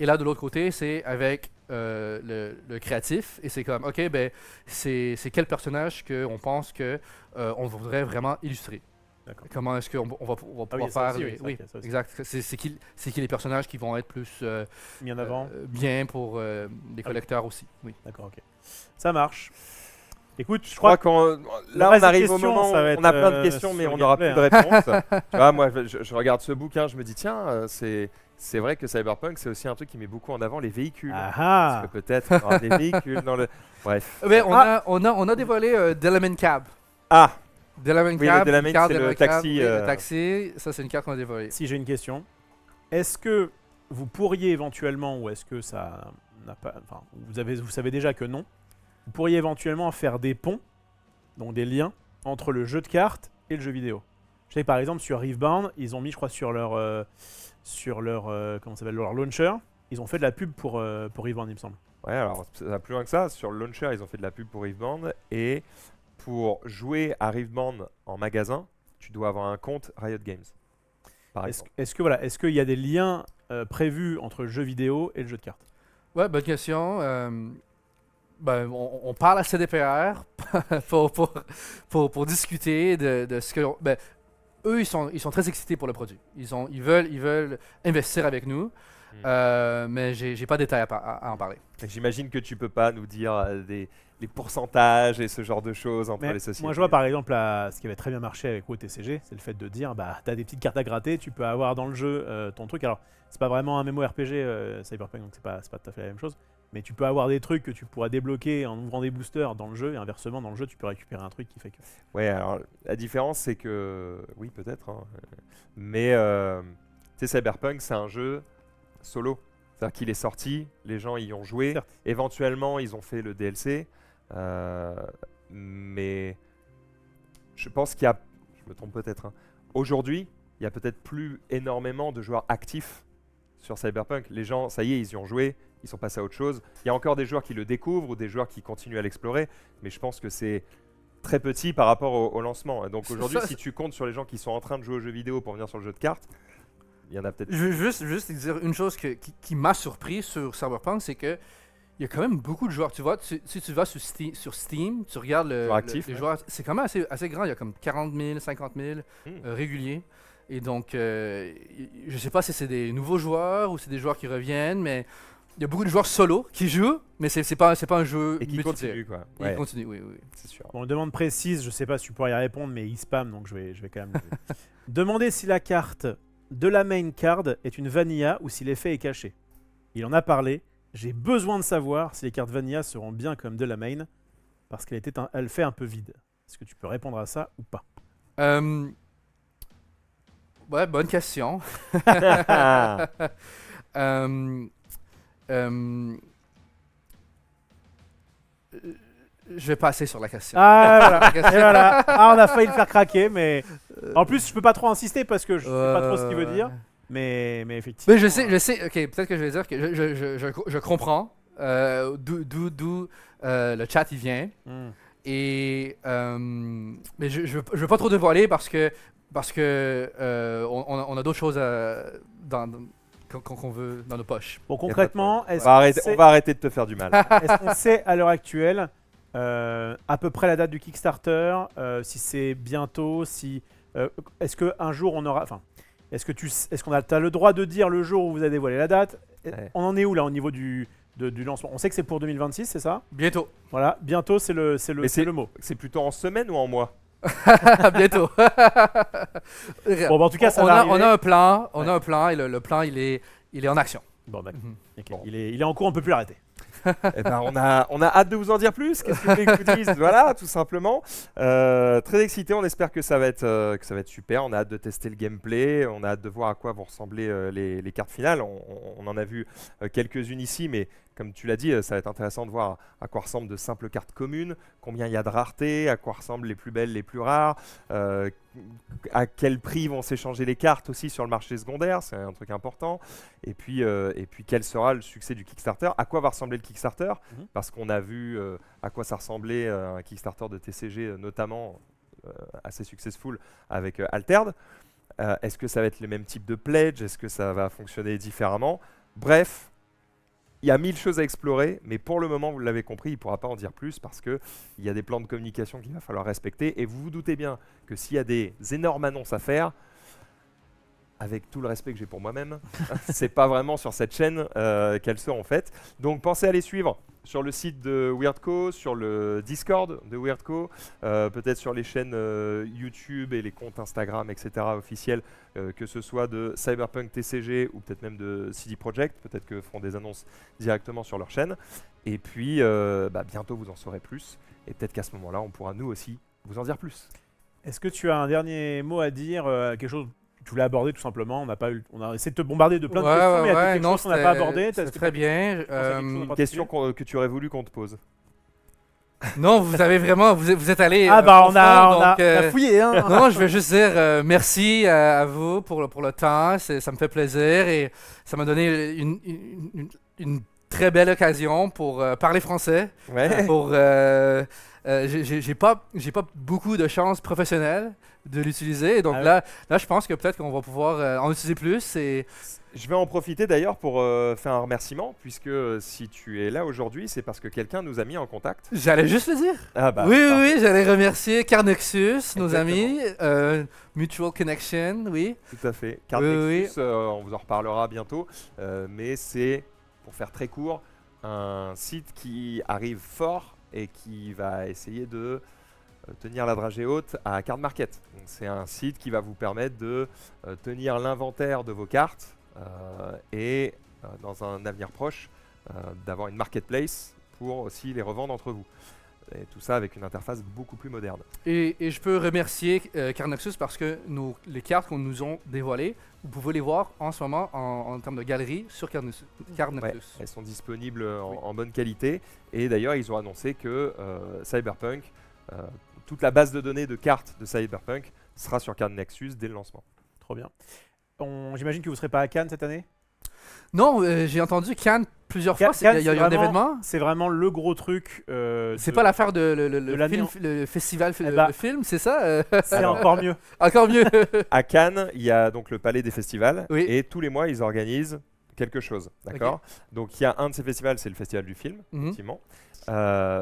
Et là, de l'autre côté, c'est avec le créatif. Et c'est comme, OK, ben, c'est quel personnage qu'on pense qu'on voudrait vraiment illustrer.
D'accord.
Comment est-ce qu'on on va pouvoir
Ah oui, ça
faire...
aussi,
les-
oui,
oui,
ça aussi.
exact. C'est qui les personnages qui vont être plus
Mis en avant.
bien pour les
oui.
collecteurs aussi. Oui.
D'accord, ok. Ça marche. Écoute,
Je crois qu'on là on
reste des
arrive au
questions,
moment où
ça va
on a
être,
plein de questions mais
sur
on
le
n'aura plus de
gameplay,
réponses. Tu vois, moi je regarde ce bouquin, je me dis tiens, c'est vrai que Cyberpunk c'est aussi un truc qui met beaucoup en avant les véhicules. Parce
Ah
que peut-être il y aura des véhicules dans le. Bref.
Ben, on a dévoilé Delamain Cab.
Ah,
Delamain
Oui,
Cab,
le Delamain,
une carte
c'est le
Delamain Cab,
taxi,
oui,
euh.
le taxi, ça c'est une carte qu'on a dévoilée.
Si j'ai une question, est-ce que vous pourriez éventuellement, ou est-ce que ça n'a pas, enfin, vous savez déjà que non, vous pourriez éventuellement faire des ponts, donc des liens entre le jeu de cartes et le jeu vidéo. Je sais que par exemple sur Riftbound, ils ont mis, je crois, sur leur comment ça s'appelle, leur launcher, ils ont fait de la pub pour Riftbound, il me semble.
ouais, alors ça va plus loin que ça. Sur le launcher, ils ont fait de la pub pour Riftbound et pour jouer à Riftbound en magasin, tu dois avoir un compte Riot Games. Par exemple.
Est-ce qu'il y a des liens prévus entre le jeu vidéo et le jeu de cartes?
Ouais, bonne question. Ben, on parle à CDPR pour discuter de ce que... Ben, eux, ils sont très excités pour le produit. Ils veulent investir avec nous, mais j'ai pas de détails à en parler.
J'imagine que tu peux pas nous dire les pourcentages et ce genre de choses entre
Mais
les sociétés.
moi, je vois par exemple ce qui avait très bien marché avec OTCG, c'est le fait de dire bah, tu as des petites cartes à gratter, tu peux avoir dans le jeu ton truc. Alors, c'est pas vraiment un MMORPG Cyberpunk, donc c'est pas tout à fait la même chose. Mais tu peux avoir des trucs que tu pourras débloquer en ouvrant des boosters dans le jeu, et inversement, dans le jeu, tu peux récupérer un truc qui fait que.
Ouais, alors la différence c'est que. Oui, peut-être. Hein, mais tu sais, Cyberpunk c'est un jeu solo. C'est-à-dire qu'il est sorti, les gens y ont joué.
Certes.
Éventuellement, ils ont fait le DLC. Mais je pense qu'il y a. Je me trompe peut-être. Hein, aujourd'hui, il y a peut-être plus énormément de joueurs actifs sur Cyberpunk. Les gens, ça y est, ils y ont joué. Ils sont passés à autre chose. Il y a encore des joueurs qui le découvrent ou des joueurs qui continuent à l'explorer. Mais je pense que c'est très petit par rapport au lancement. Et donc aujourd'hui,
Ça,
si tu comptes sur les gens qui sont en train de jouer aux jeux vidéo pour venir sur le jeu de cartes, il y en a peut-être.
Je veux juste dire une chose qui m'a surpris sur Cyberpunk, c'est que il y a quand même beaucoup de joueurs. Tu vois, si tu vas sur Steam, tu regardes
Joueurs actifs,
les
ouais.
joueurs, c'est quand même assez grand. Il y a comme 40 000, 50 000 réguliers. Et donc, je sais pas si c'est des nouveaux joueurs ou c'est des joueurs qui reviennent, mais il y a beaucoup de joueurs solo qui jouent, mais c'est pas un jeu
Et qui
multiplayer.
continue, quoi.
Et
Ouais,
ils continuent, oui, oui.
c'est sûr.
Bon, demande précise, je sais pas si tu pourras y répondre, mais il spam, donc je vais quand même. Demandez si la carte de la main card est une vanilla ou si l'effet est caché. Il en a parlé. J'ai besoin de savoir si les cartes vanilla seront bien comme de la main, parce elle fait un peu vide. Est-ce que tu peux répondre à ça ou pas?
Ouais, bonne question. Euh, je vais passer sur la question.
Ah, voilà. Et voilà. Ah, on a failli le faire craquer, mais en plus, je peux pas trop insister parce que je sais pas trop ce qu'il veut dire. Mais effectivement.
Mais je sais, ok, peut-être que je vais dire que je comprends d'où le chat il vient. Et mais je veux pas trop dévoiler parce que on a d'autres choses qu'on veut dans nos poches.
Bon, concrètement,
On va arrêter de te faire du mal.
est-ce qu'on sait à l'heure actuelle à peu près la date du Kickstarter, si c'est bientôt, si est-ce qu'un jour on aura, enfin, est-ce qu'on a le droit de dire le jour où vous avez dévoilé la date?
Ouais.
On en est où là au niveau du lancement? On sait que c'est pour 2026, c'est ça?
Bientôt.
Voilà, bientôt c'est le mot.
C'est plutôt en semaine ou en mois?
Bientôt.
Bon, bah, en tout cas, ça
on
va
a
arriver.
un plan,
Ouais.
a un plan et le plan il est en action.
Bon, d'accord.
Mhm.
Ok.
Bon.
Il est en cours, on peut plus l'arrêter.
Eh ben, on a hâte de vous en dire plus. Qu'est-ce que vous voulez que je vous dise? Voilà, tout simplement. Très excité. On espère que ça va être super. On a hâte de tester le gameplay. On a hâte de voir à quoi vont ressembler les cartes finales. On en a vu quelques-unes ici, mais comme tu l'as dit, ça va être intéressant de voir à quoi ressemblent de simples cartes communes, combien il y a de rareté, à quoi ressemblent les plus belles, les plus rares, à quel prix vont s'échanger les cartes aussi sur le marché secondaire, c'est un truc important. Et puis quel sera le succès du Kickstarter? À quoi va ressembler le Kickstarter? Parce qu'on a vu à quoi ça ressemblait un Kickstarter de TCG notamment assez successful avec Altered. Est-ce que ça va être les mêmes types de pledges? Est-ce que ça va fonctionner différemment? Bref, il y a 1000 choses à explorer, mais pour le moment, vous l'avez compris, il ne pourra pas en dire plus parce qu'il y a des plans de communication qu'il va falloir respecter. Et vous vous doutez bien que s'il y a des énormes annonces à faire, avec tout le respect que j'ai pour moi-même, c'est pas vraiment sur cette chaîne qu'elles seront faites. Donc pensez à les suivre sur le site de Weirdco, sur le Discord de Weirdco, peut-être sur les chaînes YouTube et les comptes Instagram, etc. officiels, que ce soit de Cyberpunk TCG ou peut-être même de CD Projekt, peut-être que feront des annonces directement sur leur chaîne. Et puis bientôt vous en saurez plus, et peut-être qu'à ce moment-là, on pourra nous aussi vous en dire plus.
Est-ce que tu as un dernier mot à dire, quelque chose tu voulais aborder tout simplement, on a essayé de te bombarder de plein de questions, mais il y a quelque chose qu'on n'a pas abordé.
C'est très bien.
Une question que tu aurais voulu qu'on te pose.
Non, vous avez vraiment, vous êtes allé.
On a fouillé. Hein.
Non, je veux juste dire merci à vous pour le temps, ça me fait plaisir et ça m'a donné une très belle occasion pour parler français.
Ouais.
J'ai pas beaucoup de chance professionnelle de l'utiliser, donc là je pense que peut-être qu'on va pouvoir en utiliser plus. Et
je vais en profiter d'ailleurs pour faire un remerciement, puisque si tu es là aujourd'hui, c'est parce que quelqu'un nous a mis en contact.
J'allais juste le dire. Oui, j'allais remercier Carnexus, nos amis, Mutual Connection, oui.
Tout à fait. Carnexus, on vous en reparlera bientôt, mais c'est, pour faire très court, un site qui arrive fort et qui va essayer de tenir la dragée haute à Card Market. C'est un site qui va vous permettre de tenir l'inventaire de vos cartes et dans un avenir proche d'avoir une marketplace pour aussi les revendre entre vous. Et tout ça avec une interface beaucoup plus moderne.
Et je peux remercier Carnexus parce que les cartes qu'on nous ont dévoilées, vous pouvez les voir en ce moment en termes de galerie sur Carnexus.
Ouais, elles sont disponibles en bonne qualité. Et d'ailleurs, ils ont annoncé que Cyberpunk, toute la base de données de cartes de Cyberpunk sera sur Carnexus dès le lancement.
Trop bien. J'imagine que vous ne serez pas à Cannes cette année ?
Non, j'ai entendu Cannes plusieurs fois. Il y a eu un événement.
C'est vraiment le gros truc.
C'est pas l'affaire le festival de film, c'est ça
C'est encore mieux.
Encore mieux.
À Cannes, il y a donc le Palais des Festivals.
Oui.
Et tous les mois, ils organisent quelque chose. D'accord. Donc il y a un de ces festivals, c'est le Festival du film, effectivement.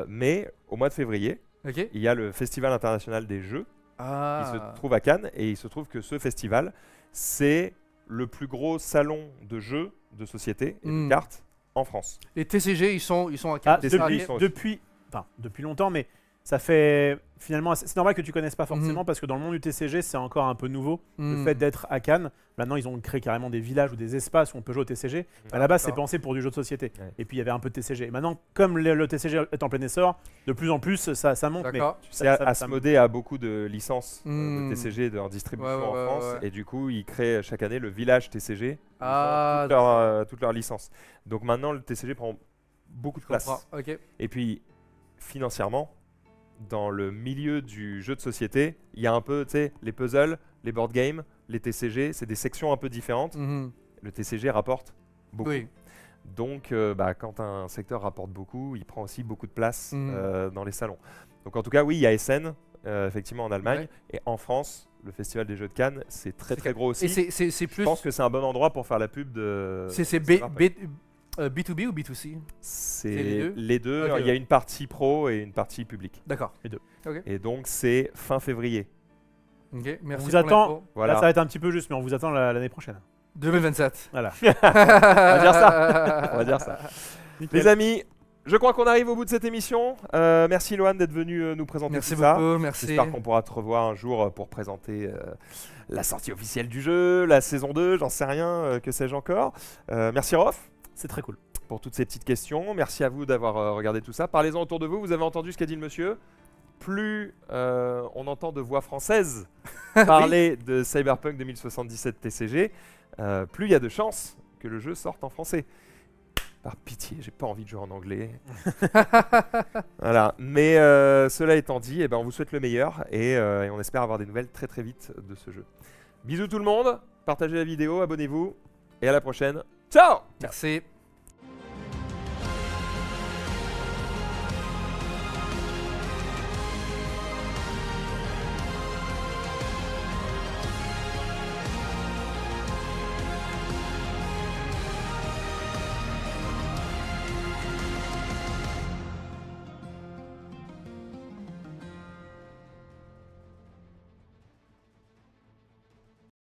Mais au mois de février, il y a le Festival international des jeux qui se trouve à Cannes. Et il se trouve que ce festival, c'est le plus gros salon de jeux de société et de cartes en France.
Les TCG, ils sont à Cannes.
Depuis longtemps, mais ça fait finalement, c'est normal que tu connaisses pas forcément parce que dans le monde du TCG, c'est encore un peu nouveau le fait d'être à Cannes. Maintenant, ils ont créé carrément des villages ou des espaces où on peut jouer au TCG. À la base, c'est pensé pour du jeu de société. Ouais. Et puis il y avait un peu de TCG. Et maintenant, comme le TCG est en plein essor, de plus en plus, ça monte. Mais
tu sais, Asmodée a beaucoup de licences de TCG en distribution en France, et du coup, ils créent chaque année le village TCG, toutes leurs licences. Donc maintenant, le TCG prend beaucoup de place. Et puis, financièrement, dans le milieu du jeu de société, il y a un peu, tu sais, les puzzles, les board games, les TCG, c'est des sections un peu différentes. Le TCG rapporte beaucoup. Oui. Donc, quand un secteur rapporte beaucoup, il prend aussi beaucoup de place dans les salons. Donc, en tout cas, oui, il y a Essen, effectivement, en Allemagne. Et en France, le Festival des Jeux de Cannes, c'est très gros aussi.
Et c'est plus...
Je pense que c'est un bon endroit pour faire la pub de...
C'est B2B ou B2C?
C'est les deux. Okay, il y a une partie pro et une partie publique.
D'accord.
Les deux.
Okay.
Et donc, c'est fin février.
Ok, merci.
On vous attend. Voilà. Là, ça va être un petit peu juste, mais on vous attend l'année prochaine.
2027.
Voilà.
On va dire ça. Les amis, je crois qu'on arrive au bout de cette émission. Merci Loan d'être venu nous présenter tout ça.
Merci beaucoup, merci.
J'espère qu'on pourra te revoir un jour pour présenter la sortie officielle du jeu, la saison 2, j'en sais rien, que sais-je encore. Merci Rof.
C'est très cool.
Pour toutes ces petites questions. Merci à vous d'avoir regardé tout ça. Parlez-en autour de vous. Vous avez entendu ce qu'a dit le monsieur. Plus on entend de voix françaises parler de Cyberpunk 2077 TCG, plus il y a de chances que le jeu sorte en français. Par pitié, j'ai pas envie de jouer en anglais. Voilà. Mais cela étant dit, on vous souhaite le meilleur et on espère avoir des nouvelles très vite de ce jeu. Bisous tout le monde. Partagez la vidéo, abonnez-vous et à la prochaine. Ciao!
Merci.